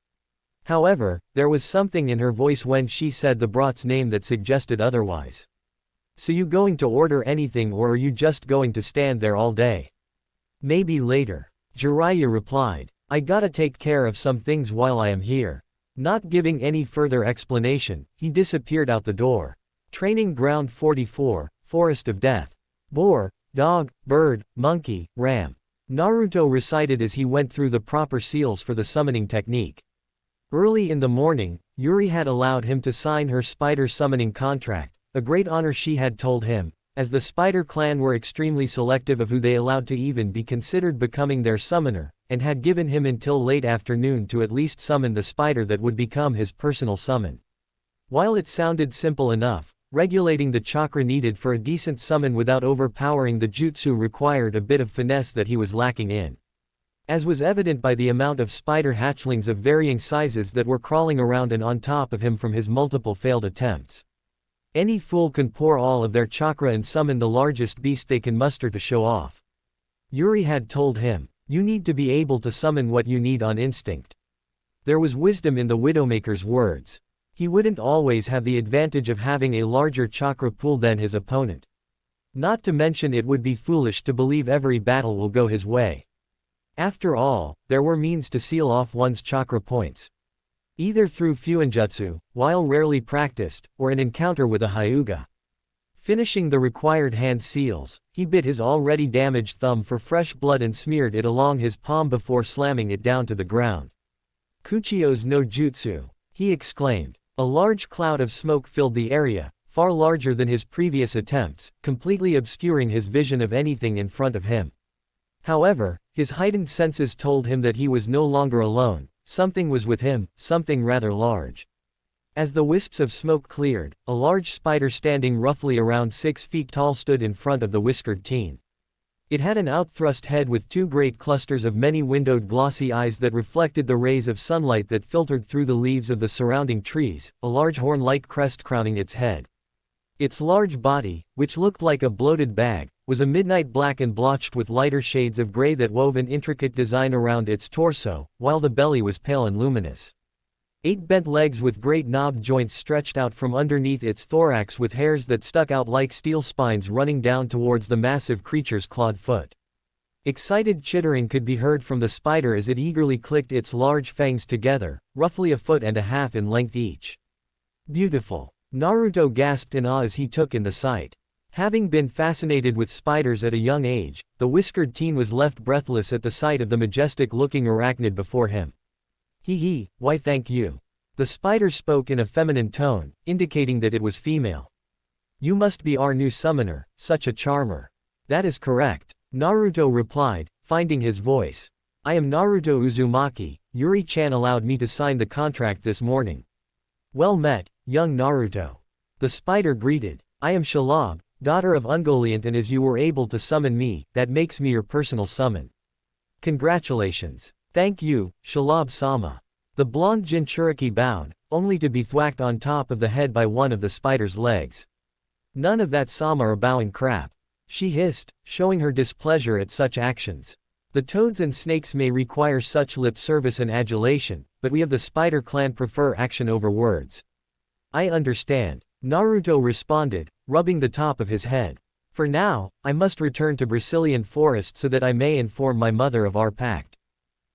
However, there was something in her voice when she said the brat's name that suggested otherwise. So you going to order anything, or are you just going to stand there all day? Maybe later. Jiraiya replied. I gotta take care of some things while I am here. Not giving any further explanation, he disappeared out the door. Training Ground 44, Forest of Death. Boar, dog, bird, monkey, ram. Naruto recited as he went through the proper seals for the summoning technique. Early in the morning, Yuri had allowed him to sign her spider summoning contract, a great honor she had told him, as the spider clan were extremely selective of who they allowed to even be considered becoming their summoner, and had given him until late afternoon to at least summon the spider that would become his personal summon. While it sounded simple enough, regulating the chakra needed for a decent summon without overpowering the jutsu required a bit of finesse that he was lacking in. As was evident by the amount of spider hatchlings of varying sizes that were crawling around and on top of him from his multiple failed attempts. Any fool can pour all of their chakra and summon the largest beast they can muster to show off. Yuri had told him, you need to be able to summon what you need on instinct. There was wisdom in the Widowmaker's words. He wouldn't always have the advantage of having a larger chakra pool than his opponent. Not to mention, it would be foolish to believe every battle will go his way. After all, there were means to seal off one's chakra points. Either through Fuinjutsu, while rarely practiced, or an encounter with a Hyuga. Finishing the required hand seals, he bit his already damaged thumb for fresh blood and smeared it along his palm before slamming it down to the ground. Kuchio's no jutsu, he exclaimed. A large cloud of smoke filled the area, far larger than his previous attempts, completely obscuring his vision of anything in front of him. However, his heightened senses told him that he was no longer alone. Something was with him, something rather large. As the wisps of smoke cleared, a large spider standing roughly around 6 feet tall stood in front of the whiskered teen. It had an outthrust head with 2 great clusters of many-windowed glossy eyes that reflected the rays of sunlight that filtered through the leaves of the surrounding trees, a large horn-like crest crowning its head. Its large body, which looked like a bloated bag, was a midnight black and blotched with lighter shades of gray that wove an intricate design around its torso, while the belly was pale and luminous. 8 bent legs with great knobbed joints stretched out from underneath its thorax with hairs that stuck out like steel spines running down towards the massive creature's clawed foot. Excited chittering could be heard from the spider as it eagerly clicked its large fangs together, roughly 1.5 feet in length each. Beautiful. Naruto gasped in awe as he took in the sight. Having been fascinated with spiders at a young age, the whiskered teen was left breathless at the sight of the majestic-looking arachnid before him. Why thank you. The spider spoke in a feminine tone, indicating that it was female. You must be our new summoner, such a charmer. That is correct. Naruto replied, finding his voice. I am Naruto Uzumaki, Yuri-chan allowed me to sign the contract this morning. Well met, young Naruto. The spider greeted. I am Shalab, daughter of Ungoliant, and as you were able to summon me, that makes me your personal summon. Congratulations. Thank you, Shalab-sama. The blonde Jinchuriki bowed, only to be thwacked on top of the head by one of the spider's legs. None of that sama or bowing crap. She hissed, showing her displeasure at such actions. The toads and snakes may require such lip service and adulation, but we of the spider clan prefer action over words. I understand. Naruto responded, rubbing the top of his head. For now, I must return to Brazilian Forest so that I may inform my mother of our pact.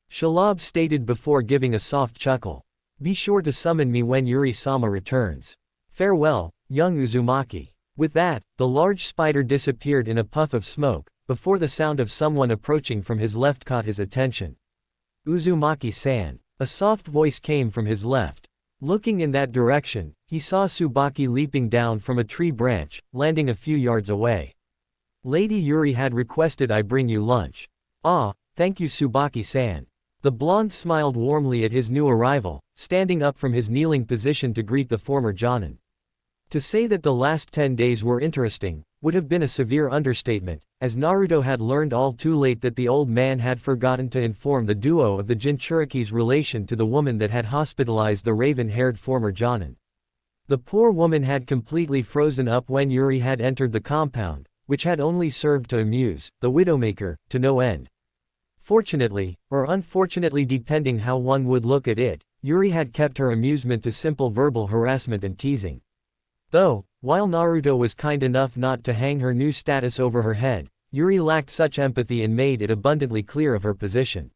Shalab stated before giving a soft chuckle. Be sure to summon me when Yuri-sama returns. Farewell, young Uzumaki. With that, the large spider disappeared in a puff of smoke, before the sound of someone approaching from his left caught his attention. Uzumaki-san. A soft voice came from his left. Looking in that direction, he saw Tsubaki leaping down from a tree branch, landing a few yards away. Lady Yuri had requested I bring you lunch. Ah, thank you Tsubaki-san. The blonde smiled warmly at his new arrival, standing up from his kneeling position to greet the former Jonin. To say that the last 10 days were interesting, would have been a severe understatement, as Naruto had learned all too late that the old man had forgotten to inform the duo of the Jinchuriki's relation to the woman that had hospitalized the raven-haired former Jonin. The poor woman had completely frozen up when Yuri had entered the compound, which had only served to amuse the Widowmaker to no end. Fortunately, or unfortunately depending how one would look at it, Yuri had kept her amusement to simple verbal harassment and teasing. Though, while Naruto was kind enough not to hang her new status over her head, Yuri lacked such empathy and made it abundantly clear of her position.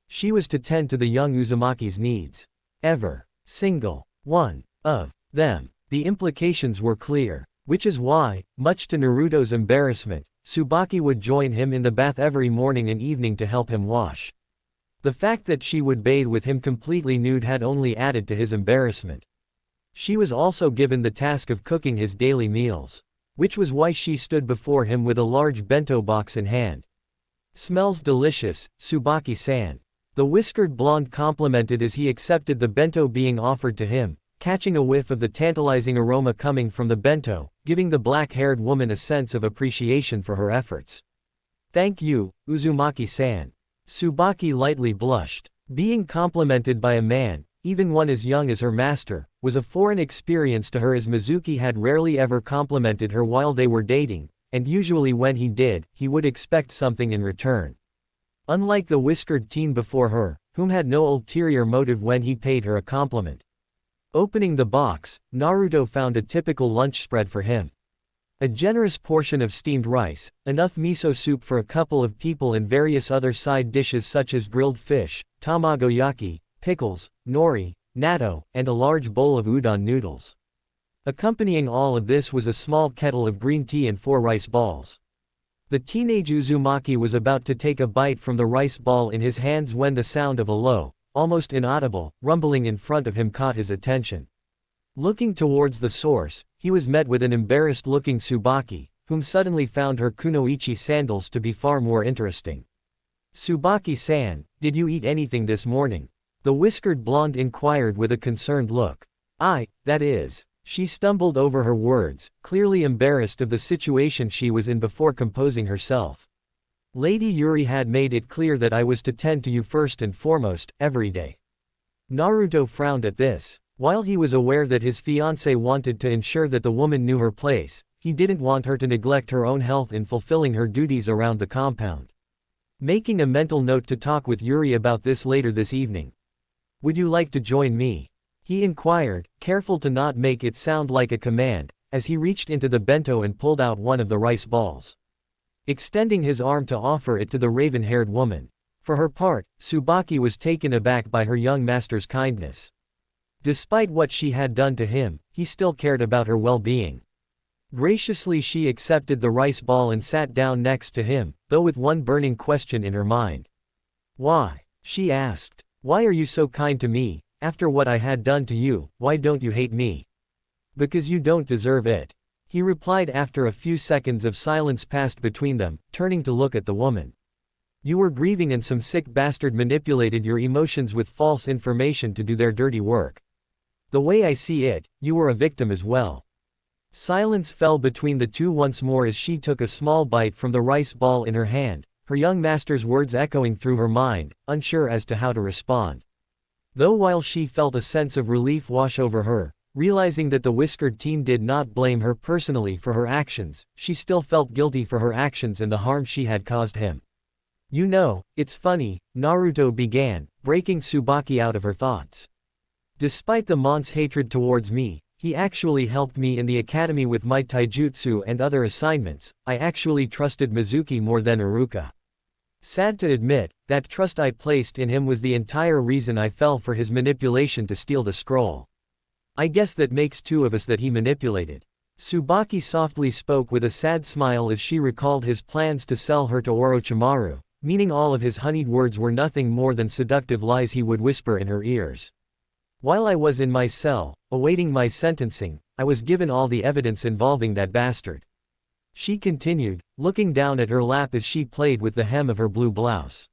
She was to tend to the young Uzumaki's needs. Ever single one of them. The implications were clear, which is why, much to Naruto's embarrassment, Tsubaki would join him in the bath every morning and evening to help him wash. The fact that she would bathe with him completely nude had only added to his embarrassment. She was also given the task of cooking his daily meals, which was why she stood before him with a large bento box in hand. Smells delicious, Tsubaki-san. The whiskered blonde complimented as he accepted the bento being offered to him, catching a whiff of the tantalizing aroma coming from the bento, giving the black-haired woman a sense of appreciation for her efforts. Thank you, Uzumaki-san. Tsubaki lightly blushed. Being complimented by a man, even one as young as her master, was a foreign experience to her as Mizuki had rarely ever complimented her while they were dating, and usually when he did, he would expect something in return. Unlike the whiskered teen before her, whom had no ulterior motive when he paid her a compliment. Opening the box, Naruto found a typical lunch spread for him. A generous portion of steamed rice, enough miso soup for a couple of people and various other side dishes such as grilled fish, tamagoyaki, pickles, nori, natto, and a large bowl of udon noodles. Accompanying all of this was a small kettle of green tea and 4 rice balls. The teenage Uzumaki was about to take a bite from the rice ball in his hands when the sound of a low, almost inaudible, rumbling in front of him caught his attention. Looking towards the source, he was met with an embarrassed-looking Tsubaki, whom suddenly found her kunoichi sandals to be far more interesting. Tsubaki-san, did you eat anything this morning? The whiskered blonde inquired with a concerned look. That is. She stumbled over her words, clearly embarrassed of the situation she was in before composing herself. Lady Yuri had made it clear that I was to tend to you first and foremost, every day. Naruto frowned at this. While he was aware that his fiancé wanted to ensure that the woman knew her place, he didn't want her to neglect her own health in fulfilling her duties around the compound. Making a mental note to talk with Yuri about this later this evening. Would you like to join me? he inquired, careful to not make it sound like a command, as he reached into the bento and pulled out one of the rice balls, extending his arm to offer it to the raven-haired woman. For her part, Tsubaki was taken aback by her young master's kindness. Despite what she had done to him, he still cared about her well-being. Graciously she accepted the rice ball and sat down next to him, though with one burning question in her mind. "Why?" she asked. "Why are you so kind to me? After what I had done to you, why don't you hate me?" "Because you don't deserve it," he replied after a few seconds of silence passed between them, turning to look at the woman. "You were grieving and some sick bastard manipulated your emotions with false information to do their dirty work. The way I see it, you were a victim as well." Silence fell between the two once more as she took a small bite from the rice ball in her hand, her young master's words echoing through her mind, unsure as to how to respond. Though while she felt a sense of relief wash over her, realizing that the whiskered team did not blame her personally for her actions, she still felt guilty for her actions and the harm she had caused him. "You know, it's funny," Naruto began, breaking Tsubaki out of her thoughts. "Despite the mon's hatred towards me, he actually helped me in the academy with my taijutsu and other assignments. I actually trusted Mizuki more than Iruka. Sad to admit, that trust I placed in him was the entire reason I fell for his manipulation to steal the scroll. I guess that makes two of us that he manipulated." Tsubaki softly spoke with a sad smile as she recalled his plans to sell her to Orochimaru, meaning all of his honeyed words were nothing more than seductive lies he would whisper in her ears. "While I was in my cell, awaiting my sentencing, I was given all the evidence involving that bastard," she continued, looking down at her lap as she played with the hem of her blue blouse.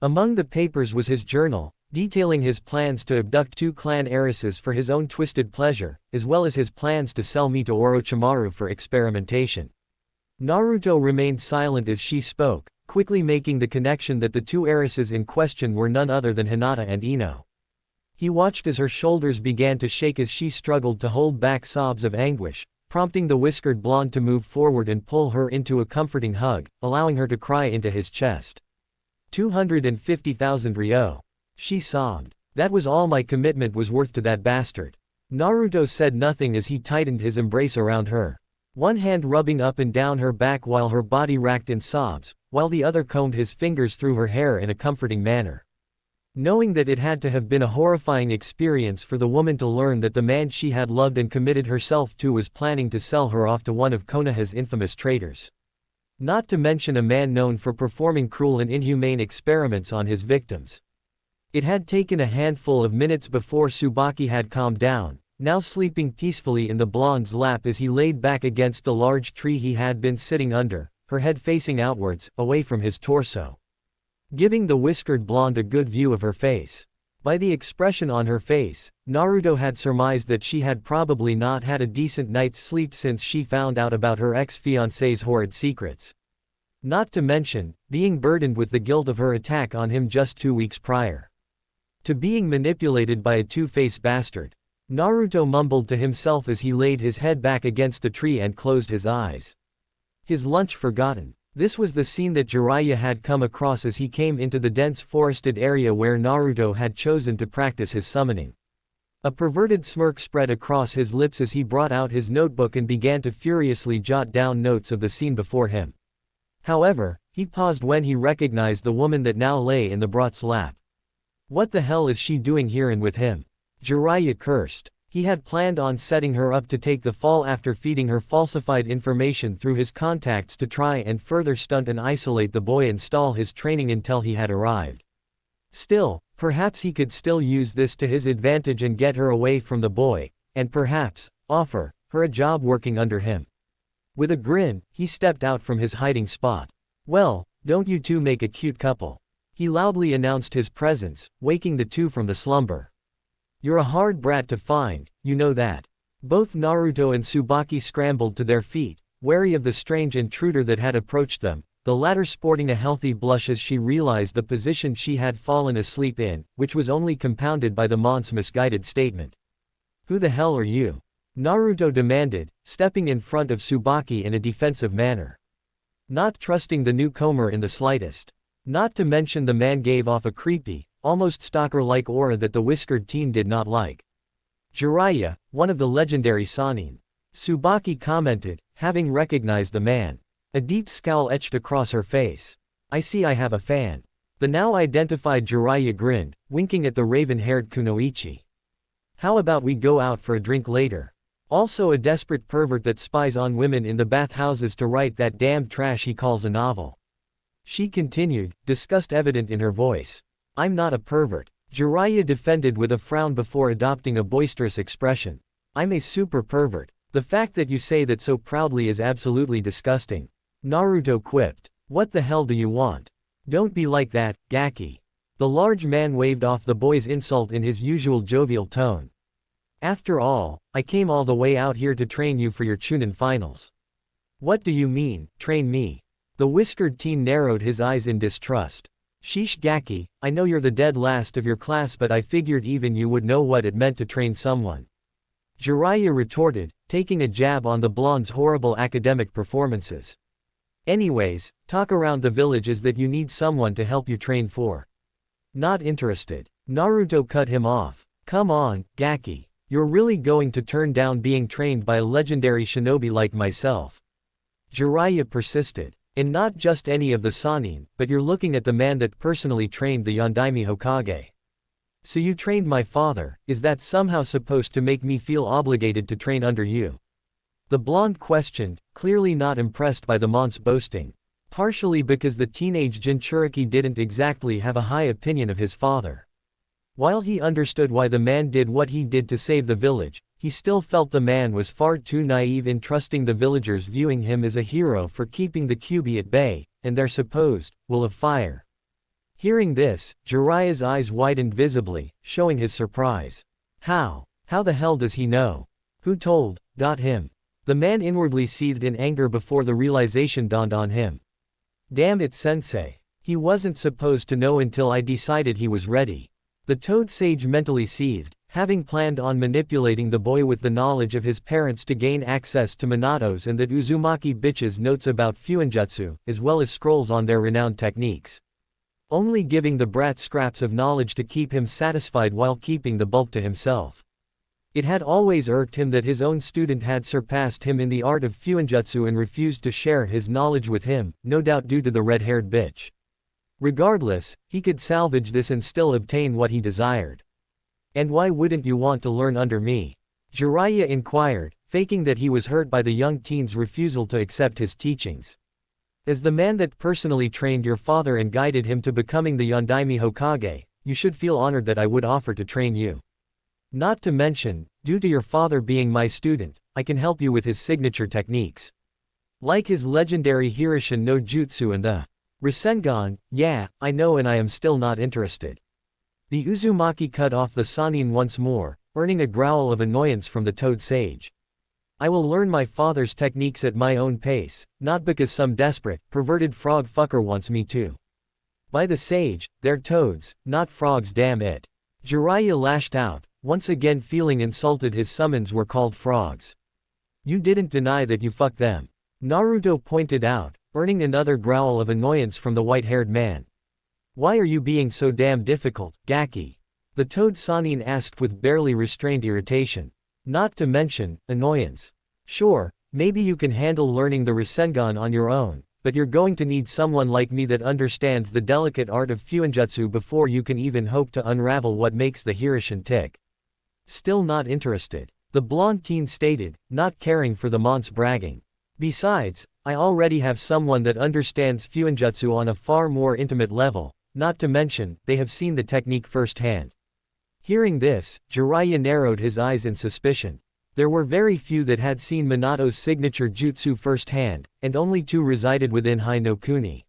Among the papers was his journal, detailing his plans to abduct two clan heiresses for his own twisted pleasure, as well as his plans to sell me to Orochimaru for experimentation. Naruto remained silent as she spoke, quickly making the connection that the two heiresses in question were none other than Hinata and Ino. He watched as her shoulders began to shake as she struggled to hold back sobs of anguish, prompting the whiskered blonde to move forward and pull her into a comforting hug, allowing her to cry into his chest. 250,000 ryo. She sobbed. "That was all my commitment was worth to that bastard." Naruto said nothing as he tightened his embrace around her, one hand rubbing up and down her back while her body racked in sobs, while the other combed his fingers through her hair in a comforting manner. Knowing that it had to have been a horrifying experience for the woman to learn that the man she had loved and committed herself to was planning to sell her off to one of Konoha's infamous traitors. Not to mention a man known for performing cruel and inhumane experiments on his victims. It had taken a handful of minutes before Tsubaki had calmed down, now sleeping peacefully in the blonde's lap as he laid back against the large tree he had been sitting under, her head facing outwards, away from his torso, giving the whiskered blonde a good view of her face. By the expression on her face, Naruto had surmised that she had probably not had a decent night's sleep since she found out about her ex-fiancé's horrid secrets. Not to mention, being burdened with the guilt of her attack on him just 2 weeks prior to being manipulated by a two-faced bastard. Naruto mumbled to himself as he laid his head back against the tree and closed his eyes. His lunch forgotten. This was the scene that Jiraiya had come across as he came into the dense forested area where Naruto had chosen to practice his summoning. A perverted smirk spread across his lips as he brought out his notebook and began to furiously jot down notes of the scene before him. However, he paused when he recognized the woman that now lay in the brat's lap. What the hell is she doing here and with him? Jiraiya cursed. He had planned on setting her up to take the fall after feeding her falsified information through his contacts to try and further stunt and isolate the boy and stall his training until he had arrived. Still, perhaps he could still use this to his advantage and get her away from the boy, and perhaps offer her a job working under him. With a grin, he stepped out from his hiding spot. "Well, don't you two make a cute couple?" he loudly announced his presence, waking the two from the slumber. "You're a hard brat to find, you know that." Both Naruto and Tsubaki scrambled to their feet, wary of the strange intruder that had approached them, the latter sporting a healthy blush as she realized the position she had fallen asleep in, which was only compounded by the monk's misguided statement. "Who the hell are you?" Naruto demanded, stepping in front of Tsubaki in a defensive manner, not trusting the newcomer in the slightest. Not to mention the man gave off a creepy, almost stalker-like aura that the whiskered teen did not like. Jiraiya, one of the legendary Sannin. Tsubaki commented, having recognized the man. A deep scowl etched across her face. I see I have a fan. The now identified Jiraiya grinned, winking at the raven-haired Kunoichi. How about we go out for a drink later? Also a desperate pervert that spies on women in the bathhouses to write that damned trash he calls a novel. She continued, disgust evident in her voice. I'm not a pervert. Jiraiya defended with a frown before adopting a boisterous expression. I'm a super pervert. The fact that you say that so proudly is absolutely disgusting. Naruto quipped. What the hell do you want? Don't be like that, Gaki. The large man waved off the boy's insult in his usual jovial tone. After all, I came all the way out here to train you for your Chunin finals. What do you mean, train me? The whiskered teen narrowed his eyes in distrust. Sheesh Gaki, I know you're the dead last of your class but I figured even you would know what it meant to train someone. Jiraiya retorted, taking a jab on the blonde's horrible academic performances. Anyways, talk around the village is that you need someone to help you train for. Not interested. Naruto cut him off. Come on, Gaki. You're really going to turn down being trained by a legendary shinobi like myself. Jiraiya persisted. And not just any of the Sannin, but you're looking at the man that personally trained the Yondaime Hokage. So you trained my father, is that somehow supposed to make me feel obligated to train under you? The blonde questioned, clearly not impressed by the mont's boasting. Partially because the teenage Jinchuriki didn't exactly have a high opinion of his father. While he understood why the man did what he did to save the village, he still felt the man was far too naive in trusting the villagers viewing him as a hero for keeping the Kyuubi at bay, and their supposed will of fire. Hearing this, Jiraiya's eyes widened visibly, showing his surprise. How the hell does he know? Who told him? The man inwardly seethed in anger before the realization dawned on him. Damn it sensei. He wasn't supposed to know until I decided he was ready. The toad sage mentally seethed, having planned on manipulating the boy with the knowledge of his parents to gain access to Minato's and that Uzumaki bitch's notes about Fuinjutsu, as well as scrolls on their renowned techniques. Only giving the brat scraps of knowledge to keep him satisfied while keeping the bulk to himself. It had always irked him that his own student had surpassed him in the art of Fuinjutsu and refused to share his knowledge with him, no doubt due to the red-haired bitch. Regardless, he could salvage this and still obtain what he desired. And why wouldn't you want to learn under me? Jiraiya inquired, faking that he was hurt by the young teen's refusal to accept his teachings. As the man that personally trained your father and guided him to becoming the Yondaime Hokage, you should feel honored that I would offer to train you. Not to mention, due to your father being my student, I can help you with his signature techniques. Like his legendary Hirishin no Jutsu and the Rasengan. Yeah, I know and I am still not interested. The Uzumaki cut off the Sannin once more, earning a growl of annoyance from the toad sage. I will learn my father's techniques at my own pace, not because some desperate, perverted frog fucker wants me to. By the sage, they're toads, not frogs damn it. Jiraiya lashed out, once again feeling insulted his summons were called frogs. You didn't deny that you fucked them. Naruto pointed out, earning another growl of annoyance from the white-haired man. Why are you being so damn difficult, Gaki? The toad Sannin asked with barely restrained irritation. Not to mention, annoyance. Sure, maybe you can handle learning the Rasengan on your own, but you're going to need someone like me that understands the delicate art of Fuinjutsu before you can even hope to unravel what makes the Hirishin tick. Still not interested. The blonde teen stated, not caring for the mont's bragging. Besides, I already have someone that understands Fuinjutsu on a far more intimate level, not to mention, they have seen the technique firsthand. Hearing this, Jiraiya narrowed his eyes in suspicion. There were very few that had seen Minato's signature jutsu firsthand, and only 2 resided within Hai no Kuni.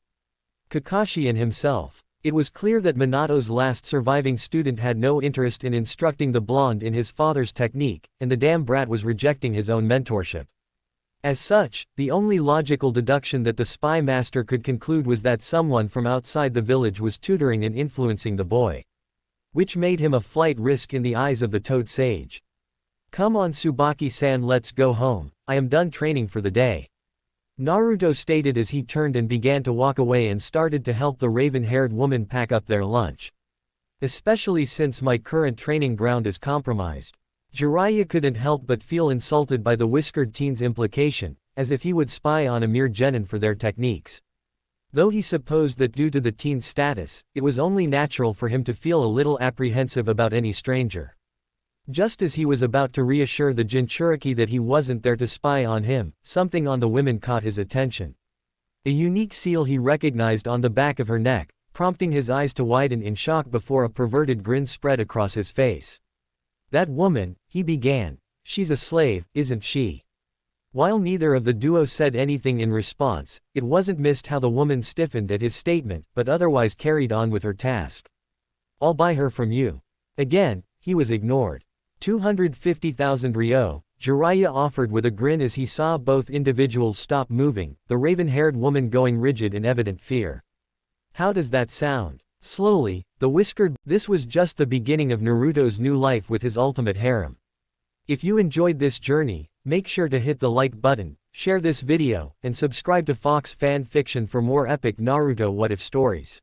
Kakashi and himself. It was clear that Minato's last surviving student had no interest in instructing the blonde in his father's technique, and the damn brat was rejecting his own mentorship. As such, the only logical deduction that the spy master could conclude was that someone from outside the village was tutoring and influencing the boy. Which made him a flight risk in the eyes of the toad sage. Come on Tsubaki-san, let's go home, I am done training for the day. Naruto stated as he turned and began to walk away and started to help the raven-haired woman pack up their lunch. Especially since my current training ground is compromised. Jiraiya couldn't help but feel insulted by the whiskered teen's implication, as if he would spy on a mere genin for their techniques. Though he supposed that due to the teen's status, it was only natural for him to feel a little apprehensive about any stranger. Just as he was about to reassure the Jinchuriki that he wasn't there to spy on him, something on the woman caught his attention. A unique seal he recognized on the back of her neck, prompting his eyes to widen in shock before a perverted grin spread across his face. "That woman," he began. "She's a slave, isn't she?" While neither of the duo said anything in response, it wasn't missed how the woman stiffened at his statement but otherwise carried on with her task. "I'll buy her from you." Again, he was ignored. 250,000 ryo, Jiraiya offered with a grin as he saw both individuals stop moving, the raven-haired woman going rigid in evident fear. "How does that sound?" Slowly, the whiskered. This was just the beginning of Naruto's new life with his ultimate harem. If you enjoyed this journey, make sure to hit the like button, share this video, and subscribe to Fox Fan Fiction for more epic Naruto what-if stories.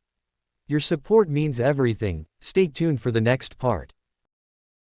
Your support means everything. Stay tuned for the next part.